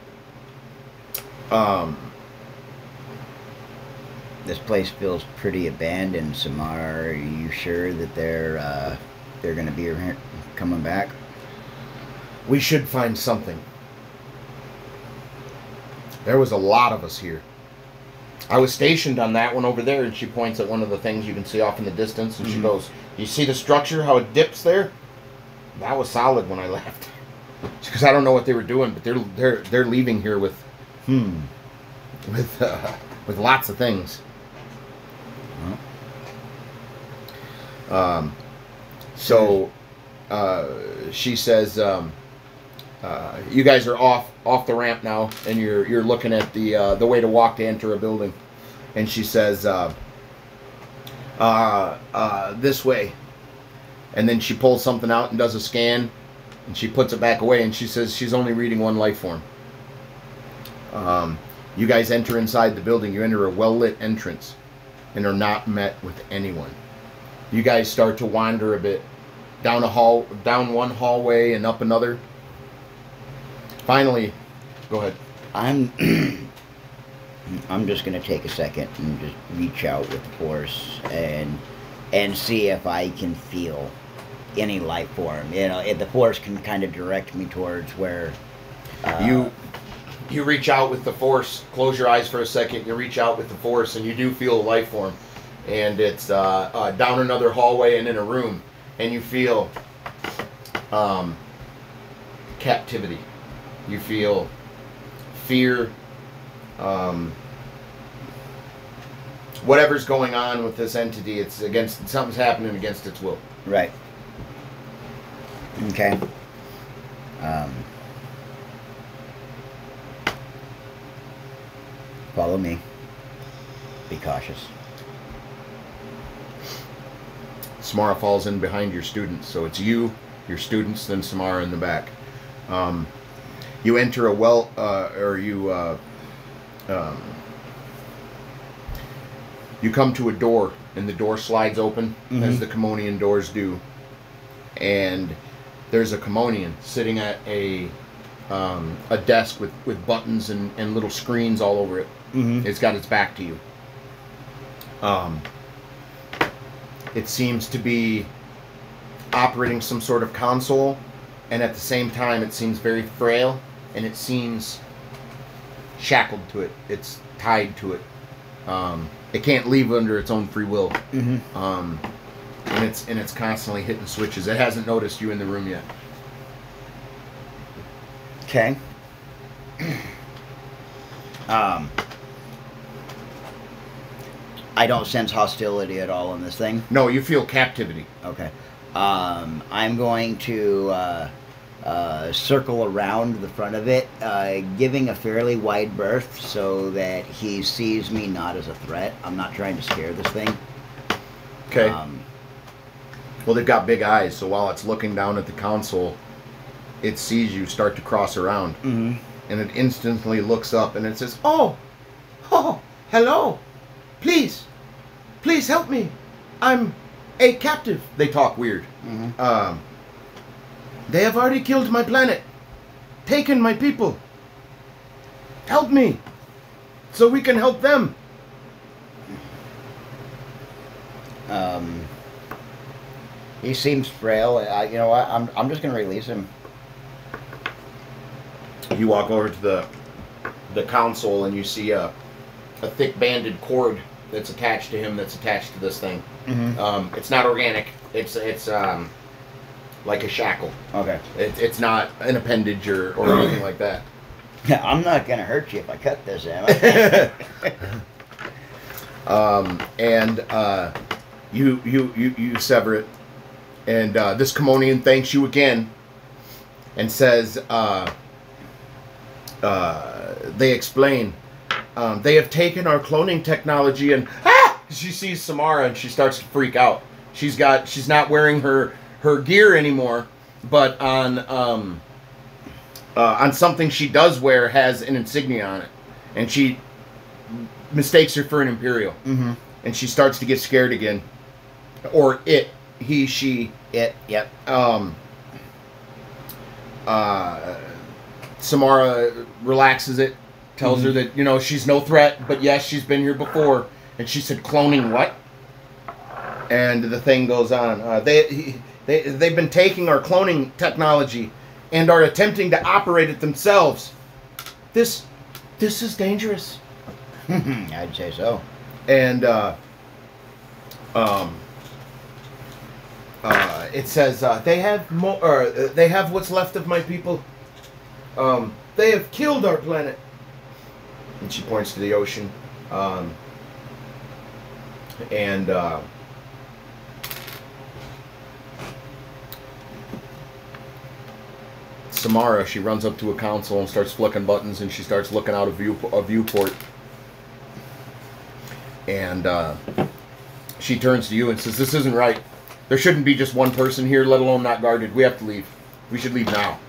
This place feels pretty abandoned, Samara. Are you sure that they're going to be coming back? We should find something. There was a lot of us here. I was stationed on that one over there, and she points at one of the things you can see off in the distance, and she goes, "You see the structure, how it dips there? That was solid when I left." Because I don't know what they were doing, but they're leaving here with lots of things. So she says, "You guys are off the ramp now, and you're looking at the way to walk to enter a building." And she says, "This way." And then she pulls something out and does a scan, and she puts it back away. And she says she's only reading one life form. You guys enter inside the building. You enter a well-lit entrance, and are not met with anyone. You guys start to wander a bit down one hallway and up another. Finally, go ahead. I'm just gonna take a second and just reach out with the force and see if I can feel any life form. You know, if the force can kind of direct me towards where you reach out with the force. Close your eyes for a second. You reach out with the force, and you do feel a life form. And it's down another hallway and in a room, and you feel captivity. You feel fear. Whatever's going on with this entity, it's against something's happening against its will. Right. Okay. Follow me. Be cautious. Samara falls in behind your students, so it's you, your students, then Samara in the back. You enter a you come to a door, and the door slides open, as the Commonian doors do. And there's a Commonian sitting at a desk with buttons and little screens all over it. It's got its back to you. It seems to be operating some sort of console, and at the same time it seems very frail, and it seems shackled to it. It's tied to it. It can't leave under its own free will. And it's constantly hitting switches. It hasn't noticed you in the room yet. Okay. I don't sense hostility at all in this thing. No, you feel captivity. Okay. I'm going to circle around the front of it, giving a fairly wide berth so that he sees me not as a threat. I'm not trying to scare this thing. Okay. Well, they've got big eyes, so while it's looking down at the console, it sees you start to cross around. And it instantly looks up and it says, oh, hello. Please help me. I'm a captive. They talk weird. They have already killed my planet, taken my people. Help me, so we can help them. He seems frail. You know what? I'm just gonna release him. You walk over to the console and you see a thick banded cord that's attached to him. That's attached to this thing. It's not organic. It's like a shackle. Okay. It's not an appendage or anything like that. I'm not gonna hurt you if I cut this, am I? You sever it, and this Commonian thanks you again, and says, they explain, they have taken our cloning technology and she sees Samara and she starts to freak out. She's not wearing her gear anymore, but on something she does wear has an insignia on it, and she mistakes her for an Imperial, and she starts to get scared again, or it, he, she, it, yep. Samara relaxes it, tells her that she's no threat, but yes, she's been here before, and she said, "Cloning what?" And the thing goes on. They've been taking our cloning technology and are attempting to operate it themselves. This is dangerous. I'd say so. And it says they have more. They have what's left of my people. They have killed our planet. And she points to the ocean. Samara, she runs up to a console and starts flicking buttons, and she starts looking out a viewport. And she turns to you and says, "This isn't right. There shouldn't be just one person here, let alone not guarded. We have to leave. We should leave now."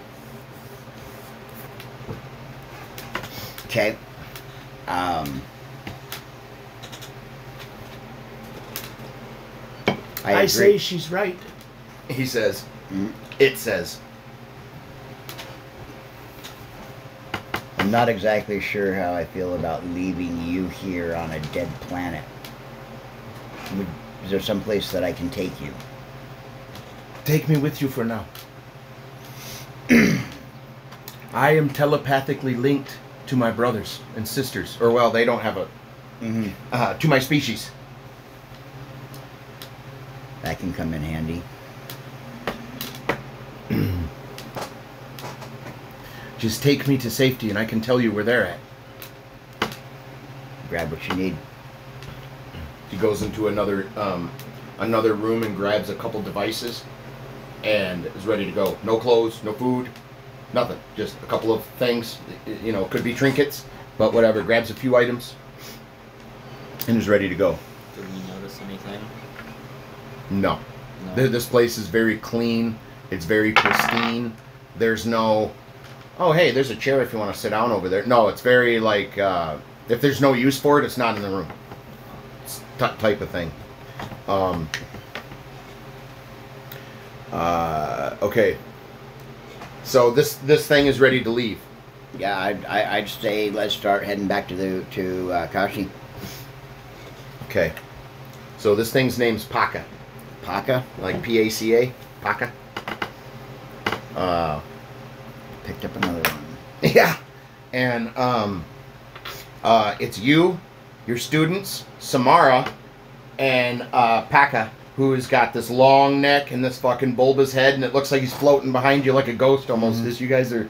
Okay. I say she's right. He says, Mm. it says. I'm not exactly sure how I feel about leaving you here on a dead planet. Is there some place that I can take you? Take me with you for now. I am telepathically linked to my brothers and sisters. Or, well, they don't have a... Mm-hmm. To my species. That can come in handy. Just take me to safety and I can tell you where they're at. Grab what you need. He goes into another room and grabs a couple devices and is ready to go. No clothes, no food, nothing. Just a couple of things. You know, could be trinkets, but whatever. Grabs a few items and is ready to go. Did we notice anything? No. No. This place is very clean. It's very pristine. There's no, oh, hey, there's a chair if you want to sit down over there. No, it's very like, if there's no use for it, it's not in the room. It's type of thing. Okay. So this thing is ready to leave. Yeah, I'd say let's start heading back to Kashi. Okay. So this thing's name's Paka. Paka? Like P-A-C-A. Paka. Picked up another one. Yeah. And it's you, your students, Samara, and Paka, who's got this long neck and this fucking bulbous head, and it looks like he's floating behind you like a ghost almost, as you guys are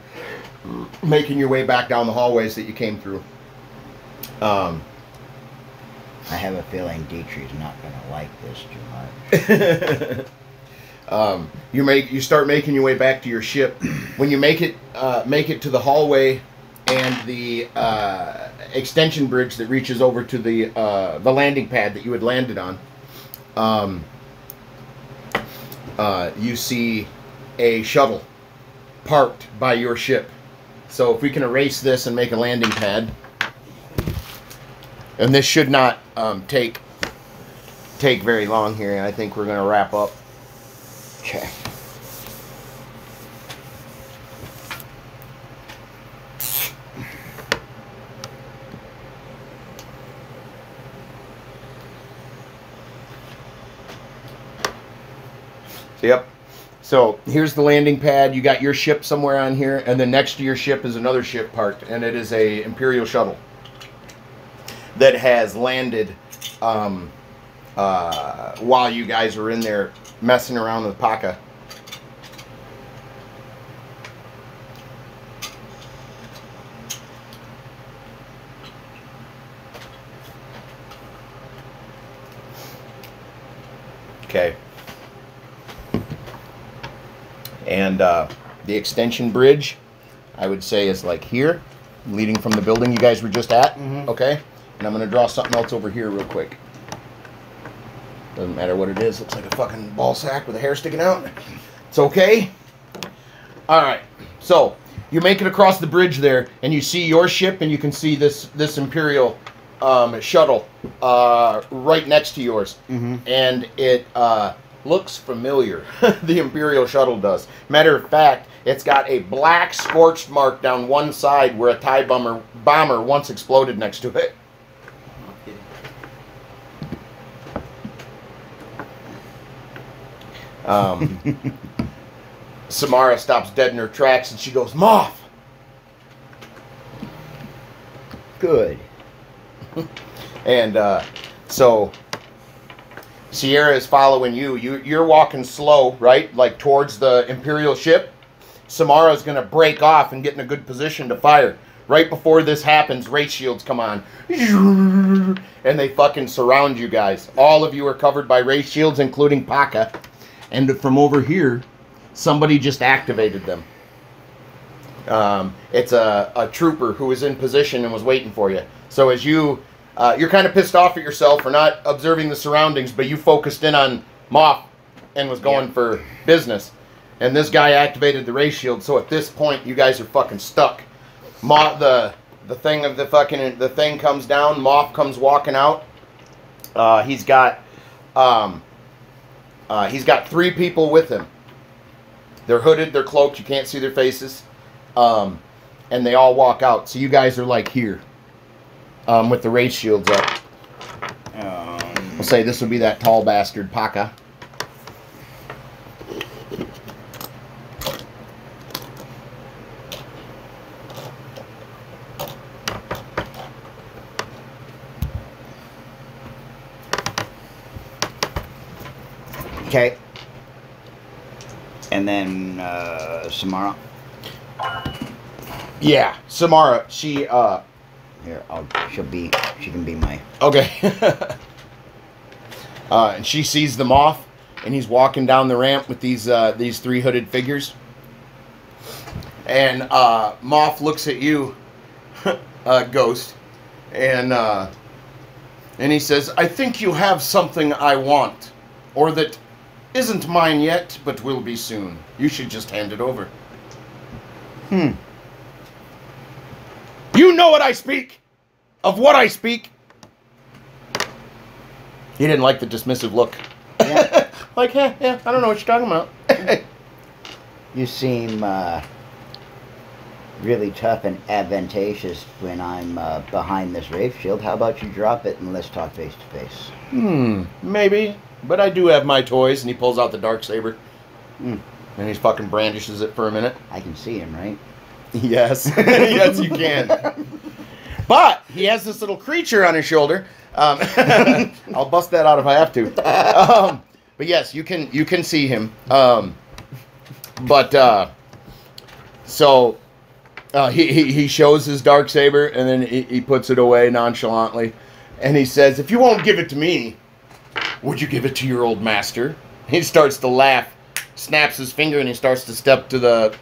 making your way back down the hallways that you came through. I have a feeling Dietrich's not going to like this too much. You start making your way back to your ship. When you make it to the hallway and the extension bridge that reaches over to the landing pad that you had landed on, you see a shuttle parked by your ship. So if we can erase this and make a landing pad, and this should not take very long here, and I think we're going to wrap up. Okay. Yep. So here's the landing pad. You got your ship somewhere on here, and then next to your ship is another ship parked, and it is a Imperial shuttle that has landed while you guys were in there messing around with Paka. Okay. And the extension bridge, I would say, is like here, leading from the building you guys were just at. Mhm. Okay? And I'm going to draw something else over here real quick. Doesn't matter what it is. Looks like a fucking ball sack with a hair sticking out. It's okay. Alright. So, you make it across the bridge there, and you see your ship, and you can see this Imperial shuttle right next to yours. Mm-hmm. And it looks familiar. The Imperial shuttle does. Matter of fact, it's got a black scorched mark down one side where a TIE bomber once exploded next to it. Samara stops dead in her tracks and she goes, "Moff!" Good. And so Sierra is following you. You're walking slow, right? Like towards the Imperial ship. Samara's going to break off and get in a good position to fire. Right before this happens, ray shields come on. And they fucking surround you guys. All of you are covered by ray shields, including Paka. And from over here, somebody just activated them. It's a trooper who was in position and was waiting for you. So as you're kind of pissed off at yourself for not observing the surroundings, but you focused in on Moff and was going for business. And this guy activated the ray shield, so at this point, you guys are fucking stuck. The thing comes down. Moff comes walking out. He's got He's got 3 people with him. They're hooded, they're cloaked, you can't see their faces. And they all walk out. So you guys are like here. With the race shields up. We'll say this would be that tall bastard, Paka. Okay. And then Samara. Yeah, Samara. She Here, she can be my. okay. And she sees them off, and he's walking down the ramp with these 3 hooded figures. And Moth looks at you, Ghost, and he says, "I think you have something I want, or that isn't mine yet, but will be soon. You should just hand it over." You know what I speak, of what I speak. He didn't like the dismissive look. Yeah. Like, yeah, I don't know what you're talking about. You seem really tough and advantageous when I'm behind this rave shield. How about you drop it and let's talk face to face? Maybe. But I do have my toys, and he pulls out the Darksaber. And he fucking brandishes it for a minute. I can see him, right? Yes. Yes, you can. But he has this little creature on his shoulder. I'll bust that out if I have to. But yes, you can see him. So he shows his Darksaber, and then he puts it away nonchalantly. And he says, "If you won't give it to me, would you give it to your old master?" He starts to laugh, snaps his finger, and he starts to step to the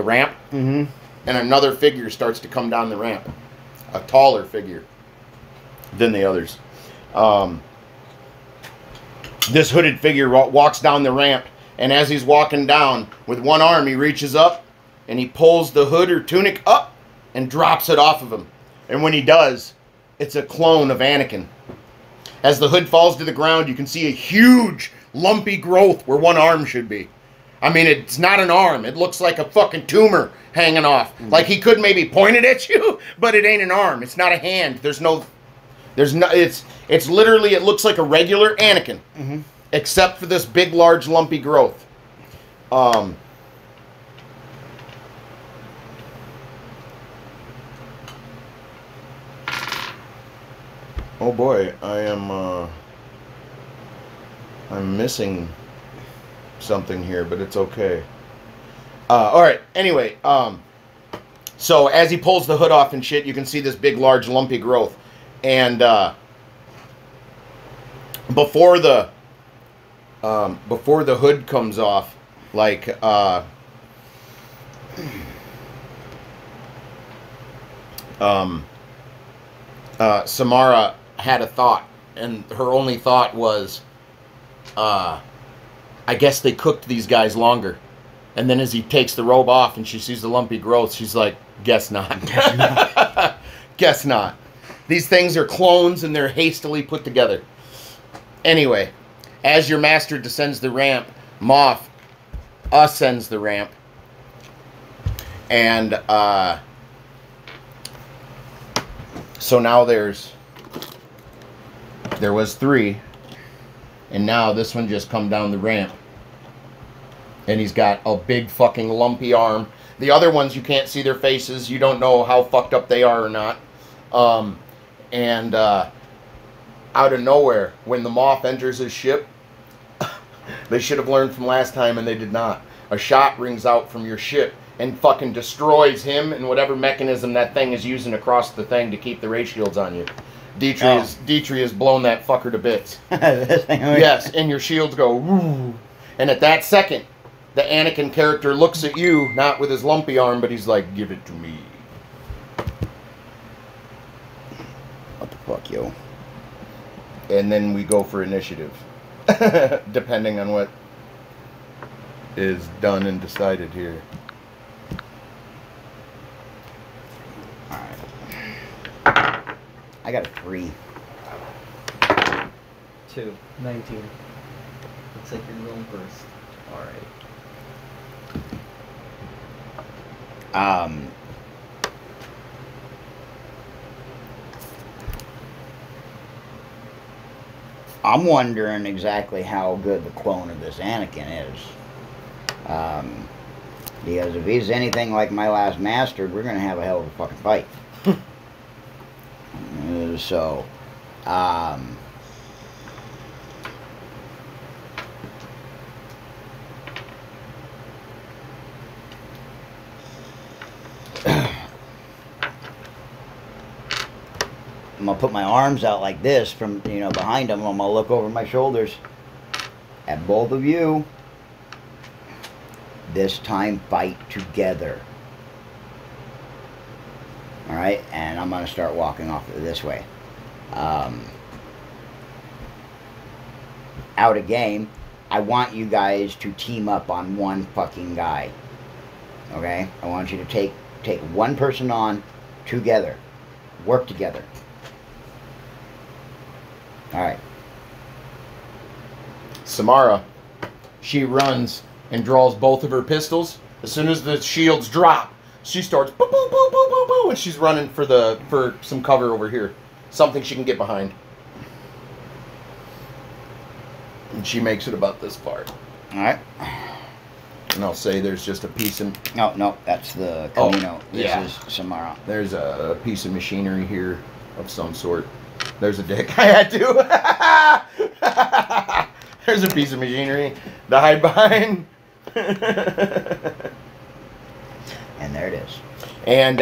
ramp. Mm-hmm. And another figure starts to come down the ramp. A taller figure than the others. This hooded figure walks down the ramp, and as he's walking down, with one arm he reaches up, and he pulls the hood or tunic up, and drops it off of him. And when he does, it's a clone of Anakin. As the hood falls to the ground, you can see a huge, lumpy growth where one arm should be. I mean, it's not an arm. It looks like a fucking tumor hanging off. Like he could maybe point it at you, but it ain't an arm. It's not a hand. It's literally, it looks like a regular Anakin. Except for this big, large, lumpy growth. Oh boy, I'm missing something here, but it's okay. Alright, anyway, so as he pulls the hood off and shit, you can see this big, large, lumpy growth. And before the hood comes off, like Samara had a thought, and her only thought was, I guess they cooked these guys longer. And then as he takes the robe off and she sees the lumpy growth, she's like, guess not. Guess not. These things are clones, and they're hastily put together. Anyway, as your master descends the ramp, Moth ascends the ramp. And so now there was 3. And now this one just come down the ramp. And he's got a big fucking lumpy arm. The other ones, you can't see their faces. You don't know how fucked up they are or not. Out of nowhere, when the Moth enters his ship, they should have learned from last time, and they did not. A shot rings out from your ship and fucking destroys him and whatever mechanism that thing is using across the thing to keep the ray shields on you. Dietrich has blown that fucker to bits. Yes, and your shields go woo. And at that second, the Anakin character looks at you, not with his lumpy arm, but he's like, give it to me. What the fuck, yo? And then we go for initiative. Depending on what is done and decided here. Alright. I got a 3. 2. 19. Looks like you're going first. Um, I'm wondering exactly how good the clone of this Anakin is. Because if he's anything like my last master, we're going to have a hell of a fucking fight. So, I'm gonna put my arms out like this from, behind him. I'm gonna look over my shoulders at both of you. This time, fight together. All right, and I'm gonna start walking off this way. Out of game, I want you guys to team up on one fucking guy. Okay, I want you to take one person on together, work together. All right. Samara, she runs and draws both of her pistols. As soon as the shields drop, she starts boo boo boo boo boo boo, and she's running for some cover over here, something she can get behind. And she makes it about this far. All right. And I'll say there's just a piece of... No, that's the Camino. This yeah. is Samara. There's a piece of machinery here of some sort. There's a dick. I had to. There's a piece of machinery to hide behind. And there it is. And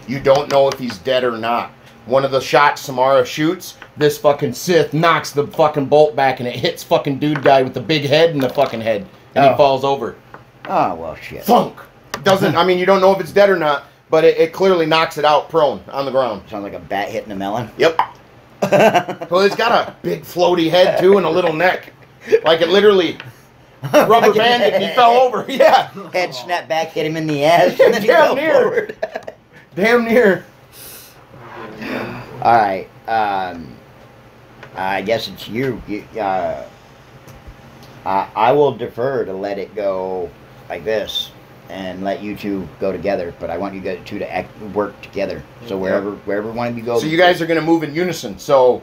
you don't know if he's dead or not. One of the shots Samara shoots, this fucking Sith knocks the fucking bolt back and it hits fucking dude guy with the big head in the fucking head. And he falls over. Oh, well, shit. Funk! Doesn't, I mean, you don't know if it's dead or not, but it clearly knocks it out prone on the ground. Sounds like a bat hitting a melon. Yep. Well, it's got a big floaty head too and a little neck. Like it literally rubber banded and he fell over. Yeah. Head snapped back, hit him in the ass, and then he fell forward. Damn near. All right. I guess it's you. I will defer to let it go like this and let you two go together. But I want you guys two to work together. So wherever one of you goes. So you guys are going to move in unison. So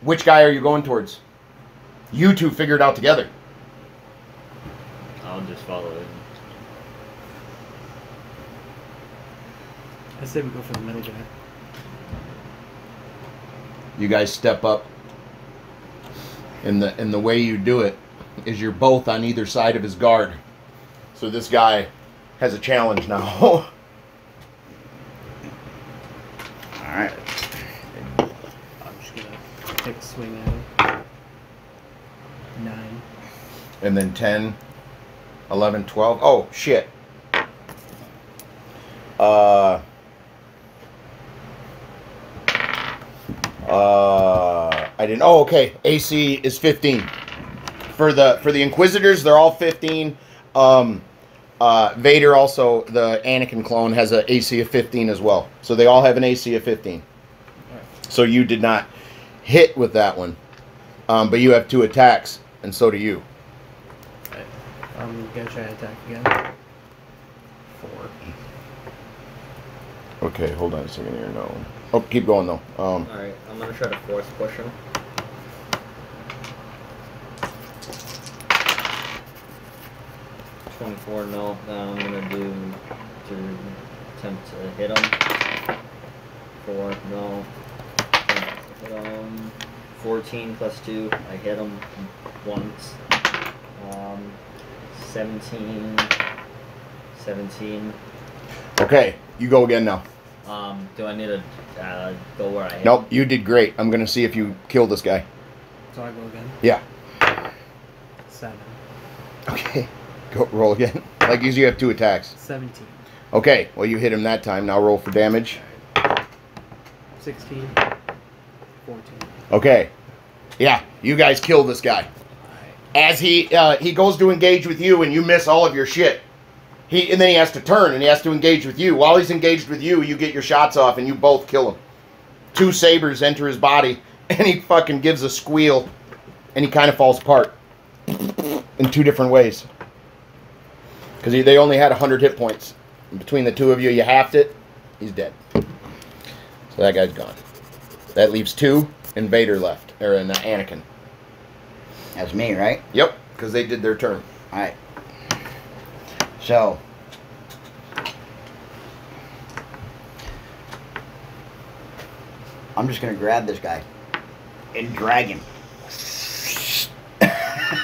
which guy are you going towards? You two figure it out together. I'll just follow him. I say we go for the middle guy. You guys step up. And the way you do it is you're both on either side of his guard. So this guy has a challenge now. All right. I'm just gonna take a swing at it. 9. And then 10, 11, 12. Oh, shit. I didn't. Oh, okay. AC is 15. For the Inquisitors, they're all 15. Vader also, the Anakin clone, has an AC of 15 as well. So they all have an AC of 15. So you did not hit with that one. But you have 2 attacks, and so do you. Right. I'm gonna try to attack again. 4. Okay, hold on a second here. No. Oh, keep going though. Alright, I'm gonna try to force push him. $24, no. Now I'm gonna do to attempt to hit him. 4, no. Hit him. 14 plus 2, I hit him once. 17. Okay, you go again now. Do I need to go where I hit Nope, him? you did great. I'm gonna see if you kill this guy. So I go again. Yeah. 7. Okay. Go roll again. Like usually you have 2 attacks. 17. Okay, well you hit him that time. Now roll for damage. 16. 14. Okay. Yeah, you guys kill this guy. As he goes to engage with you and you miss all of your shit. And then he has to turn and he has to engage with you. While he's engaged with you, you get your shots off and you both kill him. 2 sabers enter his body and he fucking gives a squeal and he kind of falls apart in 2 different ways. Because they only had 100 hit points. And between the 2 of you, you halved it. He's dead. So that guy's gone. That leaves 2 and Vader left. Or Anakin. That's me, right? Yep, because they did their turn. Alright. So. I'm just going to grab this guy. And drag him.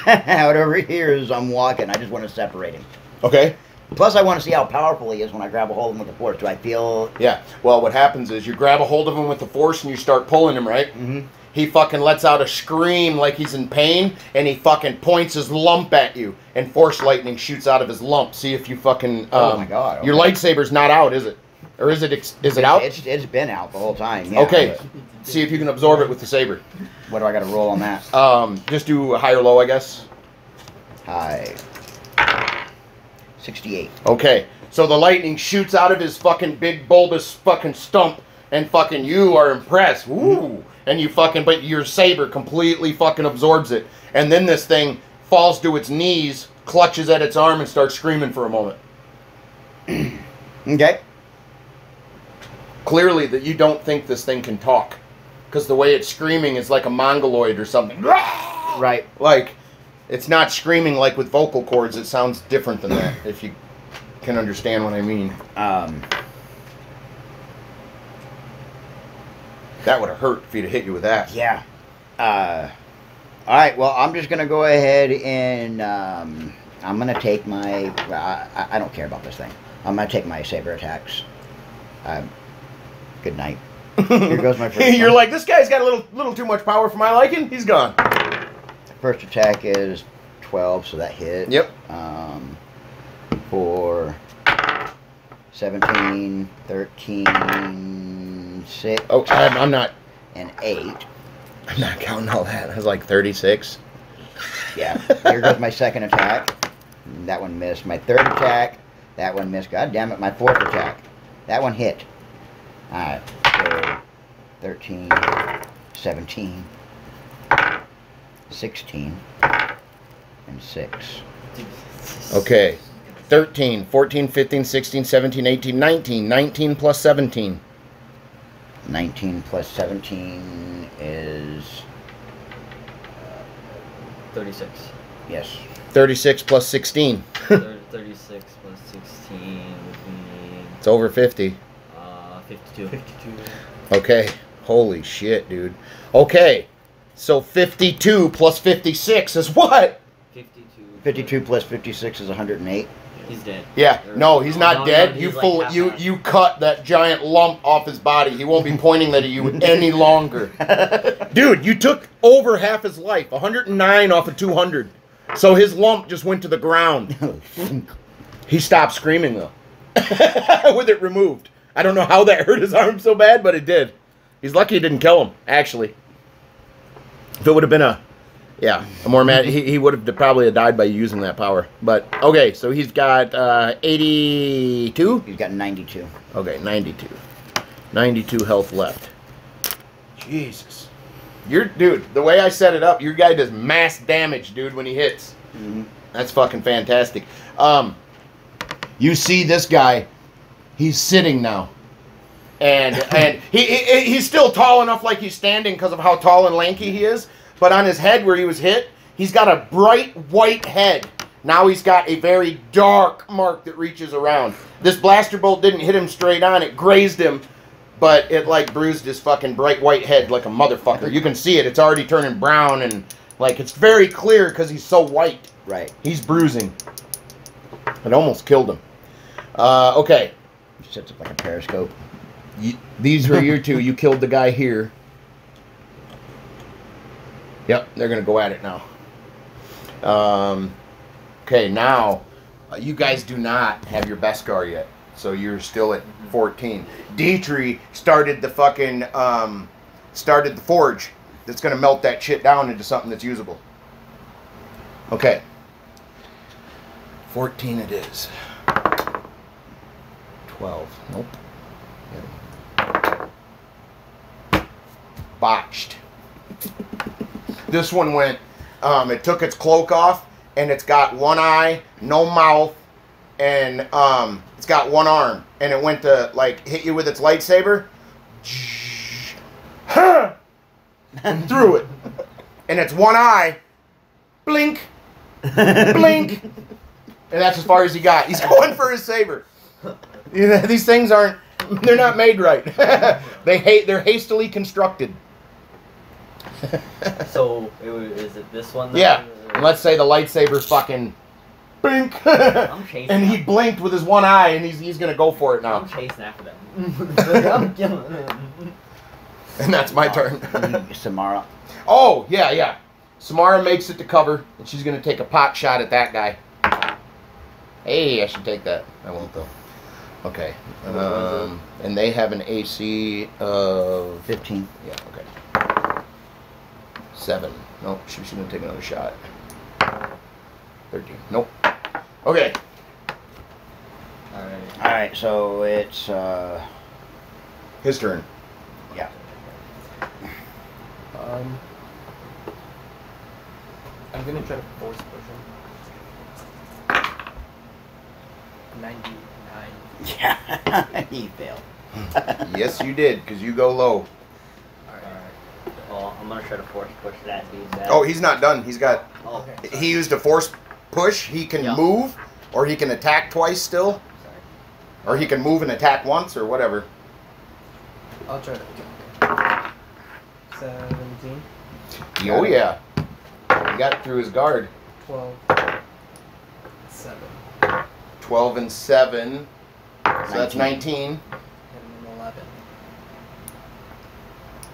Out over here as I'm walking. I just want to separate him. Okay. Plus, I want to see how powerful he is when I grab a hold of him with the force. Do I feel... Yeah. Well, what happens is you grab a hold of him with the force and you start pulling him, right? Mm-hmm. He fucking lets out a scream like he's in pain, and he fucking points his lump at you, and force lightning shoots out of his lump. See if you fucking... oh, my God. Okay. Your lightsaber's not out, is it? Or is it out? It's been out the whole time, yeah. Okay. See if you can absorb it with the saber. What do I got to roll on that? Just do high or low, I guess. High. 68. Okay. So the lightning shoots out of his fucking big bulbous fucking stump, and fucking you are impressed. Woo! And you fucking, but your saber completely fucking absorbs it. And then this thing falls to its knees, clutches at its arm, and starts screaming for a moment. Okay. Clearly that you don't think this thing can talk. Because the way it's screaming is like a mongoloid or something. Right. Like, it's not screaming like with vocal cords. It sounds different than that, if you can understand what I mean. That would have hurt if he'd have hit you with that. Yeah. Alright, well, I'm just going to go ahead and I'm going to take my... I don't care about this thing. I'm going to take my saber attacks. Good night. Here goes my first You're one. like, this guy's got a little too much power for my liking. He's gone. First attack is 12, so that hit. Yep. For 17, 13, 6. Oh, I'm not. And 8. I'm not counting all that. I was like 36. Yeah. Here goes my second attack. That one missed. My third attack. That one missed. God damn it. My fourth attack. That one hit. Alright. So 13, 17, 16, and 6. Okay. 13, 14, 15, 16, 17, 18, 19. 19 plus 17. 19 plus 17 is... 36. Yes. 36 plus 16. 36 plus 16 would be... It's over 50. 52. 52. Okay. Holy shit, dude. Okay. So 52 plus 56 is what? 52. 52 plus 56 is 108. He's dead. Yeah. No, he's not dead. he's You like full half you dead. you cut that giant lump off his body. He won't be pointing that at you any longer. Dude, you took over half his life. 109 off of 200. So his lump just went to the ground. He stopped screaming though. With it removed. I don't know how that hurt his arm so bad, but it did. He's lucky it didn't kill him, actually. If it would have been a more mad, he would have probably died by using that power. But, okay, so he's got 82? He's got 92. Okay, 92. 92 health left. Jesus. Dude, the way I set it up, your guy does mass damage, dude, when he hits. Mm-hmm. That's fucking fantastic. You see this guy, he's sitting now. And he's still tall enough like he's standing because of how tall and lanky he is. But on his head where he was hit, he's got a bright white head. Now he's got a very dark mark that reaches around. This blaster bolt didn't hit him straight on. It grazed him, but it like bruised his fucking bright white head like a motherfucker. You can see it. It's already turning brown and like it's very clear because he's so white. Right. He's bruising. It almost killed him. Okay. He sets up like a periscope. These were your two. You killed the guy here. Yep, they're going to go at it now. Okay, now, you guys do not have your Beskar yet. So you're still at 14. Dietrich started the fucking, started the forge that's going to melt that shit down into something that's usable. Okay. 14 it is. 12. Nope. Botched. This one went it took its cloak off, and it's got one eye, no mouth, and it's got one arm, and it went to like hit you with its lightsaber, and threw it, and it's one eye, blink, blink, and that's as far as he got. He's going for his saber. You know, these things they're not made right. They're hastily constructed. So is it this one? Yeah. And let's say the lightsaber fucking blink, I'm chasing and he him. blinked with his one eye, and he's gonna go for it now. I'm chasing after them. I'm killing them. And that's my turn. Samara. Oh yeah. Samara makes it to cover, and she's gonna take a pot shot at that guy. Hey, I should take that. I won't though. Okay. And they have an AC of 15. Yeah. Okay. 7. Nope. She's gonna take another shot. 13. Nope. Okay. Alright, so it's, His turn. yeah. I'm gonna try to force push him. 99. Yeah, he failed. Yes, you did, because you go low. Alright. Well, I'm gonna try to force push that dude back. Oh, he's not done. He's got. Oh, Okay. He used a force push. He can Yeah. move, or he can attack twice still, sorry. or he can move and attack once, or whatever. I'll try to. 17, Oh yeah. He got through his guard. 12, 7, 12 and 7. So that's 19. and an 11.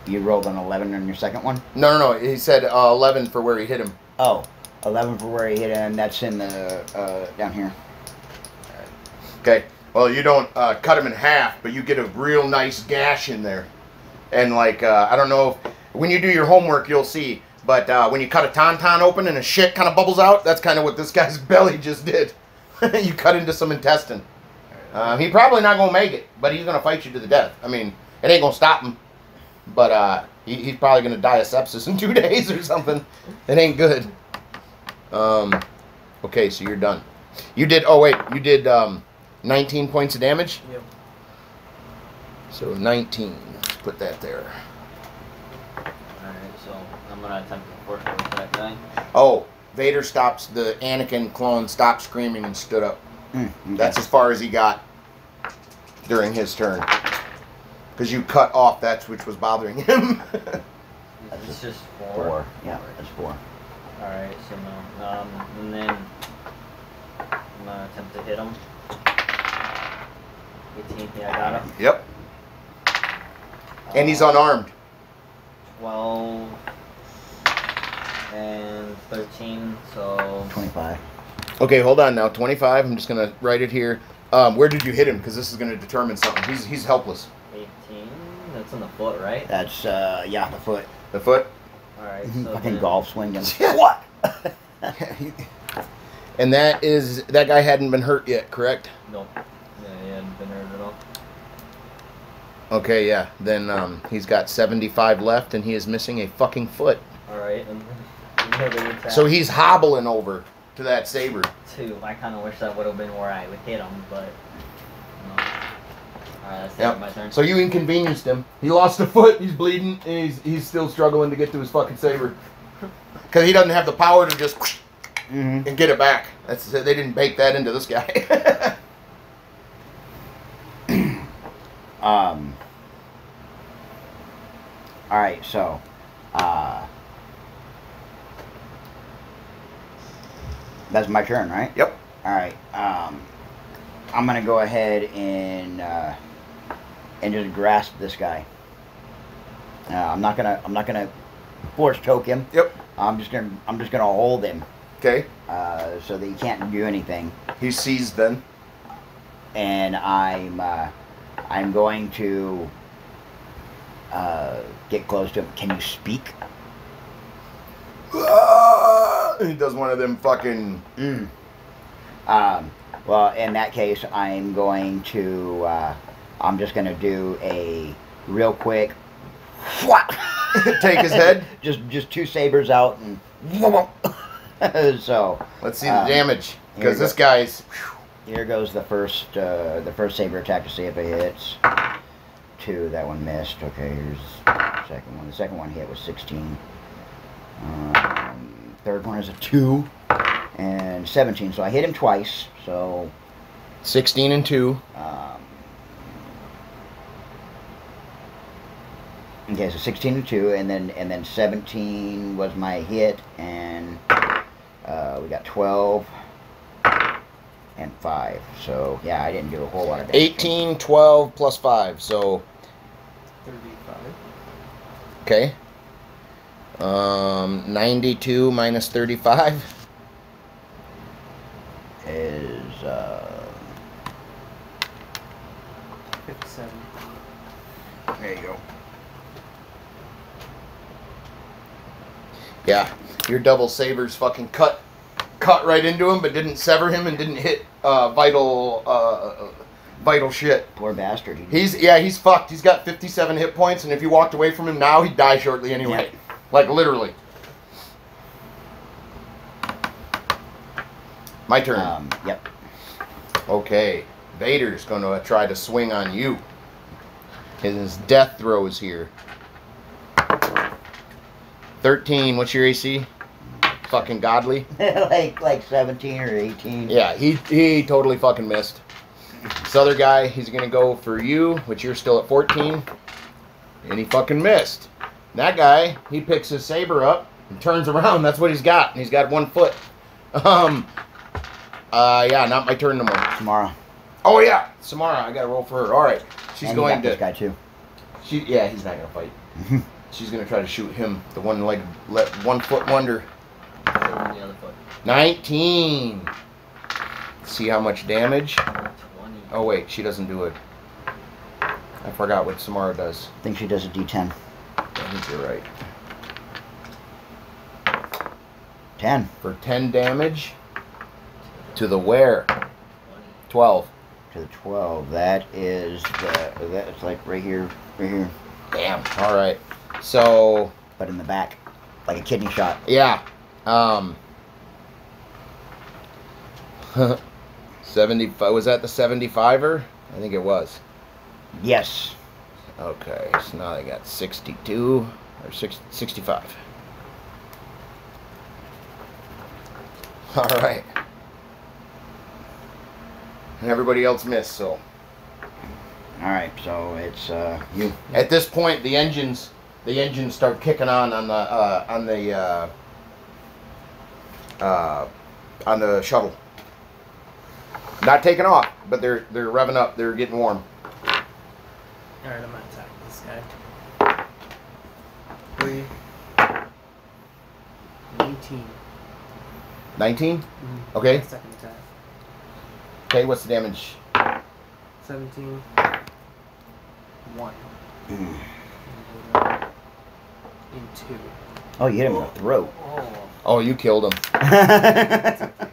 You rolled an 11 on your second one? No. He said 11 for where he hit him. Oh, 11 for where he hit him. That's in the, down here. Okay. Well, you don't cut him in half, but you get a real nice gash in there. And like, I don't know if, when you do your homework, you'll see. But when you cut a tauntaun open and a shit kind of bubbles out, that's kind of what this guy's belly just did. You cut into some intestine. He probably not going to make it, but he's going to fight you to the death. I mean, it ain't going to stop him. But he's probably going to die of sepsis in 2 days or something. It ain't good. Okay, so you're done. You did, oh wait, you did 19 points of damage? Yep. So 19. Let's put that there. Alright, so I'm gonna attempt to force push that guy. Oh, Vader stops, the Anakin clone stopped screaming and stood up. Okay. That's as far as he got during his turn. Because you cut off that which was bothering him. It's just 4. 4. Yeah, that's 4. Alright, so no. And then I'm gonna attempt to hit him. 18, yeah, I got him. Yep. And he's unarmed. 12 and 13, so 25. Okay, hold on now. 25. I'm just going to write it here. Where did you hit him? Because this is going to determine something. He's helpless. 18. That's in the foot, right? That's, yeah, the foot. The foot? Alright, so Fucking then- golf swinging. What? And that guy hadn't been hurt yet, correct? Nope. Yeah, he hadn't been hurt at all. Okay, yeah. Then he's got 75 left, and he is missing a fucking foot. Alright, and another attack. So he's hobbling over to that saber. 2. I kind of wish that would have been where I would hit him, but no. Alright, that's the end Yep. of my turn. So you inconvenienced him. He lost a foot. He's bleeding, and he's still struggling to get to his fucking saber because he doesn't have the power to just and get it back. They didn't bake that into this guy. Alright, so, that's my turn, right? Yep. Alright, I'm gonna go ahead and just grasp this guy. I'm not gonna force choke him. Yep. I'm just gonna hold him, Okay. so that he can't do anything. He's seized then. And I'm going to get close to him. Can you speak? He does one of them fucking. Well, in that case, I'm going to. I'm just going to do a real quick. Take his head. Just 2 sabers out and. So. Let's see the damage because this guy's. Here goes the first saber attack to see if it hits. 2, that one missed. Okay, here's the second one. The second one hit was 16. Third one is a 2 and 17. So I hit him twice. So 16 and 2. Okay, so 16 and 2, and then 17 was my hit, and we got 12 and 5. So yeah, I didn't do a whole lot of damage. 18, 12 plus 5, so 35. okay. 92 minus 35 is 57. there you go. Yeah, your double sabers fucking cut right into him, but didn't sever him and didn't hit vital shit. poor bastard. He's fucked. He's got 57 hit points, and if you walked away from him now, he'd die shortly anyway. Yeah. Like literally. My turn. Yep. Okay, Vader's going to try to swing on you. His death throws here. 13. What's your AC? Fucking godly. like 17 or 18. Yeah, he totally fucking missed. This other guy, he's gonna go for you, which you're still at 14, and he fucking missed. That guy, he picks his saber up and turns around. That's what he's got, and he's got 1 foot. Yeah, not my turn no more. Tomorrow. Oh yeah, Samara, I gotta roll for her. All right, she's And going you got to. this guy too. Yeah, he's not gonna fight. She's gonna try to shoot him, the 1 foot wonder. The other foot. 19. See how much damage? 20. Oh wait, she doesn't do it. I forgot what Samara does. I think she does a D10. I think you're right. 10 For 10 damage to the where? 12. to the 12. That is that's like right here, Damn. All right. So but in the back, like a kidney shot. yeah. 75. Was that the 75er? I think it was. Yes. Okay. So now I got 62 or 65. All right. And everybody else missed. So All right. So it's you. at this point, the engines start kicking on the shuttle. Not taking off, but they're revving up. They're getting warm. Alright, I'm gonna attack this guy. 3. 19. 19. Mm-hmm. Okay. Second attack. Okay. What's the damage? 17. 1. Mm. In 2. Oh, you hit him in the throat. Oh, you killed him.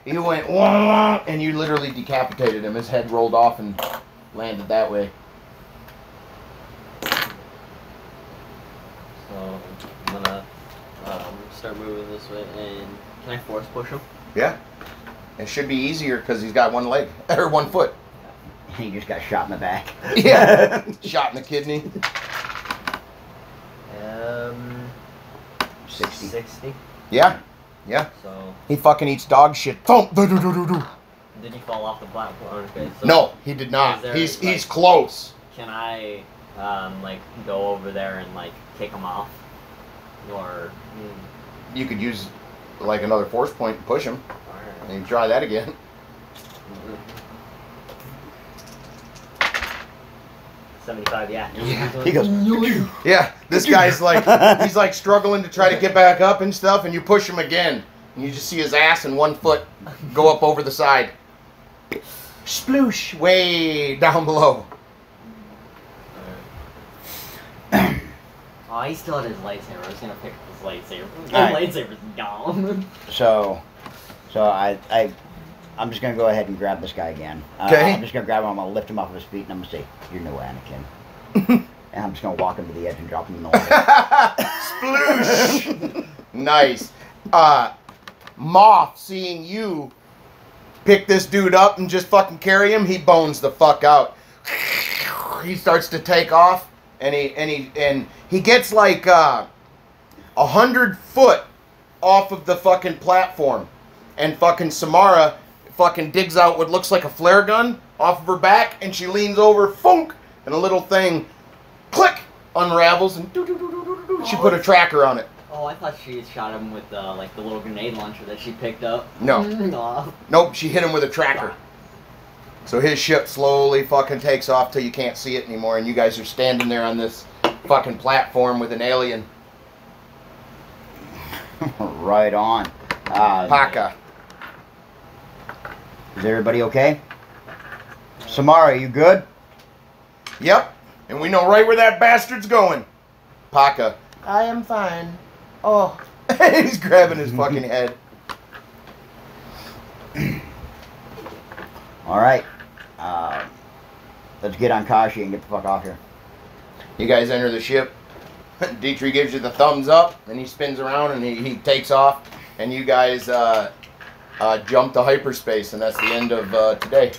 You went wah, wah, and you literally decapitated him. His head rolled off and landed that way. So I'm gonna start moving this way, and can I force push him? Yeah. It should be easier because he's got 1 leg or 1 foot. He just got shot in the back. Yeah. Shot in the kidney. 60. 60. Yeah. Yeah. So He fucking eats dog shit. Thump. Do, do, do, do, do. did he fall off the platform? Okay, so No, he did not. Is there, He's like- close. Can I like go over there and like kick him off, or? You could use like another force point and push him. Alright. And you try that again. 75, yeah. He goes. Yeah, this guy's like, he's like struggling to try to get back up and stuff, and you push him again. And you just see his ass and 1 foot go up over the side. Sploosh, way down below. Oh, he still had his lightsaber. I was gonna pick up his lightsaber. My Alright. lightsaber's gone. So I'm just gonna go ahead and grab this guy again. Okay. I'm just gonna grab him. I'm gonna lift him off of his feet, and I'm gonna say, "You're no Anakin." And I'm just gonna walk him to the edge and drop him in the water. Sploosh! Nice. Moth, seeing you pick this dude up and just fucking carry him, he bones the fuck out. He starts to take off, and he gets like 100 foot off of the fucking platform, and fucking Samara fucking digs out what looks like a flare gun off of her back, and she leans over, funk, and a little thing, click, unravels, and she put a tracker on it. Oh, I thought she had shot him with like the little grenade launcher that she picked up. No. Aw. Nope, she hit him with a tracker. So his ship slowly fucking takes off till you can't see it anymore, and you guys are standing there on this fucking platform with an alien. Right on. Paka. Is everybody okay? Samara, you good? Yep, and we know right where that bastard's going. Paka. I am fine. Oh. He's grabbing his fucking head. All right. Let's get on Kashi and get the fuck off here. You guys enter the ship. Dietrich gives you the thumbs up, and he spins around and he takes off, and you guys jump to hyperspace, and that's the end of today.